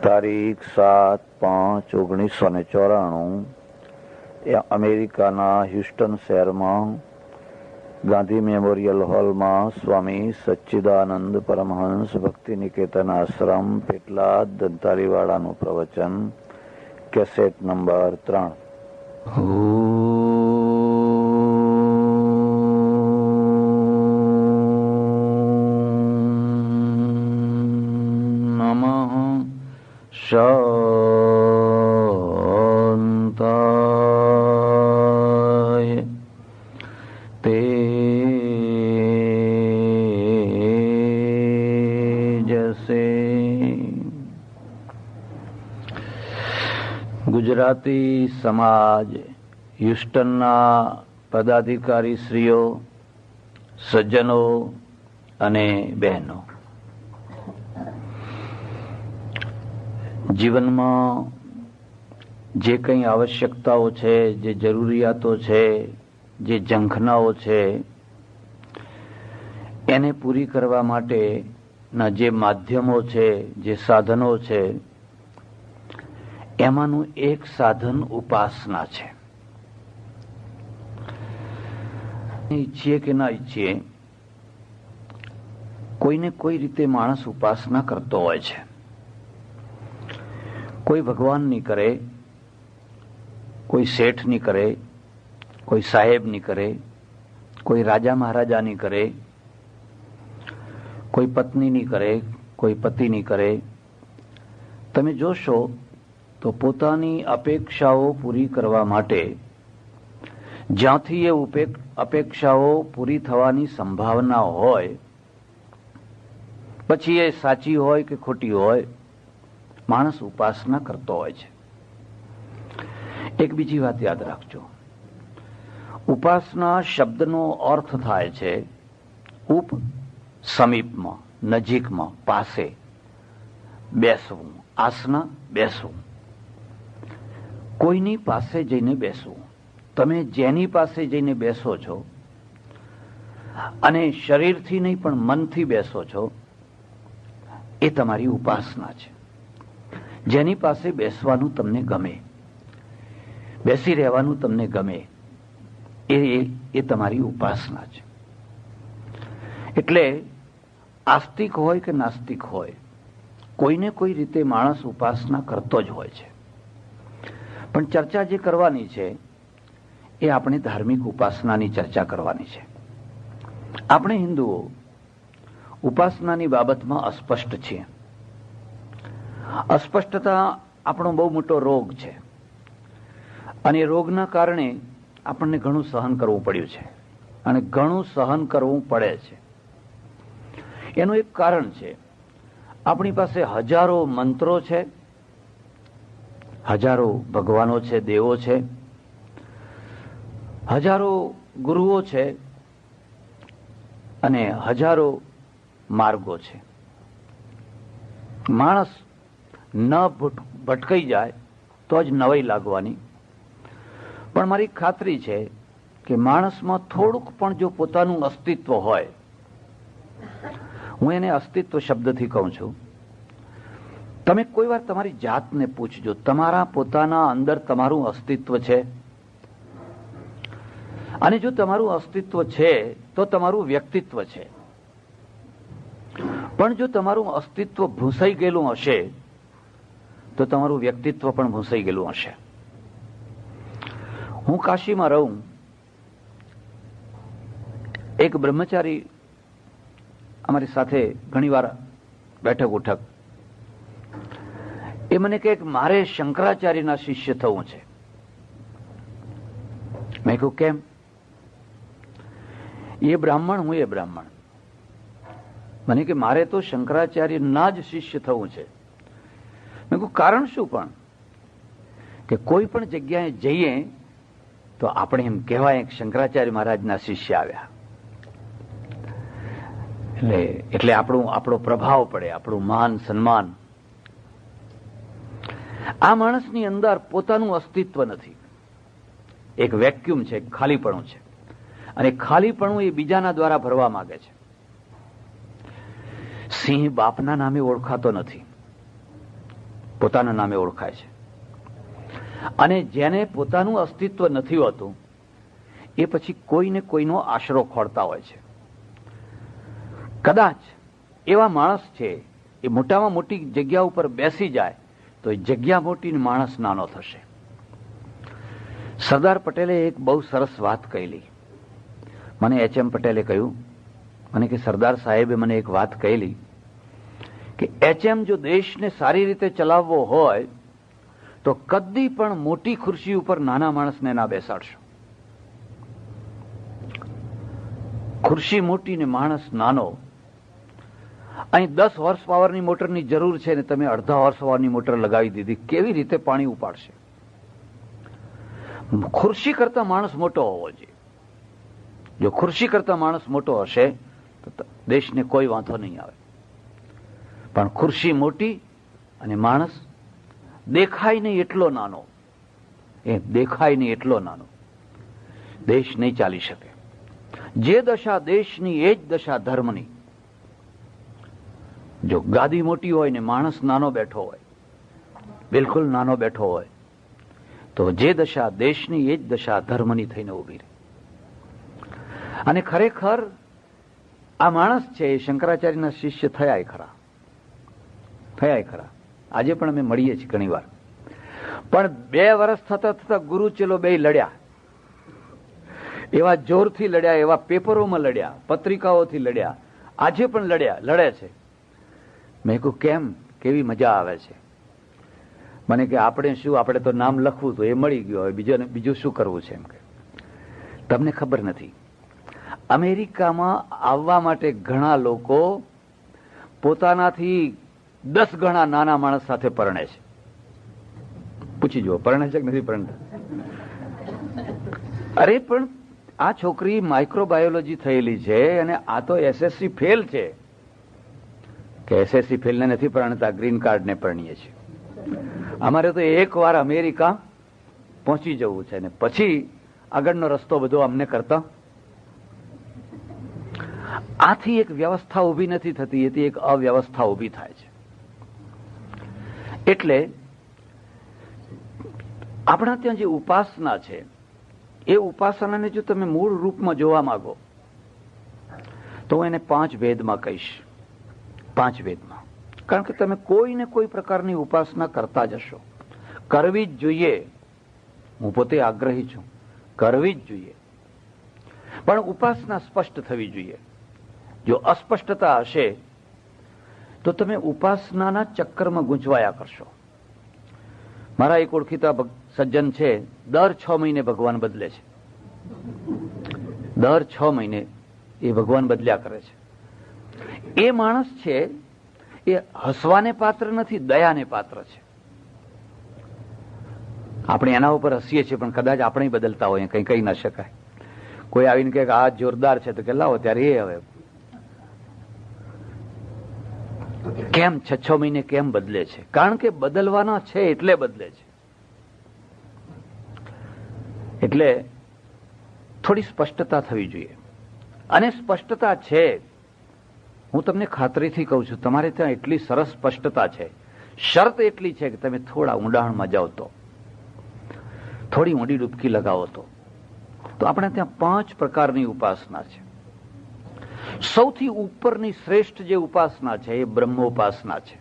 તારીખ 7/5/1994 અમેરિકાના હ્યુસ્ટન શહેરમાં ગાંધી મેમોરિયલ હોલમાં સ્વામી સચ્ચિદાનંદ પરમહંસ ભક્તિ નિકેતન આશ્રમ પેટલાદ દંતારીવાળાનું પ્રવચન, કેસેટ નંબર 3. શાંતાય તેજસે. ગુજરાતી સમાજ, હ્યુસ્ટનના પદાધિકારી શ્રીઓ, સજ્જનો અને બહેનો, જીવનમાં જે કંઈ આવશ્યકતાઓ છે, જે જરૂરિયાતો છે, જે ઝંખનાઓ છે, એને પૂરી કરવા માટેના જે માધ્યમો છે, જે સાધનો છે, એમાંનું એક સાધન ઉપાસના છે. ઈચ્છીએ કે ના ઈચ્છીએ, કોઈને કોઈ રીતે માણસ ઉપાસના કરતો હોય છે. કોઈ ભગવાનની કરે, કોઈ શેઠની કરે, કોઈ સાહેબની કરે, કોઈ રાજા મહારાજાની કરે, કોઈ પત્નીની કરે, કોઈ પતિની કરે. તમે જોશો તો પોતાની અપેક્ષાઓ પૂરી કરવા માટે જ્યાંથી એ અપેક્ષાઓ પૂરી થવાની સંભાવના હોય, પછી એ સાચી હોય કે ખોટી હોય, માણસ ઉપાસના કરતો હોય છે. એક બીજી વાત યાદ રાખજો, ઉપાસના શબ્દનો અર્થ થાય છે ઉપ, સમીપમાં, નજીકમાં, પાસે, બેસવું. આસના, બેસવું, કોઈની પાસે જઈને બેસવું. તમે જેની પાસે જઈને બેસો છો અને શરીરથી નહીં પણ મનથી બેસો છો, એ તમારી ઉપાસના છે. જેની પાસે બેસવાનું તમને ગમે, બેસી રહેવાનું તમને ગમે, એ તમારી ઉપાસના છે. એટલે આસ્તિક હોય કે નાસ્તિક હોય, કોઈને કોઈ રીતે માણસ ઉપાસના કરતો જ હોય છે. પણ ચર્ચા જે કરવાની છે એ આપણે ધાર્મિક ઉપાસનાની ચર્ચા કરવાની છે. આપણે હિન્દુઓ ઉપાસનાની બાબતમાં અસ્પષ્ટ છીએ. અસ્પષ્ટતા આપણો બહુ મોટો રોગ છે, અને રોગના કારણે આપણને ઘણું સહન કરવું પડ્યું છે, અને ઘણું સહન કરવું પડે છે. એનું એક કારણ છે, આપણી પાસે હજારો મંત્રો છે, હજારો ભગવાનો છે, દેવો છે, હજારો ગુરુઓ છે, અને હજારો માર્ગો છે. માણસ ન ભટકાઈ જાય તો જ નવાઈ લાગવાની. પણ મારી ખાતરી છે કે માણસમાં થોડુંક પણ જો પોતાનું અસ્તિત્વ હોય, હું એને અસ્તિત્વ શબ્દથી કહું છું. તમે કોઈ વાર તમારી જાતને પૂછજો, તમારા પોતાના અંદર તમારું અસ્તિત્વ છે? અને જો તમારું અસ્તિત્વ છે તો તમારું વ્યક્તિત્વ છે. પણ જો તમારું અસ્તિત્વ ભૂંસાઈ ગયેલું હશે તો તમારું વ્યક્તિત્વ પણ ભૂંસાઈ ગયેલું હશે. હું કાશીમાં રહું, એક બ્રહ્મચારી અમારી સાથે ઘણી વાર બેઠક ઉઠક, એ મને કહે કે મારે શંકરાચાર્યના શિષ્ય થવું છે. મેં કહ્યું કેમ? એ બ્રાહ્મણ, હું એ બ્રાહ્મણ. મને કે મારે તો શંકરાચાર્યના જ શિષ્ય થવું છે. મેં કહ્યું કારણ શું? પણ કે કોઈ પણ જગ્યાએ જઈએ તો આપણે એમ કહેવાય કે શંકરાચાર્ય મહારાજના શિષ્ય આવ્યા, એટલે આપણો પ્રભાવ પડે, આપણું માન સન્માન. આ માણસની અંદર પોતાનું અસ્તિત્વ નથી. એક વેક્યુમ છે, ખાલીપણું છે, અને ખાલીપણું એ બીજાના દ્વારા ભરવા માંગે છે. સિંહ બાપના નામે ઓળખાતો નથી, પોતાના નામે ઓળખાય છે. અને જેને પોતાનું અસ્તિત્વ નથી હોતું એ પછી કોઈને કોઈનો આશરો ખોળતા હોય છે. કદાચ એવા માણસ છે એ મોટામાં મોટી જગ્યા ઉપર બેસી જાય તો એ જગ્યા મોટી ને માણસ નાનો થશે. સરદાર પટેલે એક બહુ સરસ વાત કહેલી. મને એચ.એમ. પટેલે કહ્યું, મને કે સરદાર સાહેબે મને એક વાત કહેલી કે એચ.એમ. જો દેશને સારી રીતે ચલાવવો હોય તો કદી પણ મોટી ખુરશી ઉપર નાના માણસને ના બેસાડશો. ખુરશી મોટી ને માણસ નાનો. અહીં 10 હોર્સ પાવરની મોટરની જરૂર છે ને તમે અડધા હોર્સ પાવરની મોટર લગાવી દીધી, કેવી રીતે પાણી ઉપાડશે? ખુરશી કરતા માણસ મોટો હોવો જોઈએ. જો ખુરશી કરતા માણસ મોટો હશે તો દેશને કોઈ વાંધો નહીં આવે. પણ ખુરશી મોટી અને માણસ દેખાય નહીં એટલો નાનો, એ દેખાય નહીં એટલો નાનો, દેશ નહીં ચાલી શકે. જે દશા દેશની એ જ દશા ધર્મની. જો ગાદી મોટી હોય ને માણસ નાનો બેઠો હોય, બિલકુલ નાનો બેઠો હોય, તો જે દશા દેશની એ જ દશા ધર્મની થઈને ઉભી રહે. અને ખરેખર આ માણસ છે એ શંકરાચાર્યના શિષ્ય થયા ખરા. આજે પણ અમે મળીએ છીએ ઘણી વાર. પણ 2 વર્ષ થતા થતા ગુરુ ચેલો બે લડ્યા. એવા જોરથી લડ્યા, એવા પેપરોમાં લડ્યા, પત્રિકાઓથી લડ્યા, આજે પણ લડે છે. મેં કહ્યું કેમ? કેવી મજા આવે છે. મને કે આપણે શું, આપણે તો નામ લખવું તો એ મળી ગયું, હવે બીજું શું કરવું છે? એમ કે તમને ખબર નથી, અમેરિકામાં આવવા માટે ઘણા લોકો પોતાનાથી 10 ગણા નાના માણસ સાથે પરણે છે. પૂછી જુઓ પરણે છે કે નથી પરણતા. અરે પણ આ છોકરી માઇક્રોબાયોલોજી થયેલી છે અને આ તો એસએસસી ફેલ છે. કે એસએસસી ફેલ ને નથી પરણતા, ગ્રીન કાર્ડ ને પરણીએ છીએ. અમારે તો એકવાર અમેરિકા પહોંચી જવું છે ને પછી આગળનો રસ્તો બધો અમને કરતા. આથી એક વ્યવસ્થા ઉભી નથી થતી, એથી એક અવ્યવસ્થા ઉભી થાય છે. એટલે આપણા ત્યાં જે ઉપાસના છે એ ઉપાસનાને જો તમે મૂળ રૂપમાં જોવા માંગો તો હું એને 5 ભેદમાં કહીશ. 5 ભેદમાં. કારણ કે તમે કોઈને કોઈ પ્રકારની ઉપાસના કરતા જશો, કરવી જ જોઈએ. હું પોતે આગ્રહી છું, કરવી જ જોઈએ. પણ ઉપાસના સ્પષ્ટ થવી જોઈએ. જો અસ્પષ્ટતા હશે તો તમે ઉપાસનાના ચક્કરમાં ગૂંચવાયા કરશો. મારા એક ઓળખીતા સજ્જન છે, દર 6 મહિને ભગવાન બદલે છે. દર 6 મહિને એ ભગવાન બદલ્યા કરે છે. એ માણસ છે એ હસવાને પાત્ર નથી, દયાને પાત્ર છે. આપણે એના ઉપર હસીએ છીએ પણ કદાચ આપણે બદલતા હોઈએ, કંઈ કહી ના શકાય. કોઈ આવીને કહે આ જોરદાર છે તો કે લાવો ત્યારે એ હવે કેમ 6 મહિને કેમ બદલે છે? કારણ કે બદલવાના છે એટલે બદલે છે. એટલે થોડી સ્પષ્ટતા થવી જોઈએ. અને સ્પષ્ટતા છે, હું તમને ખાતરીથી કહું છું, તમારે ત્યાં એટલી સરસ સ્પષ્ટતા છે. શરત એટલી છે કે તમે થોડા ઊંડાણમાં જાઓ તો, થોડી ઊંડી ડૂબકી લગાવો તો આપણે ત્યાં 5 પ્રકારની ઉપાસના છે. સૌથી ઉપરની શ્રેષ્ઠ જે ઉપાસના છે એ બ્રહ્મોપાસના છે.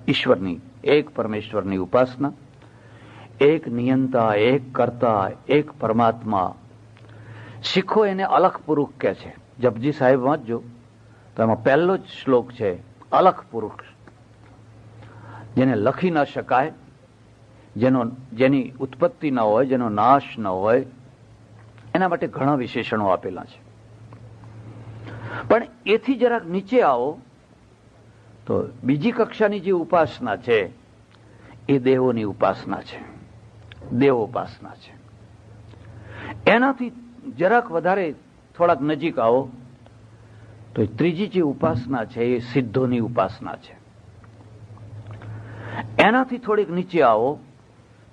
ઈશ્વરની, એક પરમેશ્વરની ઉપાસના, એક નિયંતા, એક કર્તા, એક પરમાત્મા. શીખો એને અલખ પુરુષ કહે છે. જપજી સાહેબ વાંચજો તો એમાં પહેલો જ શ્લોક છે અલખ પુરુષ, જેને લખી ન શકાય, જેની ઉત્પત્તિ ન હોય, જેનો નાશ ન હોય. એના માટે ઘણા વિશેષણો આપેલા છે. પણ એથી જરાક નીચે આવો તો બીજી કક્ષાની જે ઉપાસના છે એ દેવોની ઉપાસના છે, દેવોપાસના છે. એનાથી જરાક વધારે થોડાક નજીક આવો તો ત્રીજી જે ઉપાસના છે એ સિદ્ધોની ઉપાસના છે. એનાથી થોડીક નીચે આવો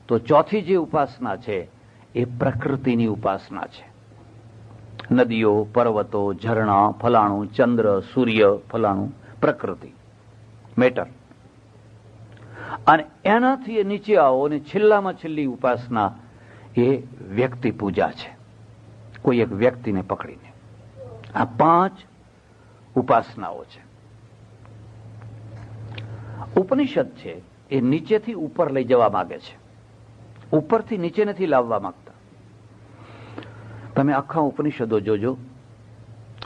તો ચોથી જે ઉપાસના છે એ પ્રકૃતિની ઉપાસના છે. નદીઓ, પર્વતો, ઝરણા, ફલાણું, ચંદ્ર, સૂર્ય, ફલાણું, પ્રકૃતિ, મેટર. અને એનાથી એ નીચે આવો અને છેલ્લામાં છેલ્લી ઉપાસના એ વ્યક્તિ પૂજા છે, કોઈ એક વ્યક્તિને પકડીને. આ 5 ઉપાસનાઓ છે. ઉપનિષદ છે એ નીચેથી ઉપર લઈ જવા માંગે છે, ઉપરથી નીચે નથી લાવવા માંગતા. તમે આખા ઉપનિષદો જોજો,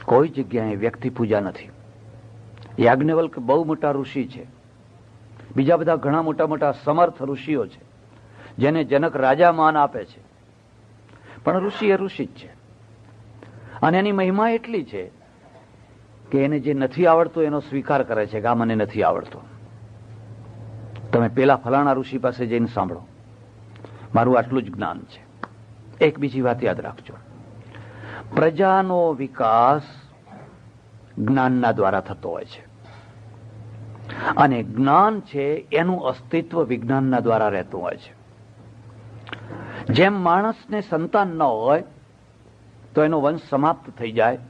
કોઈ જગ્યાએ વ્યક્તિ પૂજા નથી. યાજ્ઞવલ્ક બહુ મોટા ઋષિ છે, બીજા બધા ઘણા મોટા મોટા સમર્થ ઋષિઓ છે જેને જનક રાજા માન આપે છે, પણ ઋષિ એ ઋષિ જ છે. અને એની મહિમા એટલી છે કે એને જે નથી આવડતું એનો સ્વીકાર કરે છે કે આ મને નથી આવડતું. તમે પેલા ફલાણા ઋષિ પાસે જઈને સાંભળો, મારું આટલું જ જ્ઞાન છે. એક બીજી વાત યાદ રાખજો, પ્રજાનો વિકાસ જ્ઞાનના દ્વારા થતો હોય છે, અને જ્ઞાન છે એનું અસ્તિત્વ વિજ્ઞાનના દ્વારા રહેતું હોય છે. જેમ માણસને સંતાન ન હોય તો એનો વંશ સમાપ્ત થઈ જાય,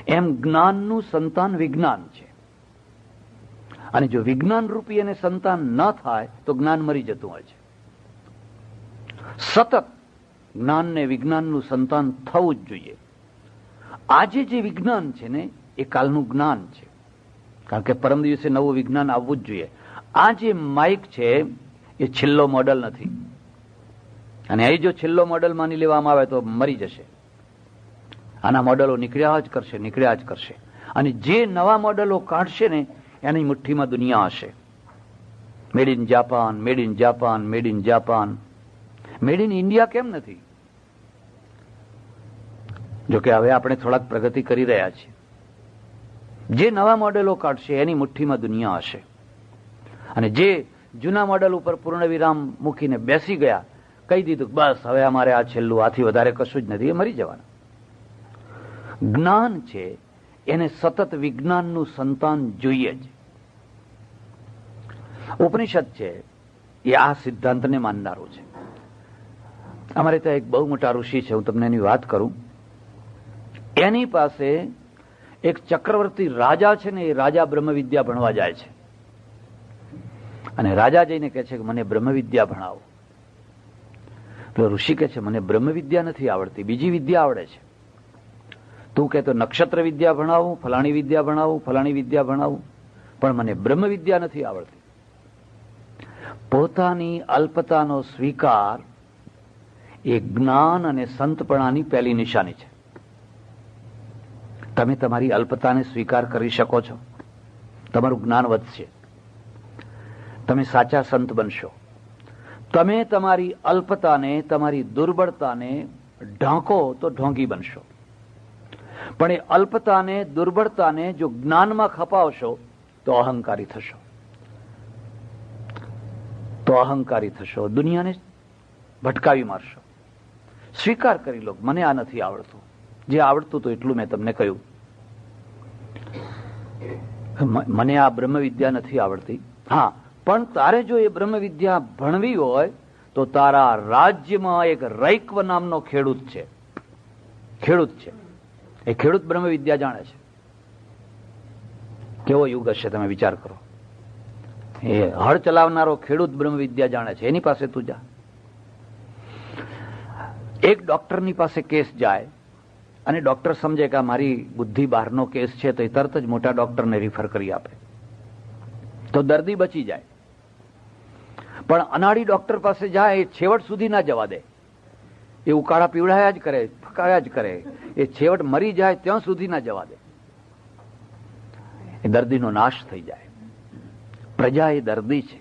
એમ જ્ઞાનનું સંતાન વિજ્ઞાન છે. અને જો વિજ્ઞાન રૂપી એને સંતાન ન થાય તો જ્ઞાન મરી જતું હોય છે. સતત જ્ઞાનને વિજ્ઞાનનું સંતાન થવું જ જોઈએ. આજે જે વિજ્ઞાન છે ને એ કાલનું જ્ઞાન છે, કારણ કે પરમ દિવસે નવું વિજ્ઞાન આવવું જ જોઈએ. આ જે માઇક છે એ છેલ્લો મોડલ નથી, અને એ જો છેલ્લો મોડલ માની લેવામાં આવે તો મરી જશે. આના મોડલો નીકળ્યા જ કરશે, અને જે નવા મોડલો કાઢશે ને એની મુઠ્ઠીમાં દુનિયા હશે. Made in Japan, made in Japan, made in Japan. Made in India કેમ નથી? જોકે હવે આપણે થોડાક પ્રગતિ કરી રહ્યા છીએ. જે નવા મોડેલો કાઢશે એની મુઠ્ઠીમાં દુનિયા હશે, અને જે જૂના મોડેલ ઉપર પૂર્ણ વિરામ મૂકીને બેસી ગયા, કહી દીધું બસ હવે અમારે આ છેલ્લું, આથી વધારે કશું જ નથી, એ મરી જવાના. જ્ઞાન છે એને સતત વિજ્ઞાનનું સંતાન જોઈએ જ. ઉપનિષદ છે એ આ સિદ્ધાંતને માનનારું છે. અમારે ત્યાં એક બહુ મોટા ઋષિ છે, હું તમને એની વાત કરું. એની પાસે એક ચક્રવર્તી રાજા છે ને, એ રાજા બ્રહ્મવિદ્યા ભણવા જાય છે, અને રાજા જઈને કહે છે કે મને બ્રહ્મવિદ્યા ભણાવો. તો ઋષિ કહે છે મને બ્રહ્મવિદ્યા નથી આવડતી, બીજી વિદ્યા આવડે છે. તું કહેતો નક્ષત્ર વિદ્યા ભણાવું, ફલાણી વિદ્યા ભણાવું, ફલાણી વિદ્યા ભણાવું, પણ મને બ્રહ્મવિદ્યા નથી આવડતી. પોતાની અલ્પતાનો સ્વીકાર એ જ્ઞાન અને સંતપણાની પહેલી નિશાની છે. તમે તમારી અલ્પતાને સ્વીકાર કરી શકો છો, તમારું જ્ઞાન વધશે, તમે સાચા સંત બનશો. તમે તમારી અલ્પતાને, તમારી દુર્બળતાને ઢાંકો તો ઢોંગી બનશો. પણ એ અલ્પતાને, દુર્બળતાને જો જ્ઞાનમાં ખપાવશો તો અહંકારી થશો, દુનિયાને ભટકાવી મારશો. સ્વીકાર કરી લો, મને આ નથી આવડતું. જે આવડતું તો એટલું મેં તમને કહ્યું, મને આ બ્રહ્મવિદ્યા નથી આવડતી. હા, પણ તારે જો એ બ્રહ્મવિદ્યા ભણવી હોય તો તારા રાજ્યમાં એક રૈક્વ નામનો ખેડૂત છે. એ ખેડૂત બ્રહ્મવિદ્યા જાણે છે. કેવો યુગ હશે તમે વિચાર કરો. એ હળ ચલાવનારો ખેડૂત બ્રહ્મવિદ્યા જાણે છે, એની પાસે તું જા. એક ડોક્ટરની પાસે કેસ જાય અને ડોક્ટર સમજે કે મારી બુદ્ધિ બહારનો કેસ છે તો એ તરત જ મોટા ડોક્ટરને રિફર કરી આપે, તો દર્દી બચી જાય. પણ અનાળી ડોક્ટર પાસે જાય એ છેવટ સુધી ના જવા દે. એ ઉકાળા પીવડાયા જ કરે, ફકાયા જ કરે, એ છેવટ મરી જાય ત્યાં સુધી ના જવા દે. એ દર્દીનો નાશ થઈ જાય. પ્રજા એ દર્દી છે,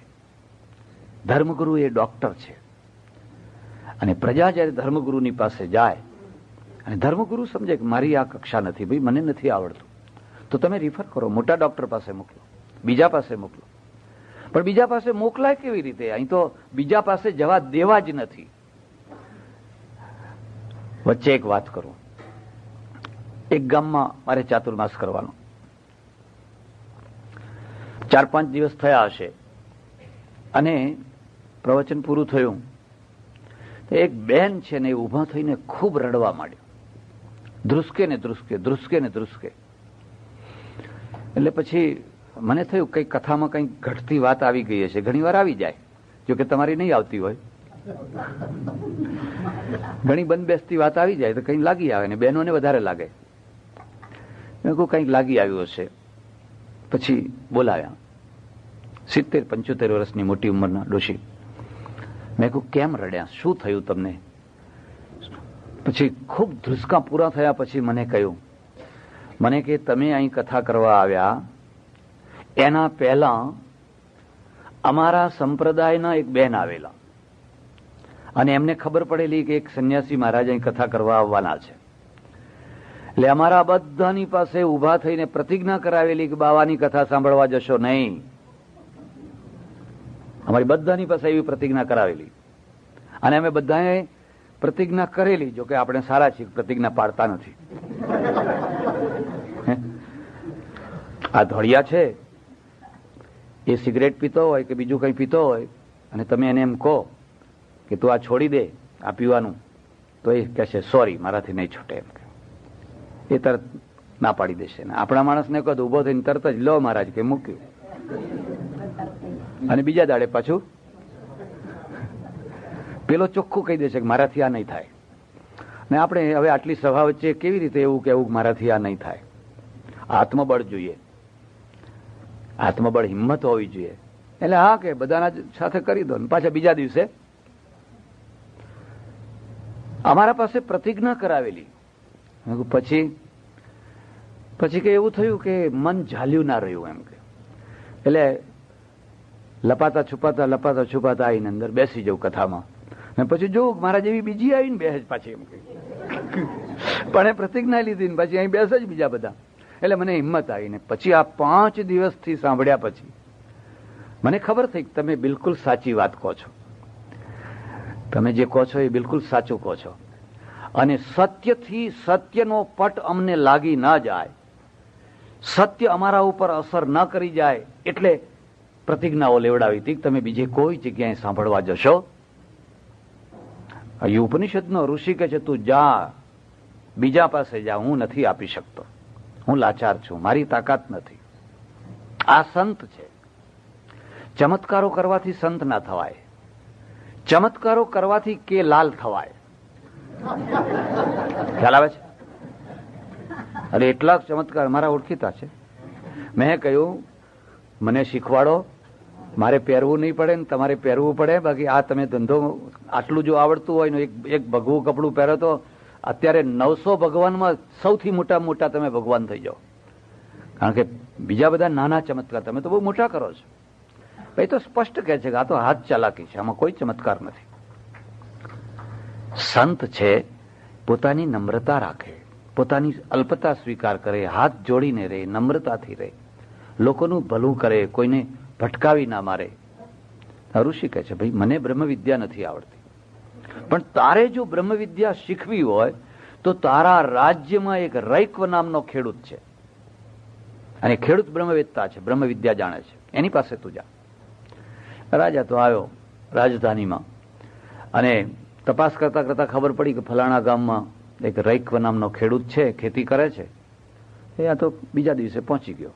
ધર્મગુરુ એ ડોક્ટર છે. અને પ્રજા જયારે ધર્મગુરુની પાસે જાય અને ધર્મગુરુ સમજે કે મારી આ કક્ષા નથી, ભાઈ મને નથી આવડતું, તો તમે રિફર કરો, મોટા ડોક્ટર પાસે મોકલો, બીજા પાસે મોકલો. પણ બીજા પાસે મોકલાય કેવી રીતે? અહીં તો બીજા પાસે જવા દેવા જ નથી. વચ્ચે એક વાત કરું. એક ગામમાં મારે ચાતુર્માસ કરવાનો, 4-5 દિવસ થયા હશે, અને પ્રવચન પૂરું થયું. એક બેન છે ને એ ઊભા થઈને ખૂબ રડવા માંડ્યો, ધ્રુસકે ને ધ્રુસકે. એટલે પછી મને થયું કઈ કથામાં કઈ ઘટતી વાત આવી ગઈ હશે. ઘણી વાર આવી જાય, જોકે તમારી નહીં આવતી હોય. ઘણી બંધ બેસતી વાત આવી જાય તો કઈ લાગી આવે ને બહેનોને વધારે લાગે. મેં કહું કંઈક લાગી આવ્યું હશે. પછી બોલાવ્યા 70-75 વર્ષની મોટી ઉંમરના ડોશી. મેં કહું કેમ રડ્યા, શું થયું તમને? પછી ખૂબ ધ્રુસકા પૂરા થયા પછી મને કહ્યું, મને કે તમે અહીં કથા કરવા આવ્યા એના પહેલા અમારા સંપ્રદાયના એક બેન આવેલા અને એમને ખબર પડેલી કે એક સંન્યાસી મહારાજ અહીં કથા કરવા આવવાના છે. એટલે અમારા બધાની પાસે ઉભા થઈને પ્રતિજ્ઞા કરાવેલી કે બાવાની કથા સાંભળવા જશો નહીં. અમારી બધાની પાસે એવી પ્રતિજ્ઞા કરાવેલી અને અમે બધાએ પ્રતિજ્ઞા કરેલી. જો કે આપણે સારા છીએ, પ્રતિજ્ઞા પાડતા નથી. આ ધોળિયા છે એ સિગરેટ પીતો હોય કે બીજું કંઈ પીતો હોય અને તમે એને એમ કહો કે તું આ છોડી દે આ પીવાનું, તો એ કહેશે સોરી મારાથી નહીં છૂટે એમ. એ તરત ના પાડી દેશે. આપણા માણસને કહો તો ઉભો થઈને તરત જ લો મહારાજ કે મૂક્યું, અને બીજા દાડે પાછું પેલો ચોખ્ખું કહી દેશે કે મારાથી આ નહીં થાય. ને આપણે હવે આટલી સભા વચ્ચે કેવી રીતે એવું કહેવું કે મારાથી આ નહીં થાય? આત્મબળ જોઈએ, આત્મબળ, હિંમત હોવી જોઈએ. એટલે હા કે બધાના સાથે કરી દો. પાછા બીજા દિવસે અમારા પાસે પ્રતિજ્ઞા કરાવેલી. પછી કે એવું થયું કે મન ઝાલ્યું ના રહ્યું એમ કે. એટલે લપાતા છુપાતા આવીને અંદર બેસી જવું કથામાં. અને પછી જોવું મારા જેવી બીજી આવીને બેસે પાછી એમ કે. પણ એ પ્રતિજ્ઞા લીધી ને પછી અહીં બેસે જ બીજા બધા. એટલે મને હિંમત આવીને પછી આ 5 દિવસથી સાંભળ્યા પછી મને ખબર થઈ કે તમે બિલકુલ સાચી વાત કહો છો. તમે જે કહો છો એ બિલકુલ સાચું કહો છો. અને સત્યથી સત્યનો પટ અમને લાગી ન જાય, સત્ય અમારા ઉપર અસર ન કરી જાય એટલે પ્રતિજ્ઞાઓ લેવડાવી હતી કે તમે બીજે કોઈ જગ્યાએ સાંભળવા જશો. એ ઉપનિષદનો ઋષિ કહે છે તું જા, બીજા પાસે જા, હું નથી આપી શકતો, હું લાચાર છું, મારી તાકાત નથી. આ સંત છે. ચમત્કારો કરવાથી સંત ના થવાય, ચમત્કારો કરવાથી કે લાલ થવાય. ખ્યાલ આવે છે? અરે એટલા ચમત્કાર મારા ઓળખીતા છે. મેં કહ્યું મને શીખવાડો, મારે પહેરવું નહીં પડે ને તમારે પહેરવું પડે. બાકી આ તમે ધંધો આટલું જો આવડતું હોય ને એક ભગવું કપડું પહેરો તો અત્યારે 900 ભગવાનમાં સૌથી મોટા તમે ભગવાન થઈ જાઓ. કારણ કે બીજા બધા નાના ચમત્કાર તમે તો બહુ મોટા કરો છો. ભાઈ તો સ્પષ્ટ કહે છે કે આ તો હાથ ચાલાકી છે, આમાં કોઈ ચમત્કાર નથી. સંત છે પોતાની નમ્રતા રાખે, પોતાની અલ્પતા સ્વીકાર કરે, હાથ જોડીને રહે, નમ્રતાથી રહે, લોકોનું ભલું કરે, કોઈને ભટકાવી ના મારે. ઋષિ કહે છે ભાઈ મને બ્રહ્મ વિદ્યા નથી આવડતી, પણ તારે જો બ્રહ્મ વિદ્યા શીખવી હોય તો તારા રાજ્યમાં એક રૈક્વ નામનો ખેડૂત છે, અને ખેડૂત બ્રહ્મવેત્તા છે, બ્રહ્મ વિદ્યા જાણે છે, એની પાસે તું જા. રાજા તો આવ્યો રાજધાનીમાં અને તપાસ કરતા કરતા ખબર પડી કે ફલાણા ગામમાં એક રૈક્વ નામનો ખેડૂત છે, ખેતી કરે છે. એ આ તો બીજા દિવસે પહોંચી ગયો.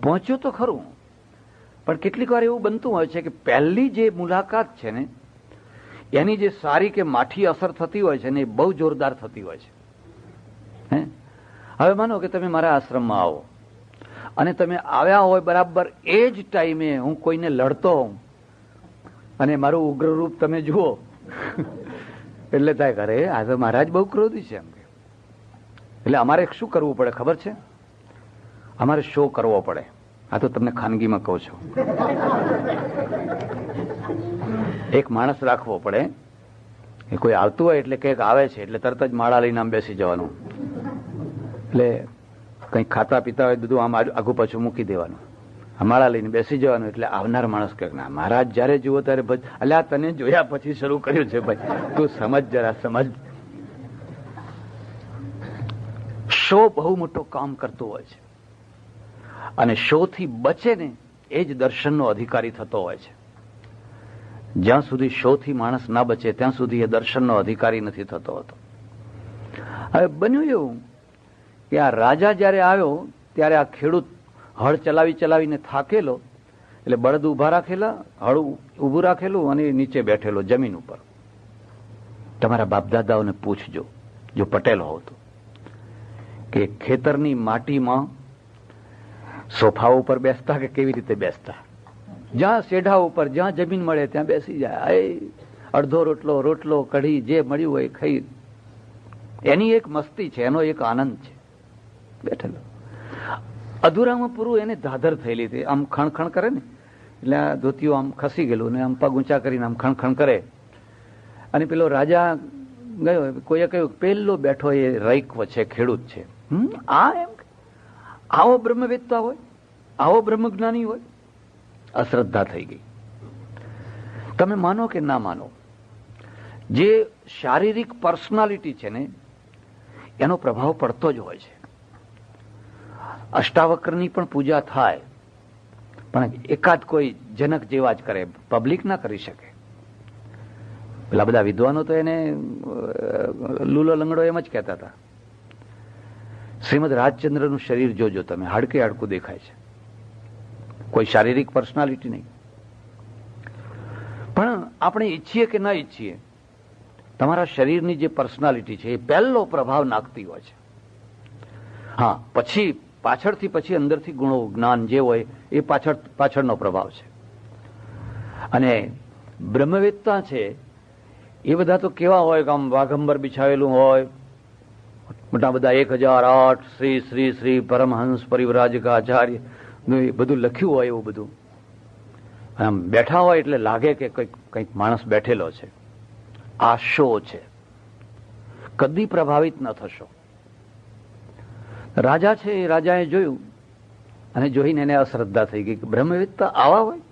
પહોંચ્યો તો ખરું, પણ કેટલીક વાર એવું બનતું હોય છે કે પહેલી જે મુલાકાત છે ને એની જે સારી કે માઠી અસર થતી હોય છે ને એ બહુ જોરદાર થતી હોય છે. હવે માનો કે તમે મારા આશ્રમમાં આવો અને તમે આવ્યા હોય બરાબર એ જ ટાઈમે હું કોઈને લડતો હોઉં અને મારું ઉગ્ર રૂપ તમે જુઓ એટલે થાય કરે આ તો મહારાજ બહુ ક્રોધી છે એમ કે. એટલે અમારે શું કરવું પડે ખબર છે? અમારે શો કરવો પડે. આ તો તમને ખાનગીમાં કહું છું. એક માણસ રાખવો પડે, એ કોઈ આવતું હોય એટલે કંઈક આવે છે એટલે તરત જ માળા લઈને આમ બેસી જવાનું. એટલે કંઈક ખાતા પીતા હોય બધું આમ આગુ પાછું મૂકી દેવાનું, માળા લઈને બેસી જવાનું. એટલે આવનાર માણસ કહે ના મહારાજ જયારે જુઓ ત્યારે એટલે આ તને જોયા પછી શરૂ કર્યું છે ભાઈ, તું સમજ જરા સમજ. શો બહુ મોટો કામ કરતો હોય છે અને શો થી બચે ને એ જ દર્શનનો અધિકારી થતો હોય છે. જ્યાં સુધી શો થી માણસ ના બચે ત્યાં સુધી એ દર્શનનો અધિકારી નથી થતો હતો. હવે બન્યું એવું કે આ રાજા જયારે આવ્યો ત્યારે આ ખેડૂત હળ ચલાવી ચલાવીને થાકેલો, એટલે બળદ ઉભા રાખેલા, હળ ઉભું રાખેલું અને નીચે બેઠેલો જમીન ઉપર. તમારા બાપદાદાઓને પૂછજો, જો પટેલ હોવ તો, કે ખેતરની માટીમાં સોફા ઉપર બેસતા કે કેવી રીતે બેસતા? જ્યાં શેઢા ઉપર જ્યાં જમીન મળે ત્યાં બેસી જાય. અડધો રોટલો કઢી જે મળ્યું હોય ખાઈ. એની એક મસ્તી છે, એનો એક આનંદ છે. બેઠેલો અધૂરામાં પૂરું એને ધાધર થયેલી હતી. આમ ખણખણ કરે ને એટલે આ ધોતિયું આમ ખસી ગયેલું ને આમ પગ ઊંચા કરીને આમ ખણખણ કરે. અને પેલો રાજા ગયો, કોઈએ કહ્યું પેલો બેઠો એ રૈક્વ છે, ખેડૂત છે. આ એમ આવો બ્રહ્મવેત્તા હોય, આવો બ્રહ્મજ્ઞાની હોય? અશ્રદ્ધા થઈ ગઈ. તમે માનો કે ના માનો, જે શારીરિક પર્સનાલિટી છે ને એનો પ્રભાવ પડતો જ હોય છે. અષ્ટાવક્રની પણ પૂજા થાય, પણ એકાદ કોઈ જનક જેવા જ કરે, પબ્લિક ના કરી શકે. પેલા બધા વિદ્વાનો તો એને લૂલો લંગડો એમ જ કહેતા હતા. શ્રીમદ રાજચંદ્રનું શરીર જોજો તમે, હાડકે હાડકું દેખાય છે, કોઈ શારીરિક પર્સનાલિટી નહીં. પણ આપણે ઈચ્છીએ કે ના ઈચ્છીએ, તમારા શરીરની જે પર્સનાલિટી છે એ પહેલો પ્રભાવ નાખતી હોય છે. હા, પછી પાછળથી પછી અંદરથી ગુણો જ્ઞાન જે હોય એ પાછળનો પ્રભાવ છે. અને બ્રહ્મવેત્તા છે એ બધા તો કેવા હોય કે આમ વાઘંબર બિછાવેલું હોય, મોટા બધા 1008 શ્રી શ્રી શ્રી પરમહંસ પરિવ્રાજક આચાર્ય બધું લખ્યું હોય એવું બધું. આમ બેઠા હોય એટલે લાગે કે કંઈક માણસ બેઠેલો છે. આ શો છે, કદી પ્રભાવિત ન થશો. રાજા છે એ રાજાએ જોયું અને જોઈને એને અશ્રદ્ધા થઈ ગઈ કે બ્રહ્મવેત્તા આવા હોય?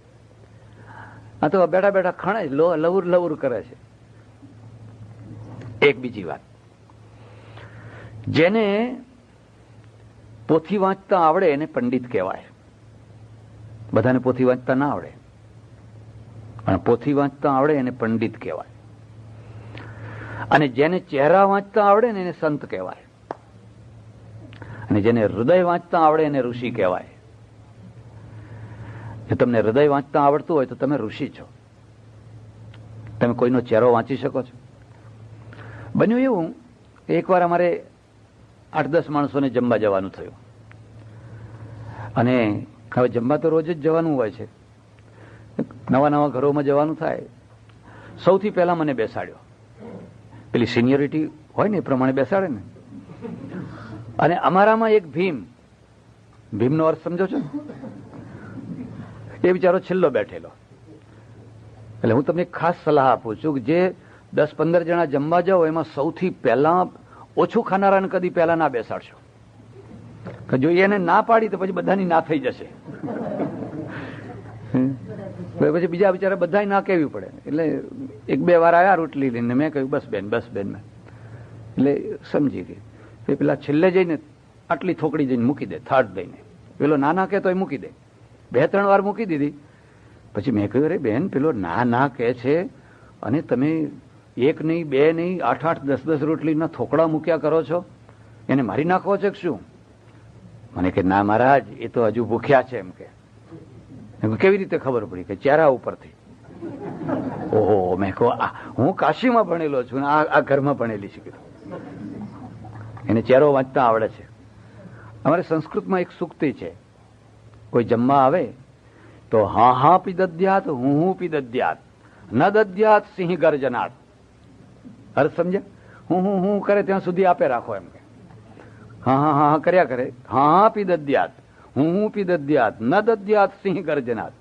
આ તો બેઠા બેઠા ખણે લવર લવર કરે છે. એક બીજી વાત, જેને પોથી વાંચતા આવડે એને પંડિત કહેવાય. બધાને પોથી વાંચતા ના આવડે, પણ પોથી વાંચતા આવડે એને પંડિત કહેવાય. અને જેને ચહેરા વાંચતા આવડે ને એને સંત કહેવાય. અને જેને હૃદય વાંચતા આવડે એને ઋષિ કહેવાય. જો તમને હૃદય વાંચતા આવડતું હોય તો તમે ઋષિ છો. તમે કોઈનો ચહેરો વાંચી શકો છો. બન્યું એવું, એકવાર અમારે 8-10 માણસોને જમવા જવાનું થયું. અને હવે જમવા તો રોજ જ જવાનું હોય છે, નવા નવા ઘરોમાં જવાનું થાય. સૌથી પહેલા મને બેસાડ્યો. પેલી સિનિયરિટી હોય ને એ પ્રમાણે બેસાડે ને. અને અમારામાં એક ભીમનો અર્થ સમજો છો? એ બિચારો છેલ્લો બેઠેલો. એટલે હું તમને ખાસ સલાહ આપું છું કે જે 10-15 જણા જમવા જાઓ એમાં સૌથી પહેલા ઓછું ખાનારાને કદી પહેલા ના બેસાડશો. જો એને ના પાડી તો પછી બધાની ના થઈ જશે. પછી બીજા બિચારા બધા ના કહેવી પડે. એટલે 1-2 વાર આવ્યા રોટલી લઈને, મેં કહ્યું બસ બેન. એટલે સમજી ગઈ. પેલા છેલ્લે જઈને આટલી થોકડી જઈને મૂકી દે, થાળ દઈને. પેલો ના કહે તો એ મૂકી દે. 2-3 વાર મૂકી દીધી. પછી મેં કહ્યું, અરે બેન, પેલો ના કહે છે અને તમે 1 નહીં 2 નહીં 8-8 10-10 રોટલીના થોકડા મૂક્યા કરો છો, એને મારી નાખવો છે કે શું? મને કે ના મહારાજ, એ તો હજુ ભૂખ્યા છે. એમ કે કેવી રીતે ખબર પડી? કે ચહેરા ઉપરથી. ઓહો, મેં કહું હું કાશીમાં ભણેલો છું, આ ઘરમાં ભણેલી છે. એને ચહેરો વાંચતા આવડે છે. અમારે સંસ્કૃતમાં એક સૂક્તિ છે, કોઈ જમવા આવે તો હા પી દદ્યાત, હું પી દદ્યાત, ન દદ્યાત સિંહ ગર્જનાટ. અર્થ સમજ્યા? હું કરે ત્યાં સુધી આપે રાખો. એમ કે હા કર્યા કરે. હા પી દદ્યાત, હું પી દદ્યાત, ન દદ્યાત સિંહ ગર્જનાત.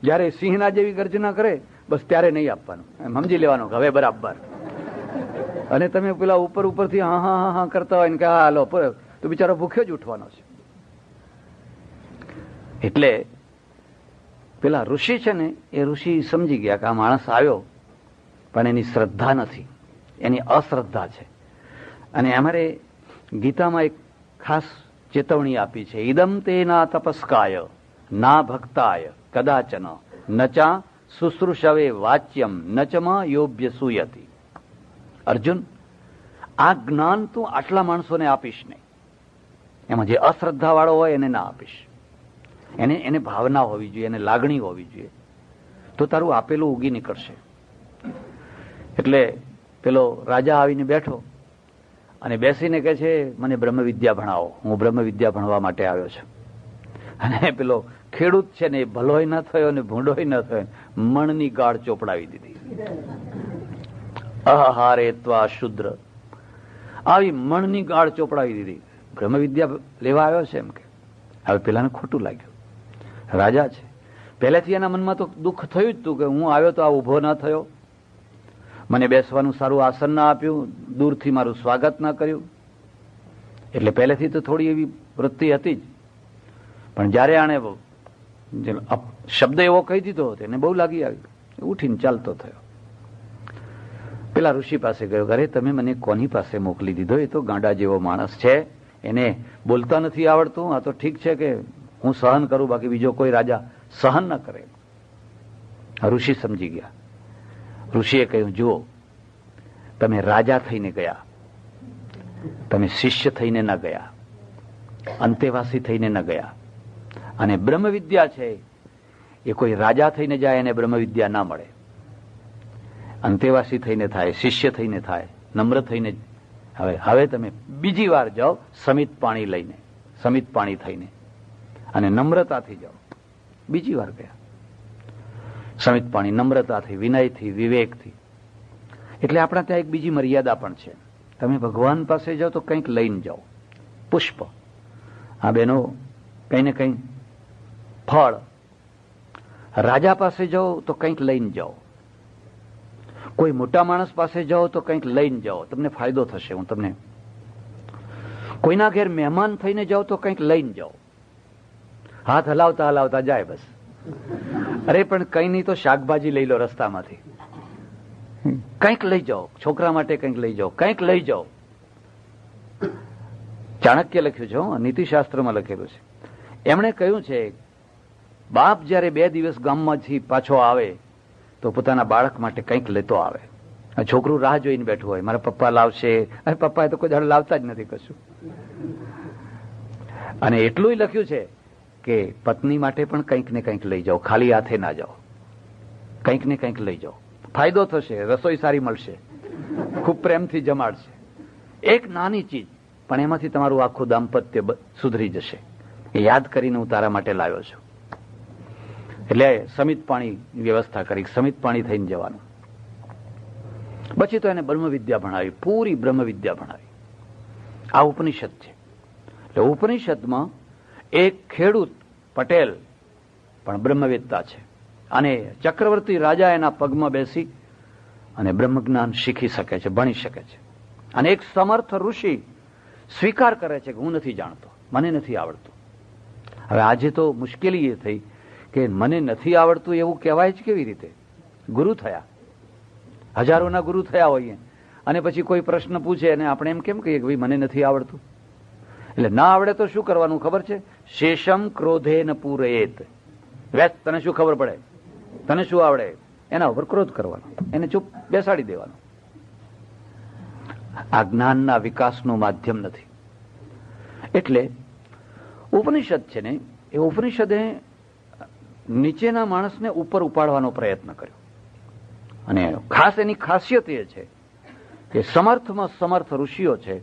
જયારે સિંહના જેવી ગર્જના કરે બસ ત્યારે નહીં આપવાનું. એમ સમજી લેવાનું હવે બરાબર. અને તમે પેલા ઉપરથી હા કરતા હોય ને કે હાલો તો બિચારો ભૂખ્યો જ ઉઠવાનો છે. એટલે પેલા ઋષિ છે ને એ ઋષિ સમજી ગયા કે આ માણસ આવ્યો પણ એની શ્રદ્ધા નથી, એની અશ્રદ્ધા છે. અને અમારે ગીતામાં એક ખાસ ચેતવણી આપી છે, ઇદમ તે ના તપસ્કાય ના ભક્તાય કદાચન નચા શુશ્રુષવે વાચ્યમ નચમાં યોભ્ય સુયતિ. અર્જુન, આ જ્ઞાન તું આટલા માણસોને આપીશ નહીં, એમાં જે અશ્રદ્ધા વાળો હોય એને ના આપીશ. એને ભાવના હોવી જોઈએ, એને લાગણી હોવી જોઈએ, તો તારું આપેલું ઉગી નીકળશે. એટલે પેલો રાજા આવીને બેઠો અને બેસીને કહે છે, મને બ્રહ્મ વિદ્યા ભણાવો, હું બ્રહ્મ વિદ્યા ભણવા માટે આવ્યો છું. અને પેલો ખેડૂત છે ને, એ ભલોય ન થયો ને ભૂંડોય ન થયો, મણની ગાળ ચોપડાવી દીધી. આહારે ત્વા શુદ્ર, આવી મણની ગાળ ચોપડાવી દીધી. બ્રહ્મ વિદ્યા લેવા આવ્યો છે એમ કે. હવે પેલાને ખોટું લાગ્યું, રાજા છે, પહેલેથી એના મનમાં તો દુઃખ થયું જ તું કે હું આવ્યો તો આ ઉભો ના થયો, મને બેસવાનું સારું આસન ના આપ્યું, દૂરથી મારું સ્વાગત ના કર્યું. એટલે પહેલેથી તો થોડી એવી વૃત્તિ હતી જ. પણ જયારે આણે શબ્દ એવો કહી દીધો તેને બહુ લાગી આવી, ઉઠીને ચાલતો થયો. પેલા ઋષિ પાસે ગયો, અરે તમે મને કોની પાસે મોકલી દીધો? એ તો ગાંડા જેવો માણસ છે, એને બોલતા નથી આવડતું. આ તો ઠીક છે કે હું સહન કરું, બાકી બીજો કોઈ રાજા સહન ન કરે. ઋષિ સમજી ગયા. ઋષિએ કહ્યું, જુઓ, તમે રાજા થઈને ગયા, તમે શિષ્ય થઈને ન ગયા, અંતેવાસી થઈને ન ગયા. અને બ્રહ્મ વિદ્યા છે એ કોઈ રાજા થઈને જાય એને બ્રહ્મ વિદ્યા ના મળે. અંતેવાસી થઈને થાય, શિષ્ય થઈને થાય, નમ્ર થઈને. હવે તમે બીજી વાર જાઓ સમિત પાણી લઈને, સમિત પાણી થઈને, અને નમ્રતાથી જાઓ. બીજી વાર ગયા સમિત પાણી, નમ્રતાથી, વિનયથી, વિવેકથી. એટલે આપણા ત્યાં એક બીજી મર્યાદા પણ છે. તમે ભગવાન પાસે જાઓ તો કંઈક લઈને જાઓ, પુષ્પ. આ બહેનો કંઈ ને કંઈ ફળ. રાજા પાસે જાઓ તો કંઈક લઈને જાઓ, કોઈ મોટા માણસ પાસે જાઓ તો કંઈક લઈને જાઓ, તમને ફાયદો થશે. હું તમને કોઈના ઘેર મહેમાન થઈને જાઓ તો કંઈક લઈને જાઓ. હાથ હલાવતા હલાવતા જાય બસ. અરે પણ કંઈ નહીં તો શાકભાજી લઈ લો રસ્તામાંથી, કંઈક લઈ જાઓ, છોકરા માટે કંઈક લઈ જાઓ, કંઈક લઈ જાઓ. ચાણક્ય લખ્યું છે, નીતિશાસ્ત્રમાં લખેલું છે. એમણે કહ્યું છે, બાપ જયારે 2 દિવસ ગામમાંથી પાછો આવે તો પોતાના બાળક માટે કંઈક લેતો આવે. છોકરું રાહ જોઈને બેઠું હોય, મારા પપ્પા લાવશે. અરે પપ્પાએ તો કોઈ દાડો લાવતા જ નથી કશું. અને એટલું લખ્યું છે કે પત્ની માટે પણ કંઈક ને કંઈક લઈ જાઓ, ખાલી હાથે ના જાઓ, કંઈક ને કંઈક લઈ જાઓ, ફાયદો થશે, રસોઈ સારી મળશે, ખૂબ પ્રેમથી જમાડશે. એક નાની ચીજ, પણ એમાંથી તમારું આખું દાંપત્ય સુધરી જશે. એ યાદ કરીને હું તારા માટે લાવ્યો છું. એટલે સમિત પાણી વ્યવસ્થા કરી, સમિત પાણી થઈને જવાનું. પછી તો એને બ્રહ્મ વિદ્યા ભણાવી, પૂરી બ્રહ્મ વિદ્યા ભણાવી. આ ઉપનિષદ છે. એટલે ઉપનિષદમાં એક ખેડૂત પટેલ પણ બ્રહ્મવેત્તા છે, અને ચક્રવર્તી રાજા એના પગમાં બેસી અને બ્રહ્મ જ્ઞાન શીખી શકે છે, ભણી શકે છે. અને એક સમર્થ ઋષિ સ્વીકાર કરે છે કે હું નથી જાણતો, મને નથી આવડતું. હવે આજે તો મુશ્કેલી એ થઈ કે મને નથી આવડતું એવું કહેવાય જ કેવી રીતે? ગુરુ થયા, હજારોના ગુરુ થયા હોઈએ, અને પછી કોઈ પ્રશ્ન પૂછે અને આપણે એમ કેમ કહીએ કે ભાઈ મને નથી આવડતું? એટલે ના આવડે તો શું કરવાનું ખબર છે? શેષમ ક્રોધે ન પૂરેત. વેત, તને શું ખબર પડે? તને શું આવડે? એના ઉપર ક્રોધ કરવાનો, એને ચૂપ બેસાડી દેવાનો. આ જ્ઞાનના વિકાસનું માધ્યમ નથી. એટલે ઉપનિષદ છે ને, એ ઉપનિષદે નીચેના માણસને ઉપર ઉપાડવાનો પ્રયત્ન કર્યો. અને ખાસ એની ખાસિયત એ છે કે સમર્થમાં સમર્થ ઋષિઓ છે,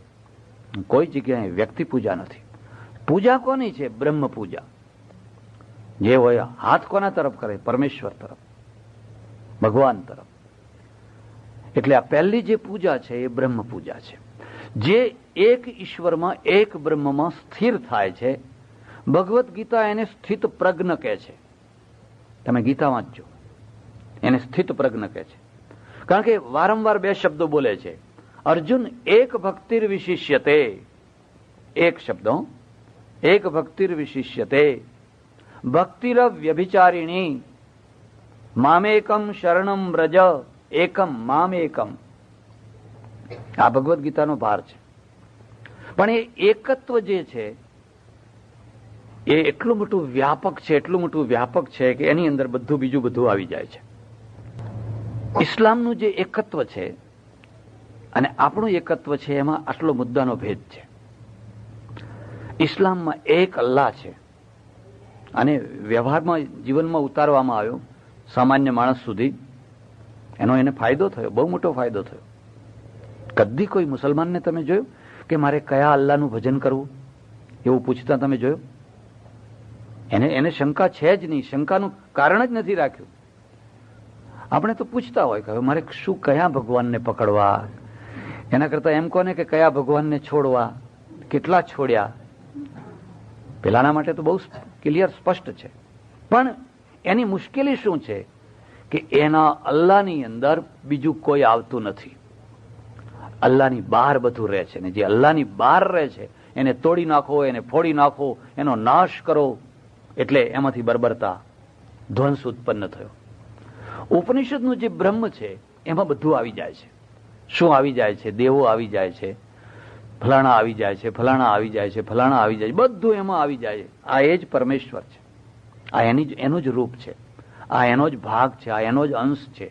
કોઈ જગ્યાએ વ્યક્તિ પૂજા નથી. પૂજા કોની છે? બ્રહ્મ પૂજા. જે હોય હાથ કોના તરફ કરે? પરમેશ્વર તરફ, ભગવાન તરફ. એટલે આ પહેલી જે પૂજા છે એ બ્રહ્મ પૂજા છે, જે એક ઈશ્વરમાં, એક બ્રહ્મમાં સ્થિર થાય છે. ભગવદ્ ગીતા એને સ્થિત પ્રજ્ઞ કહે છે. તમે ગીતા વાંચજો, એને સ્થિત પ્રજ્ઞ કહે છે. કારણ કે વારંવાર 2 શબ્દો બોલે છે. અર્જુન એક ભક્તિર વિશિષ્યતે, એક શબ્દો, એક ભક્તિર વિશિષ્યતે, ભક્તિર વ્યભિચારિણી, મામેકમ શરણમ વ્રજ, એકમ મામેકમ. આ ભગવદ્ ગીતાનો ભાર છે. પણ એ એકત્વ જે છે એ એટલું મોટું વ્યાપક છે, એટલું મોટું વ્યાપક છે કે એની અંદર બધું બીજું બધું આવી જાય છે. ઇસ્લામનું જે એકત્વ છે અને આપણું એકત્વ છે, એમાં આટલો મુદ્દાનો ભેદ છે. ઇસ્લામમાં એક અલ્લાહ છે અને વ્યવહારમાં જીવનમાં ઉતારવામાં આવ્યો સામાન્ય માણસ સુધી, એનો એને ફાયદો થયો, બહુ મોટો ફાયદો થયો. કદી કોઈ મુસલમાનને તમે જોયું કે મારે કયા અલ્લાહનું ભજન કરવું એવું પૂછતા તમે જોયું? એને શંકા છે જ નહીં, શંકાનું કારણ જ નથી રાખ્યું. આપણે તો પૂછતા હોય કે મારે શું કયા ભગવાનને પકડવા, એના કરતા એમ કોને કે કયા ભગવાનને છોડવા, કેટલા છોડ્યા. પેલાના માટે તો બહુ ક્લિયર સ્પષ્ટ છે, પણ એની મુશ્કેલી શું છે કે એના અલ્લાહની અંદર બીજું કોઈ આવતું નથી. અલ્લાહની બહાર બધું રહે છે, ને જે અલ્લાહની બહાર રહે છે એને તોડી નાખો, એને ફોડી નાખો, એનો નાશ કરો, એટલે એમાંથી બર્બરતા, ધ્વંસ ઉત્પન્ન થયો. ઉપનિષદનું જે બ્રહ્મ છે એમાં બધું આવી જાય છે. શું આવી જાય છે? દેવો આવી જાય છે, ફલાણા આવી જાય છે, ફલાણા આવી જાય છે, ફલાણા આવી જાય છે, બધું એમાં આવી જાય છે. આ એ જ પરમેશ્વર છે, આ એનું જ રૂપ છે, આ એનો જ ભાગ છે, આ એનો જ અંશ છે.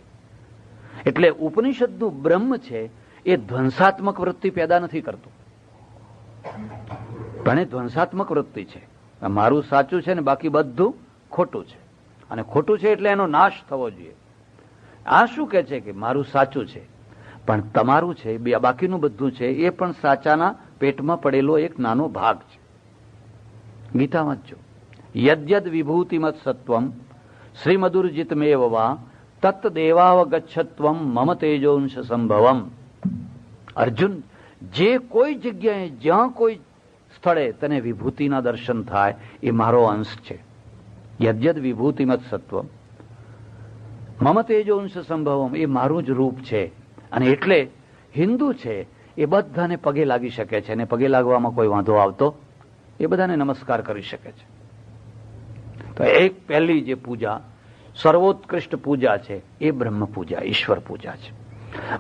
એટલે ઉપનિષદનું બ્રહ્મ છે એ ધ્વંસાત્મક વૃત્તિ પેદા નથી કરતું, પણ એ ધ્વંસાત્મક વૃત્તિ છે. મારું સાચું છે ને બાકી બધું ખોટું છે, અને ખોટું છે એટલે એનો નાશ થવો જોઈએ. આ શું કે છે કે મારું સાચું છે પણ તમારું છે, બાકીનું બધું છે એ પણ સાચાના પેટમાં પડેલો એક નાનો ભાગ છે. ગીતામાં જો યદ્યદ વિભૂતિમત સત્વમ શ્રીમદુર્જિતમેવ વા તત્ દેવાવગચ્છત્વમ મમ તેજોંશ સંભવમ. અર્જુન, જે કોઈ જગ્યાએ જ્યાં કોઈ સ્થળે તને વિભૂતિના દર્શન થાય એ મારો અંશ છે. યદ્યદ વિભૂતિમત સત્વમ મમ તેજોંશ સંભવમ, એ મારું જ રૂપ છે. અને એટલે હિન્દુ છે એ બધાને પગે લાગી શકે છે, અને પગે લાગવામાં કોઈ વાંધો આવતો, એ બધાને નમસ્કાર કરી શકે છે. તો એક પહેલી જે પૂજા, સર્વોત્કૃષ્ટ પૂજા છે એ બ્રહ્મ પૂજા, ઈશ્વર પૂજા છે.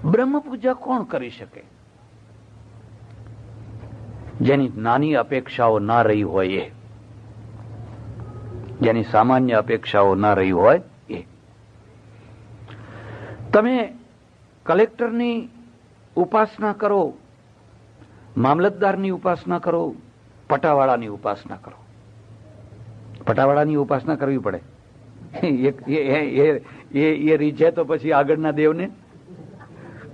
બ્રહ્મ પૂજા કોણ કરી શકે? જેની નાની અપેક્ષાઓ ના રહી હોય એ, જેની સામાન્ય અપેક્ષાઓ ના રહી હોય એ. તમે કલેક્ટરની ઉપાસના કરો, મામલતદારની ઉપાસના કરો, પટાવાળાની ઉપાસના કરો. પટાવાળાની ઉપાસના કરવી પડે, એ રીઝે તો પછી આગળના દેવને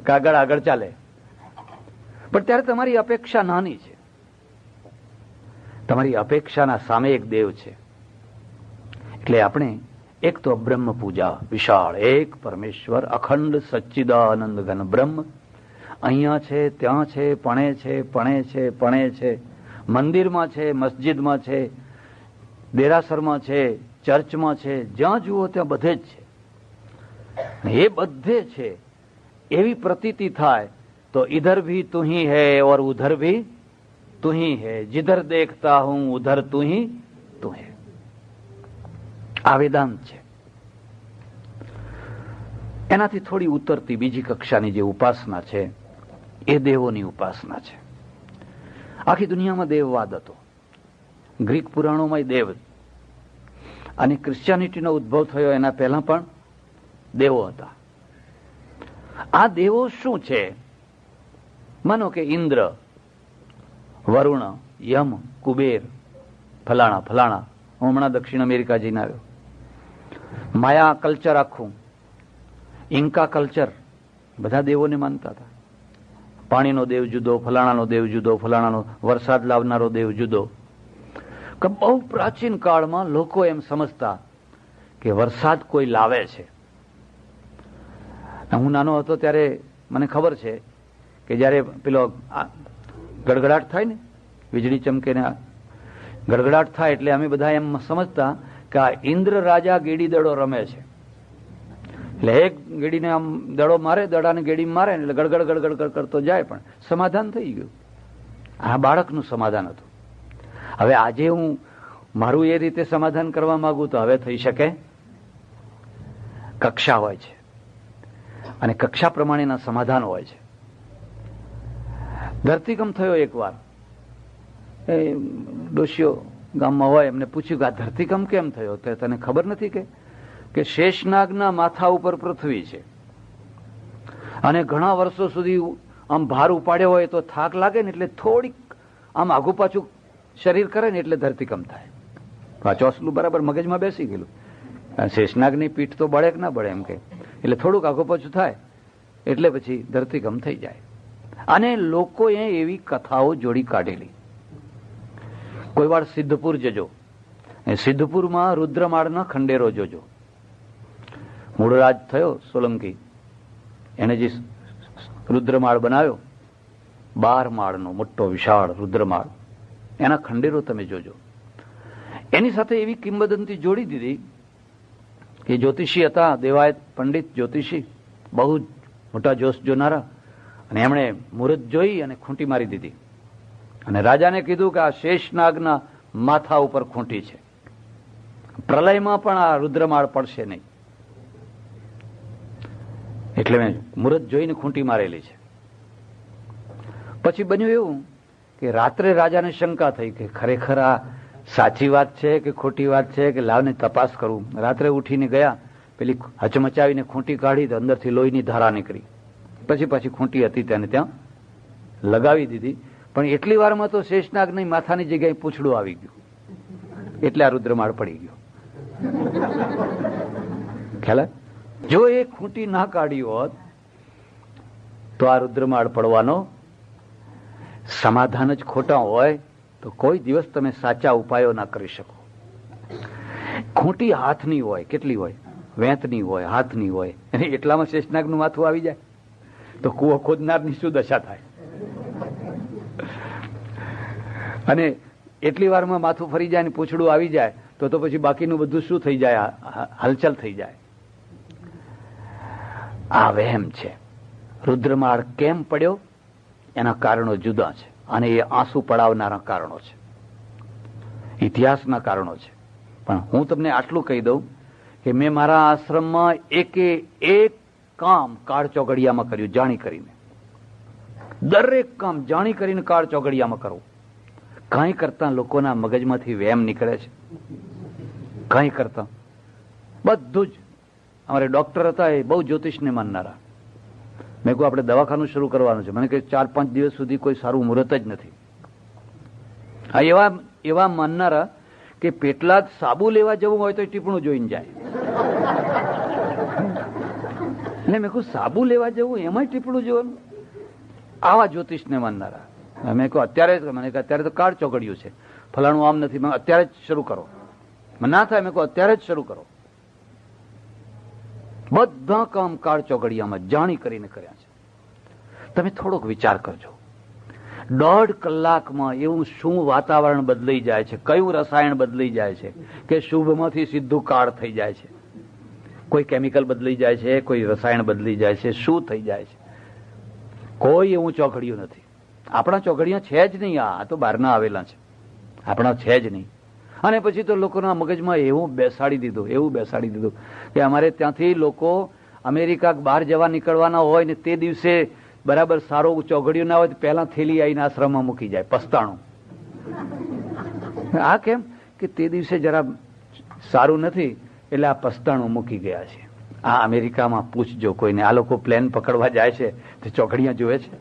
આગળ ચાલે. પણ ત્યારે તમારી અપેક્ષા નાની છે, તમારી અપેક્ષાના સામે એક દેવ છે. એટલે આપણે એક તો બ્રહ્મ પૂજા, વિશાળ એક પરમેશ્વર, અખંડ સચ્ચિદાનંદ ઘન બ્રહ્મ અહીંયા છે, ત્યાં છે, પણે છે, પણે છે, પણે છે, મંદિરમાં છે, મસ્જિદમાં છે, દેરાસરમાં છે, ચર્ચમાં છે, જ્યાં જુઓ ત્યાં બધે જ છે. એ બધે છે એવી પ્રતીતિ થાય તો ઇધર ભી તું હી હૈ ઓર ઉધર ભી તું હી હૈ, जिधर देखता हूं उधर तू ही तू है. આ વેદાંત છે. એનાથી થોડી ઉતરતી બીજી કક્ષાની જે ઉપાસના છે એ દેવોની ઉપાસના છે. આખી દુનિયામાં દેવવાદ હતો, ગ્રીક પુરાણોમાં દેવ, અને ક્રિશ્ચિયાનિટીનો ઉદ્ભવ થયો એના પહેલા પણ દેવો હતા. આ દેવો શું છે? માનો કે ઇન્દ્ર, વરુણ, યમ, કુબેર, ફલાણા ફલાણા. હું હમણાં દક્ષિણ અમેરિકા જઈને આવ્યો. માયા કલ્ચર આખું, ઇન્કા કલ્ચર, બધા દેવોને માનતા હતા. પાણીનો દેવ જુદો, ફલાણાનો દેવ જુદો, ફલાણાનો વરસાદ લાવનારો દેવ જુદો. બહુ પ્રાચીન કાળમાં લોકો એમ સમજતા કે વરસાદ કોઈ લાવે છે. હું નાનો હતો ત્યારે મને ખબર છે કે જયારે પેલો ગડગડાટ થાય ને, વીજળી ચમકે ને ગડગડાટ થાય એટલે અમે બધા એમ સમજતા કે આ ઇન્દ્ર રાજા ગેડી દડો રમે છે. એટલે એક ગેડીને આમ દડો મારે, દડાને ગેડી મારે એટલે ગડગડ ગડગડ કરતો જાય, પણ સમાધાન થઈ ગયું. આ બાળકનું સમાધાન હતું. હવે આજે હું મારું એ રીતે સમાધાન કરવા માંગુ તો હવે થઈ શકે? કક્ષા હોય છે અને કક્ષા પ્રમાણેના સમાધાન હોય છે. ધરતીકંપ થયો એકવાર, એ ડોશીઓ ગામમાં હોય, એમને પૂછ્યું કે આ ધરતીકંપ કેમ થયો? તો તને ખબર નથી કે શેષનાગના માથા ઉપર પૃથ્વી છે, અને ઘણા વર્ષો સુધી આમ ભાર ઉપાડ્યો હોય તો થાક લાગે ને એટલે થોડીક આમ આગુ પાછું શરીર કરે ને એટલે ધરતીકંપ થાય. આ ચોસલું બરાબર મગજમાં બેસી ગયેલું. શેષનાગની પીઠ તો બળે કે ના બળે એમ કે, એટલે થોડુંક આગો પાછું થાય એટલે પછી ધરતીકંપ થઈ જાય. અને લોકોએ એવી કથાઓ જોડી કાઢેલી. કોઈ વાર સિદ્ધપુર જજો, સિદ્ધપુરમાં રુદ્રમાળનો ખંડેરો જોજો. મૂળરાજ થયો સોલંકી, એને જે રુદ્રમાળ બનાવ્યો 12 માળનો મોટો વિશાળ રુદ્રમાળ, એના ખંડેરો તમે જોજો. એની સાથે એવી કિંવદંતી જોડી દીધી કે જ્યોતિષી હતા, દેવાયત પંડિત જ્યોતિષી, બહુ મોટા જોશ જોનારા, અને એમણે મુહૂર્ત જોઈ અને ખૂંટી મારી દીધી અને રાજાને કીધું કે આ શેષનાગના માથા ઉપર ખૂંટી છે, પ્રલયમાં પણ આ રુદ્રમાળ પડશે નહીં. એટલે મેં મુહૂર્ત જોઈને ખૂંટી મારેલી છે. પછી બન્યું એવું કે રાત્રે રાજાને શંકા થઈ કે ખરેખર આ સાચી વાત છે કે ખોટી વાત છે, કે લાવને તપાસ કરું. રાત્રે ઉઠીને ગયા, પેલી હચમચાવીને ખૂંટી કાઢી તો અંદરથી લોહીની ધારા નીકળી. પછી ખૂંટી હતી તેને ત્યાં લગાવી દીધી. પણ એટલી વારમાં તો શેષનાગની માથાની જગ્યાએ પૂંછડું આવી ગયું, એટલે આ રુદ્રમાળ પડી ગયો. ખ્યાલ? જો એ ખૂંટી ના કાઢી હોત તો આ રુદ્રમાળ પડવાનો સમાધાન જ ખોટા હોય તો કોઈ દિવસ તમે સાચા ઉપાયો ના કરી શકો. ખૂંટી હાથની હોય, કેટલી હોય, વેંતની હોય, હાથની હોય, અને એટલામાં શેષનાગનું માથું આવી જાય તો કૂવો ખોદનારની શું દશા થાય? અને એટલી વારમાં માથું ફરી જાય ને પૂંછડું આવી જાય તો પછી બાકીનું બધું શું થઈ જાય? હલચલ થઈ જાય. આ વહેમ છે. રુદ્રમાળ કેમ પડ્યો એના કારણો જુદા છે, અને એ આંસુ પડાવનારા કારણો છે, ઇતિહાસના કારણો છે. પણ હું તમને આટલું કહી દઉં કે મેં મારા આશ્રમમાં એકે એક કામ કાળ ચોઘડિયામાં કર્યું, જાણી કરીને. દરેક કામ જાણી કરીને કાળ ચોઘડિયામાં કરવું. કંઈ કરતા લોકોના મગજમાંથી વેમ નીકળે છે, કંઈ કરતા બધું જ. અમારે ડોક્ટર હતા, એ બહુ જ્યોતિષને માનનારા. મેં કહું આપણે દવાખાનું શરૂ કરવાનું છે. મને કહે 4-5 દિવસ સુધી કોઈ સારું મુહૂર્ત જ નથી. આ એવા માનનારા કે પેટલા સાબુ લેવા જવું હોય તો ટીપણું જોઈને જાય. એટલે મેં કહું સાબુ લેવા જવું એમાંય ટીપણું જોવાનું? આવા જ્યોતિષને માનનારા. મેં કહું અત્યારે તો કાળ ચોઘડિયું છે, ફલાણું આમ નથી, મેં અત્યારે જ શરૂ કરો. ના થાય, મેં કહું અત્યારે જ શરૂ કરો. બધા કામ કાળ ચોઘડિયામાં જાણી કરીને કર્યા છે. તમે થોડોક વિચાર કરજો. 1.5 કલાકમાં એવું શું વાતાવરણ બદલાઈ જાય છે, કયું રસાયણ બદલાઈ જાય છે કે શુભમાંથી સીધું કાળ થઈ જાય છે. કોઈ કેમિકલ બદલાઈ જાય છે, કોઈ રસાયણ બદલાઈ જાય છે, શું થઈ જાય છે? કોઈ એવું ચોઘડિયું નથી. આપણા ચોઘડિયા છે જ નહીં. આ તો બહારના આવેલા છે, આપણા છે જ નહીં. અને પછી તો લોકોના મગજમાં એવું બેસાડી દીધું કે અમારે ત્યાંથી લોકો અમેરિકા બહાર જવા નીકળવાના હોય ને તે દિવસે બરાબર સારો ચોઘડિયું ના હોય તો પહેલા થેલી આવીને આશ્રમમાં મૂકી જાય, પસ્તાણું. આ કેમ કે તે દિવસે જરા સારું નથી એટલે આ પસ્તાણું મૂકી ગયા છે. આ અમેરિકામાં પૂછજો કોઈને, આ લોકો પ્લેન પકડવા જાય છે તો ચોઘડિયા જોવે છે.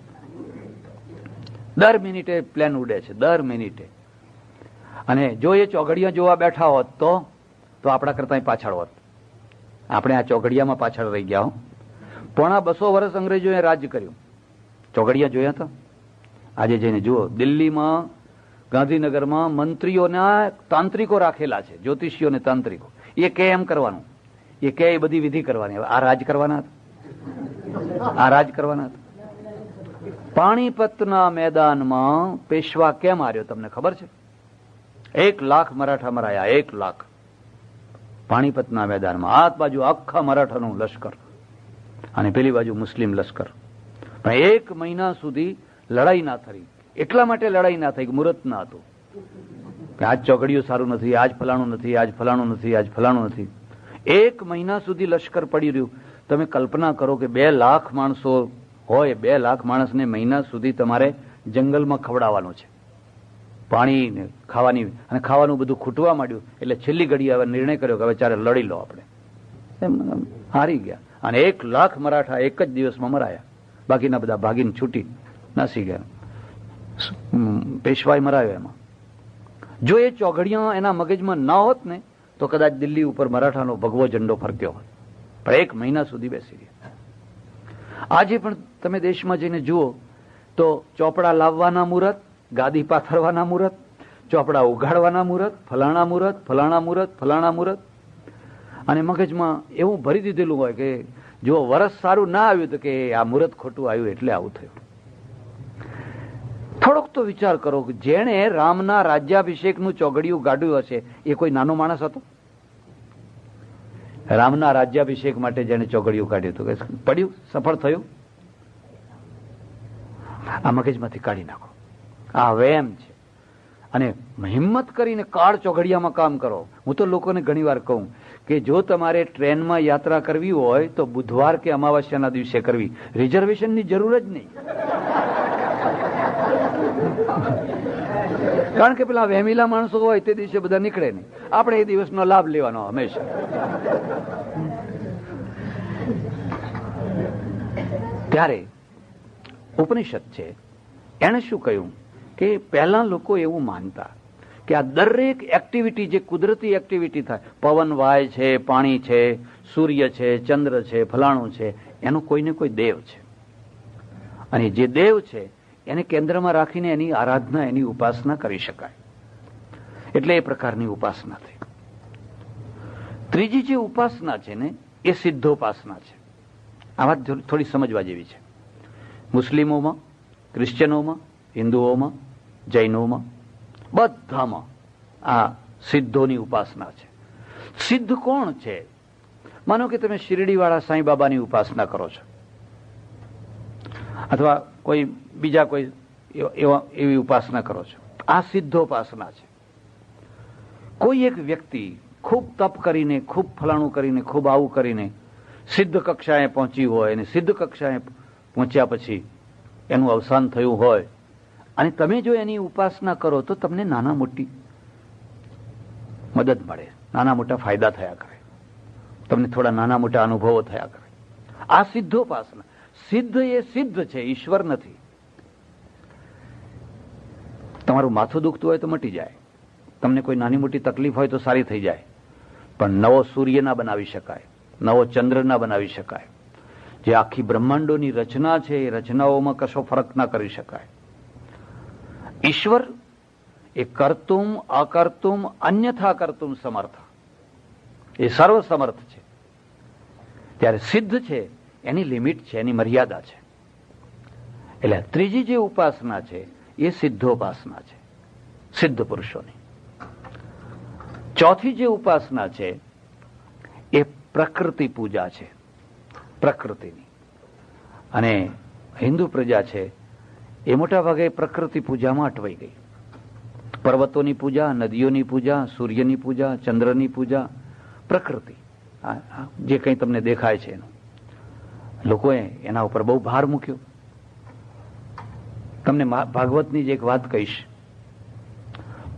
દર મિનિટે પ્લેન ઉડે છે, દર મિનિટે. અને જો એ ચોઘડિયા જોવા બેઠા હોત તો આપણા કરતા પાછળ હોત. આપણે આ ચોઘડિયામાં પાછળ રહી ગયા. પોણા 200 વર્ષ અંગ્રેજોએ રાજ કર્યું. ચોઘડિયા જોયા હતા? આજે જઈને જુઓ, દિલ્હીમાં, ગાંધીનગરમાં મંત્રીઓના તાંત્રિકો રાખેલા છે, જ્યોતિષીઓને તાંત્રિકો. એ કે એમ કરવાનું, એ કે એ બધી વિધિ કરવાની. હવે આ રાજ કરવાના હતા. પાણીપતના મેદાનમાં પેશવા કેમ હાર્યો તમને ખબર છે? 1 લાખ મરાઠા મરાયા, 1 લાખ. પાણીપતના મેદાનમાં આ બાજુ આખા મરાઠાનું લશ્કર અને પેલી બાજુ મુસ્લિમ લશ્કર. પણ 1 મહિના સુધી લડાઈ ના થઈ. એટલા માટે લડાઈ ના થઈ કે મુહૂર્ત ના હતું. આજ ચોઘડિયું સારું નથી, આજ ફલાણું નથી, આજ ફલાણું નથી, આજ ફલાણું નથી. 1 મહિના સુધી લશ્કર પડી રહ્યું. તમે કલ્પના કરો કે 2 લાખ માણસો હોય, 2 લાખ માણસને મહિના સુધી તમારે જંગલમાં ખવડાવવાનું છે, પાણી ખાવાની, અને ખાવાનું બધું ખૂટવા માંડ્યું. એટલે છેલ્લી ઘડી હવે નિર્ણય કર્યો કે હવે ચારે લડી લો આપણે. હારી ગયા. અને 1 લાખ મરાઠા એક જ દિવસમાં મરાયા. બાકીના બધા ભાગીને છૂટી નાસી ગયા. પેશવાઈ મરાયો એમાં. જો એ ચોઘડિયા એના મગજમાં ન હોત ને તો કદાચ દિલ્હી ઉપર મરાઠાનો ભગવો ઝંડો ફરક્યો હોત, પણ 1 મહિના સુધી બેસી રહ્યા. આજે પણ તમે દેશમાં જઈને જુઓ તો ચોપડા લાવવાના મુહૂર્ત, ગાદી પાથરવાના મુહૂર્ત, ચોપડા ઉઘાડવાના મુહૂર્ત, ફલાણા મુહૂર્ત, ફલાણા મુહૂર્ત, ફલાણા મુહૂર્ત, અને મગજમાં એવું ભરી દીધેલું હોય કે જો વરસ સારું ના આવ્યું તો કે આ મુહૂર્ત ખોટું આવ્યું એટલે આવું થયું. થોડોક તો વિચાર કરો કે જેણે રામના રાજ્યાભિષેકનું ચોઘડિયું ગાડ્યું હશે એ કોઈ નાનો માણસ હતો? રામના રાજ્યાભિષેક માટે જેને ચોઘડિયું કાઢ્યું હતું કે પડ્યું, સફળ થયું? આ મગજમાંથી કાઢી નાખો. આ વેમ છે. અને હિંમત કરીને કાળ ચોઘડિયામાં કામ કરો. હું તો લોકોને ઘણી વાર કહું કે જો તમારે ટ્રેનમાં યાત્રા કરવી હોય તો બુધવાર કે અમાવસ્યાના દિવસે કરવી, રિઝર્વેશનની જરૂર જ નહીં. કારણ કે પેલા વહેમીલા માણસો હોય તે દિવસે બધા નીકળે નહીં, આપણે એ દિવસનો લાભ લેવાનો હંમેશા. ત્યારે ઉપનિષદ છે એણે શું કહ્યું કે પહેલા લોકો એવું માનતા કે આ દરેક એક્ટિવિટી જે કુદરતી એક્ટિવિટી થાય, પવન વાય છે, પાણી છે, સૂર્ય છે, ચંદ્ર છે, ફલાણું છે, એનો કોઈને કોઈ દેવ છે. અને જે દેવ છે એને કેન્દ્રમાં રાખીને એની આરાધના, એની ઉપાસના કરી શકાય. એટલે એ પ્રકારની ઉપાસના થઈ. ત્રીજી જે ઉપાસના છે ને એ સિદ્ધોપાસના છે. આ વાત થોડી સમજવા જેવી છે. મુસ્લિમોમાં, ક્રિશ્ચિયનોમાં, હિન્દુઓમાં, જૈનોમાં, બધામાં આ સિદ્ધોની ઉપાસના છે. સિદ્ધ કોણ છે? માનો કે તમે શિરડીવાળા સાંઈ બાબાની ઉપાસના કરો છો, અથવા કોઈ બીજા કોઈ એવી ઉપાસના કરો છો, આ સિદ્ધોપાસના છે. કોઈ એક વ્યક્તિ ખૂબ તપ કરીને, ખૂબ ફલાણું કરીને, ખૂબ આવું કરીને સિદ્ધ કક્ષાએ પહોંચી હોય અને સિદ્ધ કક્ષાએ પહોંચ્યા પછી એનું અવસાન થયું હોય અને તમે જો એની ઉપાસના કરો તો તમને નાના મોટી મદદ મળે, નાના મોટા ફાયદા થયા કરે, તમને થોડા નાના મોટા અનુભવો થયા કરે. આ સિદ્ધોપાસના. સિદ્ધ એ સિદ્ધ છે, ઈશ્વર નથી. તમારું માથું દુખતું હોય તો મટી જાય, તમને કોઈ નાની મોટી તકલીફ હોય તો સારી થઈ જાય, પણ નવો સૂર્ય ના બનાવી શકાય, નવો ચંદ્ર ના બનાવી શકાય. જે આખી બ્રહ્માંડોની રચના છે એ રચનાઓમાં કશો ફરક ના કરી શકાય. ઈશ્વર એ કરતુમ અકર્તુમ અન્યથા કરતુમ સમર્થ, એ સર્વ સમર્થ છે. ત્યારે સિદ્ધ છે એની લિમિટ છે, એની મર્યાદા છે. એટલે ત્રીજી જે ઉપાસના છે એ સિદ્ધોપાસના છે, સિદ્ધ પુરુષોની. ચોથી જે ઉપાસના છે એ પ્રકૃતિ પૂજા છે, પ્રકૃતિની. અને હિન્દુ પ્રજા છે એ મોટા ભાગે પ્રકૃતિ પૂજામાં અટવાઈ ગઈ. પર્વતોની પૂજા, નદીઓની પૂજા, સૂર્યની પૂજા, ચંદ્રની પૂજા, પ્રકૃતિ, જે કંઈ તમને દેખાય છે એનું લોકોએ એના ઉપર બહુ ભાર મૂક્યો. તમને ભાગવતની જ એક વાત કહીશ.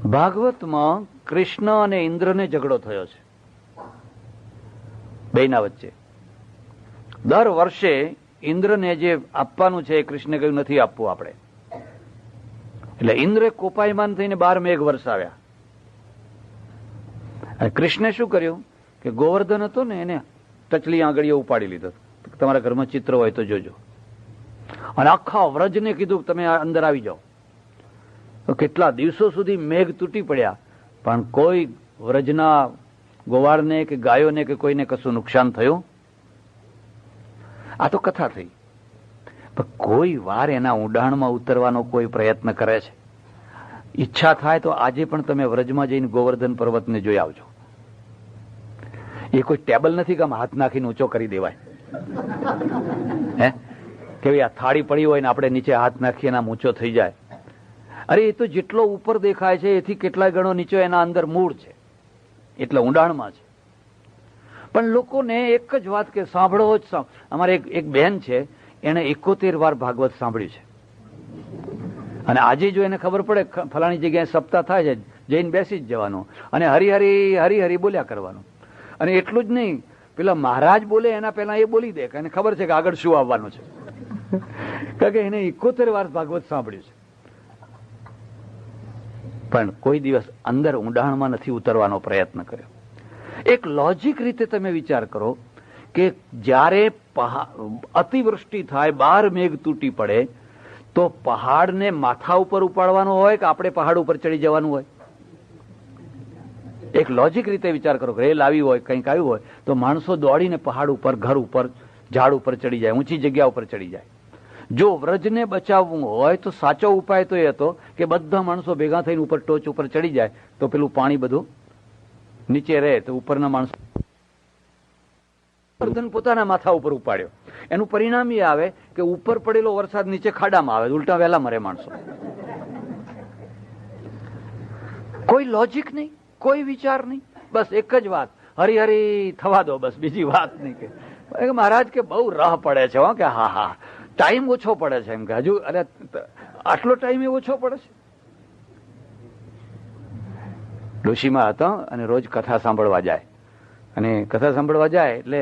ભાગવતમાં કૃષ્ણ અને ઇન્દ્રને ઝઘડો થયો છે બેયના વચ્ચે. દર વર્ષે ઇન્દ્રને જે આપવાનું છે એ કૃષ્ણે કહ્યું નથી આપવું આપણે. એટલે ઇન્દ્રે કોપાયમાન થઈને 12 મેઘ વરસાવ્યા. અને કૃષ્ણે શું કર્યું કે ગોવર્ધન હતો ને એને ટચલી આંગળીઓ ઉપાડી લીધો. તમારા ઘરમાં ચિત્ર હોય તો જોજો. અને આખા વ્રજને કીધું તમે અંદર આવી જાઓ. તો કેટલા દિવસો સુધી મેઘ તૂટી પડ્યા, પણ કોઈ વ્રજના ગોવાળને કે ગાયોને કે કોઈને કશું નુકસાન થયું? આ તો કથા થઈ. પણ કોઈ વાર એના ઊંડાણમાં ઉતરવાનો કોઈ પ્રયત્ન કરે છે? ઈચ્છા થાય તો આજે પણ તમે વ્રજમાં જઈને ગોવર્ધન પર્વતને જોઈ આવજો. એ કોઈ ટેબલ નથી કે આમ હાથ નાખીને ઊંચો કરી દેવાય. હે કે આ થાળી પડી હોય ને આપણે નીચે હાથ નાખીએ આમ ઊંચો થઈ જાય. અરે એ તો જેટલો ઉપર દેખાય છે એથી કેટલાય ગણો નીચે એના અંદર મૂળ છે, એટલે ઊંડાણમાં છે. પણ લોકોને એક જ વાત કે સાંભળો જ. અમારે એક બહેન છે, એને 71 વાર ભાગવત સાંભળ્યું છે. અને આજે જો એને ખબર પડે ફલાણી જગ્યાએ સપ્તાહ થાય છે, જઈને બેસી જ જવાનું અને હરિહરી હરિહરી બોલ્યા કરવાનું. અને એટલું જ નહીં, પેલા મહારાજ બોલે એના પહેલા એ બોલી દે, એને ખબર છે કે આગળ શું આવવાનું છે. કારણ કે એને 71 વાર ભાગવત સાંભળ્યું છે. પણ કોઈ દિવસ અંદર ઊંડાણમાં નથી ઉતરવાનો પ્રયત્ન કર્યો. એક લોજિક રીતે તમે વિચાર કરો કે જ્યારે અતિવૃષ્ટિ થાય, 12 મેઘ તૂટી પડે, તો પહાડને માથા ઉપર ઉપાડવાનો હોય કે આપણે પહાડ ઉપર ચડી જવાનું હોય? એક લોજિક રીતે વિચાર કરો. રેલ આવી હોય, કંઈક આવ્યું હોય, તો માણસો દોડીને પહાડ ઉપર, ઘર ઉપર, ઝાડ ઉપર ચડી જાય, ઊંચી જગ્યા ઉપર ચડી જાય. જો વ્રજને બચાવવું હોય તો સાચો ઉપાય તો એ હતો કે બધા માણસો ભેગા થઈને ઉપર ટોચ ઉપર ચડી જાય, તો પેલું પાણી બધું નીચે રહે, તો ઉપરના માણસો પોતાના માથા ઉપર ઉપાડ્યો. એનું પરિણામ એ આવે કે ઉપર પડેલો વરસાદ નીચે ખાડામાં આવે, ઉલટા વહેલા મરે માણસો. કોઈ લોજિક નહીં, કોઈ વિચાર નહીં, બસ એક જ વાત, હરિહરી થવા દો, બસ બીજી વાત નહીં. કે મહારાજ કે બહુ રાહ પડે છે, કે હા હા ટાઈમ ઓછો પડે છે, એમ કે હજુ અરે આટલો ટાઈમ એ ઓછો પડે છે. ડોશીમાં હતો અને રોજ કથા સાંભળવા જાય, અને કથા સાંભળવા જાય એટલે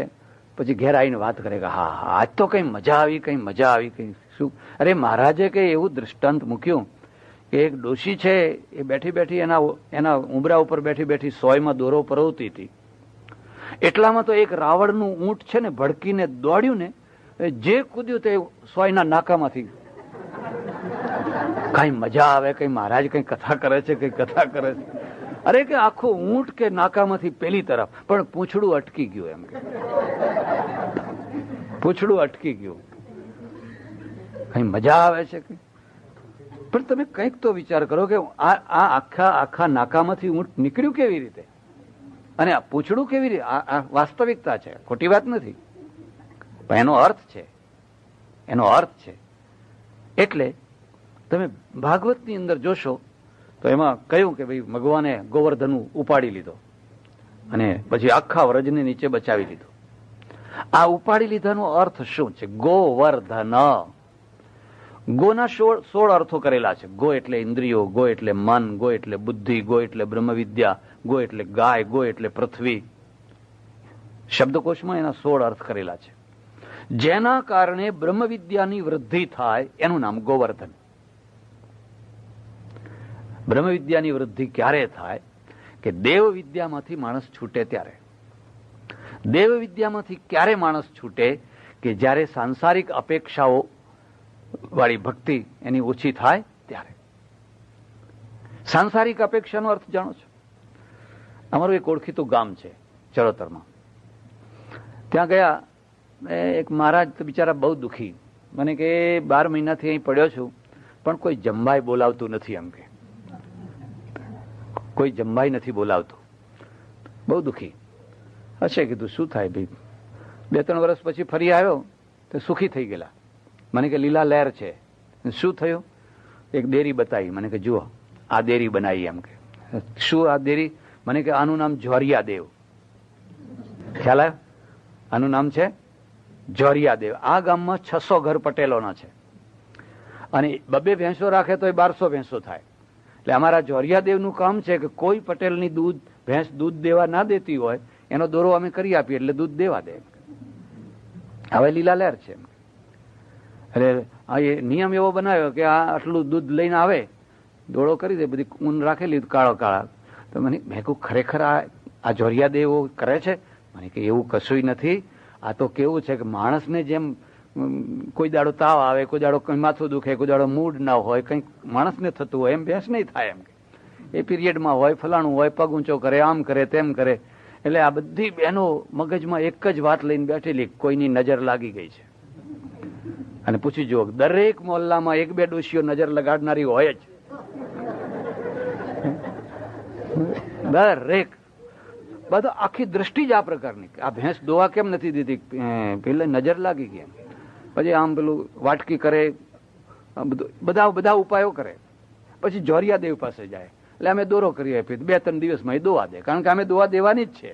પછી ઘેર આવીને વાત કરે કે હા હા આજ તો કઈ મજા આવી, કઈ મજા આવી, કઈ શું. અરે મહારાજે કઈ એવું દૃષ્ટાંત મૂક્યું કે એક ડોશી છે, એ બેઠી બેઠી એના ઉંબરા ઉપર બેઠી બેઠી સોયમાં દોરો પરોવતી હતી. એટલામાં તો એક રાવણનું ઊંટ છે ને ભડકીને દોડ્યું ને, જે કૂદ્યું તે સોયના નાકામાંથી. કઈ મજા આવે, કઈ મહારાજ કઈ કથા કરે છે, કઈ કથા કરે છે. અરે કે આખું ઊંટ કે નાકામાંથી પેલી તરફ, પણ પૂંછડું અટકી ગયું, એમ કે પૂંછડું અટકી ગયું. કઈ મજા આવે છે કે? પણ તમે કંઈક તો વિચાર કરો કે આ આખા નાકામાંથી ઊંટ નીકળ્યું કેવી રીતે, અને આ પૂંછડું કેવી રીતે? આ વાસ્તવિકતા છે, ખોટી વાત નથી, પણ એનો અર્થ છે, એનો અર્થ છે. એટલે તમે ભાગવતની અંદર જોશો તો એમાં કહ્યું કે ભાઈ ભગવાને ગોવર્ધન ઉપાડી લીધો અને પછી આખા વ્રજને નીચે બચાવી લીધો. આ ઉપાડી લીધાનો અર્થ શું છે? ગોવર્ધન. ગોના 16 અર્થો કરેલા છે. ગો એટલે ઇન્દ્રિયો, ગો એટલે મન, ગો એટલે બુદ્ધિ, ગો એટલે બ્રહ્મ વિદ્યા, ગો એટલે ગાય, ગો એટલે પૃથ્વી. શબ્દકોશમાં એના 16 અર્થ કરેલા છે. જેના કારણે બ્રહ્મ વિદ્યાની વૃદ્ધિ થાય એનું નામ ગોવર્ધન. બ્રહ્મ વિદ્યાની વૃદ્ધિ ક્યારે થાય? કે દેવ વિદ્યામાંથી માણસ છૂટે ત્યારે. દેવ વિદ્યામાંથી ક્યારે માણસ છૂટે? કે જ્યારે સાંસારિક અપેક્ષાઓ વાળી ભક્તિ એની ઓછી થાય ત્યારે. સાંસારિક અપેક્ષાનો અર્થ જાણો છો? અમારું એક ઓળખીતું ગામ છે ચરોતરમાં. ત્યાં ગયા એક મહારાજ તો બિચારા બહુ દુઃખી. મને કે 12 મહિનાથી અહીં પડ્યો છું, પણ કોઈ જમવાય બોલાવતું નથી, એમ કે કોઈ જમવાય નથી બોલાવતું. બહુ દુઃખી હશે. કીધું શું થાય ભાઈ? 2-3 વર્ષ પછી ફરી આવ્યો તો સુખી થઈ ગયેલા. મને કે લીલા લહેર છે. શું થયું? એક દેરી બતાવી. મને કે જુઓ આ દેરી બનાવી. એમ કે શું આ દેરી? મને કે આનું નામ જોરિયા દેવ. ખ્યાલ આવ્યો? આનું નામ છે જોરિયા દેવ. આ ગામમાં 600 ઘર પટેલોના છે, અને 2 ભેંસો રાખે તો 1200 ભેંસો થાય. એટલે અમારા જોરિયા દેવનું કામ છે કે કોઈ પટેલની ભેંસ દૂધ દેવા ના દેતી હોય એનો દોરો અમે કરી આપીએ એટલે દૂધ દેવા દે. હવે લીલા લહેર છે. એટલે એ નિયમ એવો બનાવ્યો કે આ આટલું દૂધ લઈને આવે, દોડો કરી દે, બધી ઊન રાખેલી કાળા. તો મને મેં કહું ખરેખર આ જોરિયા દેવ કરે છે? મને કે એવું કશું નથી. આ તો કેવું છે કે માણસને જેમ કોઈ દાડો તાવ આવે, કોઈ દાડો કઈ માથું દુખે, કોઈ દાડો મૂડ ના હોય, કંઈક માણસને થતું હોય એમ ભેંસ નહીં થાય. એમ કે એ પીરિયડમાં હોય, ફલાણું હોય, પગ ઊંચો કરે, આમ કરે, તેમ કરે. એટલે આ બધી બહેનો મગજમાં એક જ વાત લઈને બેઠેલી, કોઈની નજર લાગી ગઈ છે. અને પૂછી જુઓ, દરેક મોહલ્લામાં 1-2 ડોશીઓ નજર લગાડનારી હોય જ. દરેક બધા આખી દ્રષ્ટિ જ આ પ્રકારની. આ ભેંસ દોવા કેમ નથી દીધી? પેલે નજર લાગી ગઈ. પછી આમ પેલું વાટકી કરે, બધા ઉપાયો કરે. પછી જોરિયા દેવ પાસે જાય. એટલે અમે દોરો કરી આપીએ, 2-3 દિવસમાં એ દોવા દે. કારણ કે અમે દોવા દેવાની જ છે,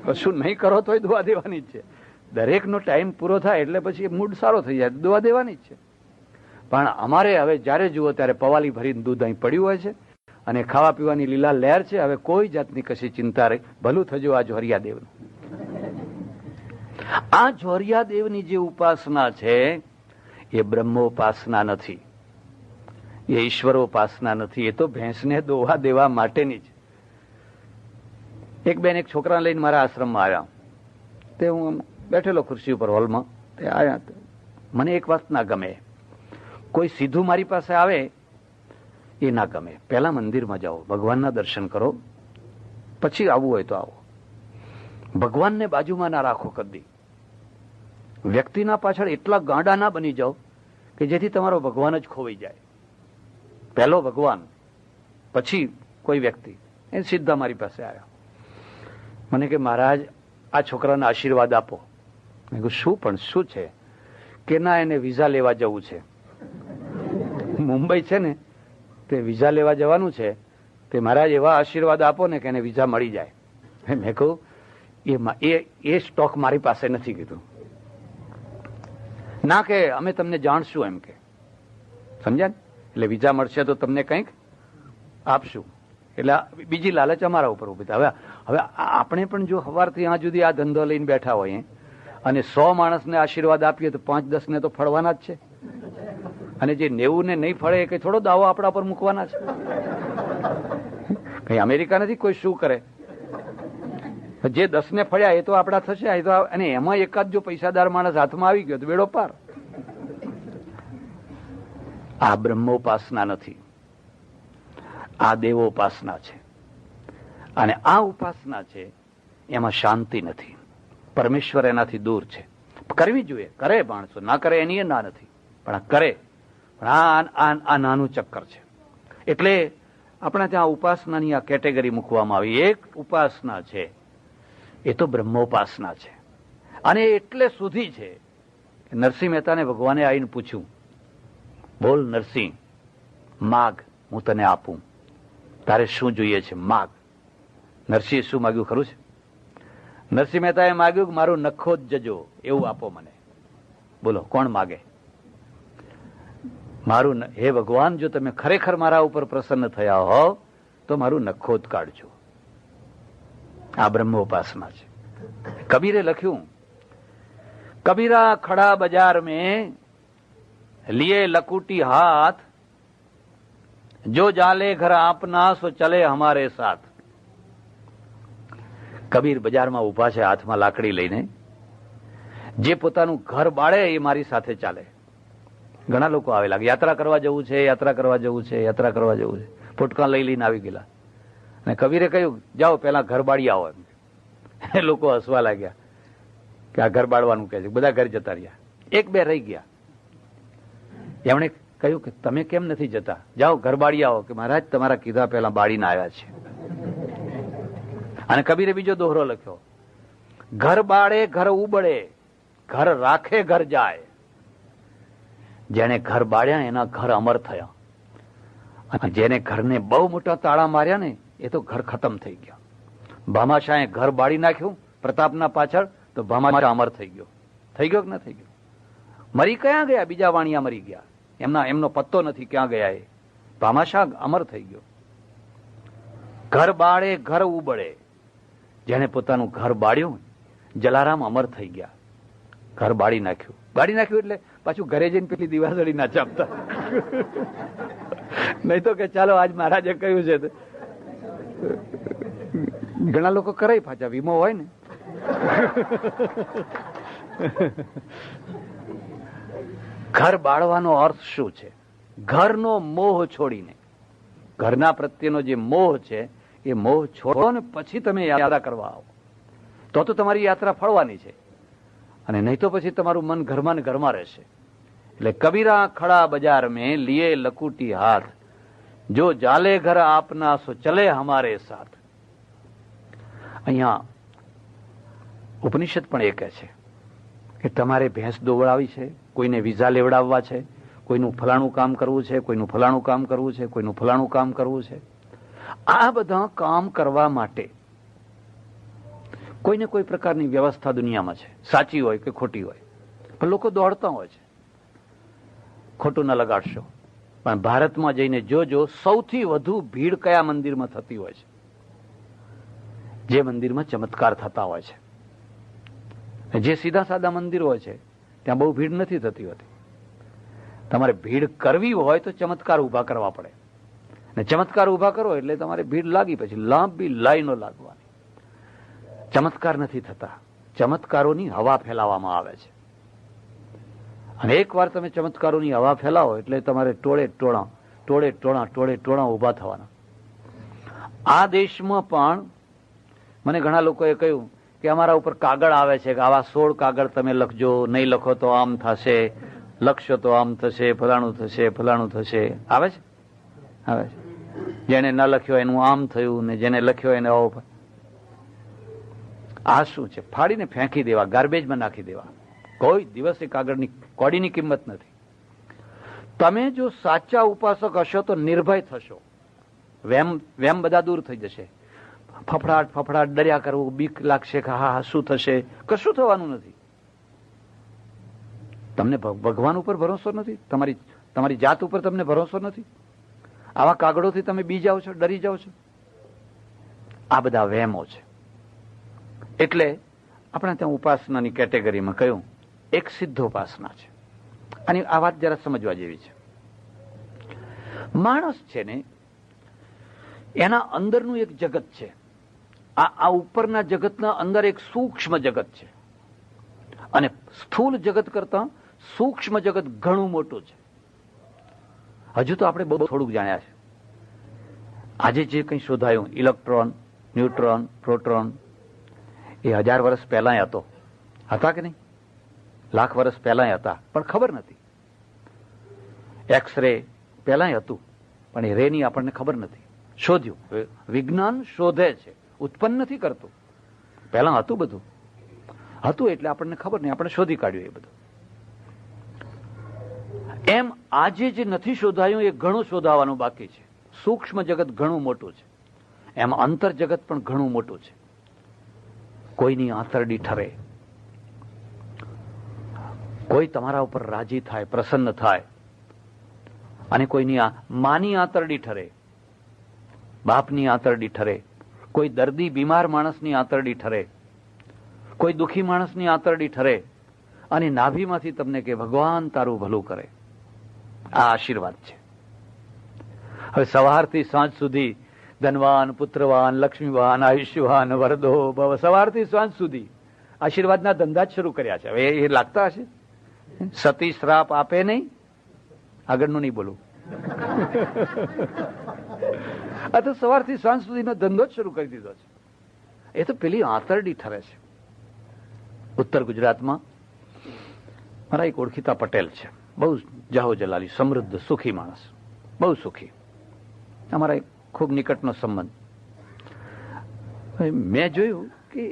કશું નહીં કરો તો દોવા દેવાની જ છે. દરેકનો ટાઈમ પૂરો થાય એટલે પછી મૂડ સારો થઈ જાય, દોવા દેવાની જ છે. પણ અમારે હવે જયારે જુઓ ત્યારે પવાલી ભરીને દૂધ અહીં પડ્યું હોય છે, અને ખાવા પીવાની લીલા લહેર છે. હવે કોઈ જાતની કશી ચિંતા રહી. ભલું થજો આ જોરિયા દેવનું. આ જોરિયા દેવની જે ઉપાસના છે એ બ્રહ્મોપાસના નથી, એ ઈશ્વરોપાસના નથી, એ તો ભેંસને દોવા દેવા માટેની જ. એક બેન એક છોકરાને લઈને મારા આશ્રમમાં આવ્યા. તે હું બેઠેલો ખુરશી ઉપર હોલમાં, તે આવ્યા. મને એક વાત ના ગમે, કોઈ સીધું મારી પાસે આવે એ ના ગમે. પહેલા મંદિરમાં જાઓ, ભગવાનના દર્શન કરો, પછી આવવું હોય તો આવો. ભગવાનને બાજુમાં ના રાખો કદી. વ્યક્તિના પાછળ એટલા ગાંડા ના બની જાઓ કે જેથી તમારો ભગવાન જ ખોવાઈ જાય. પહેલો ભગવાન, પછી કોઈ વ્યક્તિ. એ સીધા મારી પાસે આવ્યા. મને કે મહારાજ આ છોકરાને આશીર્વાદ આપો. મેં કહ્યું શું? પણ શું છે? કે ના, એને વિઝા લેવા જવું છે. મુંબઈ છે ને, તે વિઝા લેવા જવાનું છે. તે મહારાજ એવા આશીર્વાદ આપો ને કે એને વિઝા મળી જાય. મેં કહું એ સ્ટોક મારી પાસે નથી. કીધું ના, કે અમે તમને જાણશું એમ કે. સમજ્યા ને? એટલે વિઝા મળશે તો તમને કંઈક આપશું. એટલે બીજી લાલચ અમારા ઉપર ઉભી થાય. હવે આપણે પણ જો સવારથી આ સુધી આ ધંધો લઈને બેઠા હોઈએ અને 100 માણસને આશીર્વાદ આપીએ તો 5-10 ને તો ફળવાના જ છે. અને જે 90 ને નહીં ફળે એ કઈ થોડો દાવો આપણા પર મૂકવાના છે? કઈ અમેરિકા નથી કોઈ શું કરે. જે 10 ને ફળ્યા એ તો આપણા થશે. અને એમાં એકાદ જો પૈસાદાર માણસ હાથમાં આવી ગયો તો બેડો પાર. આ બ્રહ્મોપાસના નથી, આ દેવોપાસના છે. અને આ ઉપાસના છે એમાં શાંતિ નથી. પરમેશ્વર એનાથી દૂર છે. કરવી જોઈએ, કરે માણસો, ના કરે એની ના નથી, પણ આ કરે. પણ આ નાનું ચક્કર છે. એટલે આપણા ત્યાં ઉપાસનાની આ કેટેગરી મૂકવામાં આવી. એક ઉપાસના છે એ તો બ્રહ્મોપાસના છે. અને એટલે સુધી છે કે નરસિંહ મહેતાને ભગવાને આવીને પૂછ્યું, બોલ નરસિંહ, માગ, હું તને આપું. તારે શું જોઈએ છે? માગ. નરસિંહે શું માગ્યું ખરું છે? નરસિંહ મહેતાએ માગ્યું કે મારું નખો જ જજો એવું આપો મને. બોલો કોણ માગે? મારું, હે ભગવાન, જો તમે ખરેખર મારા ઉપર પ્રસન્ન થયા હો તો મારું નખો જ કાઢજો. આ બ્રહ્મોપાસના છે. કબીરે લખ્યું, કબીરા ખડા બજાર में लिए लकुटी हाथ, जो जाले घर आपना सो चले हमारे साथ. કબીર બજારમાં ઉભા છે હાથમાં લાકડી લઈને. જે પોતાનું ઘર બાળે એ મારી સાથે ચાલે. ઘણા લોકો આવેલા, યાત્રા કરવા જવું છે, યાત્રા કરવા જવું છે, યાત્રા કરવા જવું છે. પોટકા લઈ લઈને આવી ગયેલા. અને કબીરે કહ્યું, જાઓ પેલા ઘર બાળી આવો. એ લોકો હસવા લાગ્યા કે આ ઘર બાળવાનું કહે છે. બધા ઘર જતા રહ્યા. 1-2 રહી ગયા. એમણે કહ્યું કે તમે કેમ નથી જતા? જાઓ ઘર બાળી આવો. કે મહારાજ તમારા કીધા પહેલા બાળીને આવ્યા છે. અને કબીરે બીજો દોહરો લખ્યો, ઘર બાળે ઘર ઉબળે, ઘર રાખે ઘર જાય. જેને ઘર બાળ્યા એના ઘર અમર થયા. અને જેને ઘરને બહુ મોટા તાળા માર્યા ને એ તો ઘર ખતમ થઈ ગયા. ભામાશાહે ઘર બાળી નાખ્યું પ્રતાપના પાછળ, તો ભામાશાહ અમર થઈ ગયો. થઈ ગયો કે ન થઈ ગયો? મરી ક્યાં ગયા? બીજા વાણિયા મરી ગયા. એમનો પત્તો નથી ક્યાં ગયા. એ ભામાશાહ અમર થઈ ગયો. ઘર બાળે ઘર ઉબળે. જેને પોતાનું ઘર બાળ્યું, જલારામ અમર થઈ ગયા. ઘર બાળી નાખ્યું. બાળી નાખ્યું એટલે પાછું ઘરે જઈને પેલી દિવાસળી ના ચાપતા. નહીં તો કે ચાલો આજ મહારાજે કહ્યું છે. ઘણા લોકો કરે પાછા, વીમો હોય ને. ઘર બાળવાનો અર્થ શું છે? ઘરનો મોહ છોડીને, ઘરના પ્રત્યેનો જે મોહ છે એ મોહ છોડો ને પછી તમે યાત્રા કરવા આવો. તો તમારી યાત્રા ફળવાની છે. અને નહીં તો પછી તમારું મન ઘરમાં ને ઘરમાં રહેશે. એટલે કબીરા ખડા બજાર મેં લીએ લકુટી હાથ, જો જાલે ઘર આપના સો ચલે હમારે સાથ. અહીંયા ઉપનિષદ પણ એ કહે છે કે તમારે ભેંસ દોવડાવી છે, કોઈને વિઝા લેવડાવવા છે, કોઈનું ફલાણું કામ કરવું છે, કોઈનું ફલાણું કામ કરવું છે, કોઈનું ફલાણું કામ કરવું છે. આ બધા કામ કરવા માટે કોઈને કોઈ પ્રકારની વ્યવસ્થા દુનિયામાં છે, સાચી હોય કે ખોટી હોય, પણ લોકો દોડતા હોય છે. ખોટું ન લગાડશો, પણ ભારતમાં જઈને જોજો સૌથી વધુ ભીડ કયા મંદિરમાં થતી હોય છે? જે મંદિરમાં ચમત્કાર થતા હોય છે. જે સીધા સાદા મંદિર હોય છે ત્યાં બહુ ભીડ નથી થતી હોતી. તમારે ભીડ કરવી હોય તો ચમત્કાર ઉભા કરવા પડે, ને ચમત્કાર ઉભા કરો એટલે તમારે ભીડ લાગી, પછી લાંબી લાઈનો લાગવાની. ચમત્કાર નથી થતા, ચમત્કારોની હવા ફેલાવવામાં આવે છે. અને એકવાર તમે ચમત્કારોની હવા ફેલાવો એટલે તમારે ટોળે ટોળા ઉભા થવાના. આ દેશમાં પણ મને ઘણા લોકોએ કહ્યું કે અમારા ઉપર કાગળ આવે છે કે આવા 16 કાગળ તમે લખજો, નહીં લખો તો આમ થશે, લખશો તો આમ થશે, ફલાણું થશે, ફલાણું થશે. આવે છે, આવે છે. જેને ન લખ્યો એનું આમ થયું, ને જેને લખ્યો એને આવો. આ શું છે? ફાડીને ફેંકી દેવા, ગાર્બેજમાં નાખી દેવા. કોઈ દિવસ એ કાગળની કોડીની કિંમત નથી. તમે જો સાચા ઉપાસક હશો તો નિર્ભય થશો. વેમ બધા દૂર થઈ જશે. ફફડાટ ડર્યા કરવું, બીક લાગશે કે હા શું થશે, કશું થવાનું નથી. તમને ભગવાન ઉપર ભરોસો નથી, તમારી જાત ઉપર તમને ભરોસો નથી. આવા કાગળોથી તમે બી જાઓ છો, ડરી જાઓ છો. આ બધા વહેમો છે. એટલે આપણે ત્યાં ઉપાસનાની કેટેગરીમાં કહ્યું એક સિદ્ધોપાસના છે. અને આ વાત જરા સમજવા જેવી છે. માણસ છે ને એના અંદરનું એક જગત છે. આ ઉપરના જગતના અંદર એક સૂક્ષ્મ જગત છે, અને સ્થૂળ જગત કરતા સૂક્ષ્મ જગત ઘણું મોટું છે. હજુ તો આપણે બહુ થોડુંક જાણ્યા છે. આજે જે કંઈ શોધાયું, ઇલેક્ટ્રોન, ન્યુટ્રોન, પ્રોટોન, એ 1000 વર્ષ પહેલા હતા કે નહીં? લાખ વર્ષ પહેલા હતા, પણ ખબર નથી. એક્સરે પહેલા હતું, પણ એ રેની આપણને ખબર નથી. શોધ્યું, વિજ્ઞાન શોધે છે, ઉત્પન્ન નથી કરતું. પહેલા હતું, બધું હતું એટલે આપણને ખબર નહીં, આપણે શોધી કાઢ્યું એ બધું. એમ આજે જે નથી શોધાયું એ ઘણું શોધાવાનું બાકી છે. સૂક્ષ્મ જગત ઘણું મોટું છે, એમ અંતર જગત પણ ઘણું મોટું છે. કોઈની આંતરડી ઠરે, કોઈ તમારા ઉપર રાજી થાય, પ્રસન્ન થાય, અને કોઈની માની આંતરડી ઠરે, બાપની આંતરડી ઠરે, કોઈ દર્દી બીમાર માણસની આંતરડી ઠરે, કોઈ દુઃખી માણસની આંતરડી ઠરે, અને નાભીમાંથી તમને કે ભગવાન તારું ભલું કરે. આ આશીર્વાદ છે. હવે સવારથી સાંજ સુધી ધનવાન, પુત્રવાન, લક્ષ્મીવાન, આયુષ્યવાન, વરદો ભવ, સવારથી સાંજ સુધી આશીર્વાદના ધંધા જ શરૂ કર્યા છે. હવે એ લાગતા હશે સતી શ્રાપ આપે નહીં. આગળનું નહીં બોલું. આ તો સવારથી સાંજ સુધીનો ધંધો જ શરૂ કરી દીધો છે. એ તો પેલી આંતરડી ઠરે છે. ઉત્તર ગુજરાતમાં મારા એક ઓળખીતા પટેલ છે, બહુ જાહો જલાલી, સમૃદ્ધ, સુખી માણસ, બહુ સુખી. અમારા એક ખૂબ નિકટનો સંબંધ. મેં જોયું કે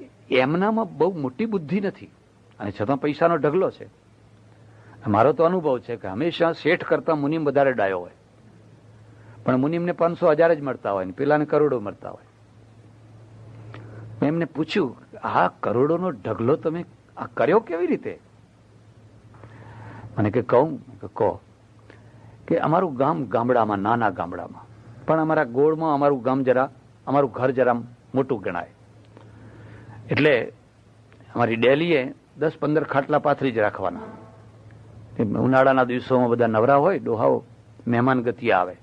એમનામાં બહુ મોટી બુદ્ધિ નથી, અને છતાં પૈસાનો ઢગલો છે. મારો તો અનુભવ છે કે હંમેશા શેઠ કરતા મુનિમ વધારે ડાયો હોય, પણ મુનિમને 500,000 જ મળતા હોય ને પેલાને કરોડો મળતા હોય. મેં એમને પૂછ્યું, આ કરોડોનો ઢગલો તમે આ કર્યો કેવી રીતે? મને કે કહું કહો કે અમારું ગામ ગામડામાં, નાના ગામડામાં, પણ અમારા ગોળમાં અમારું ઘર જરા મોટું ગણાય. એટલે અમારી ડેલીએ 10-15 ખાટલા પાથરી જ રાખવાના. ઉનાળાના દિવસોમાં બધા નવરા હોય, ડોહાઓ મહેમાન ગતિ આવે,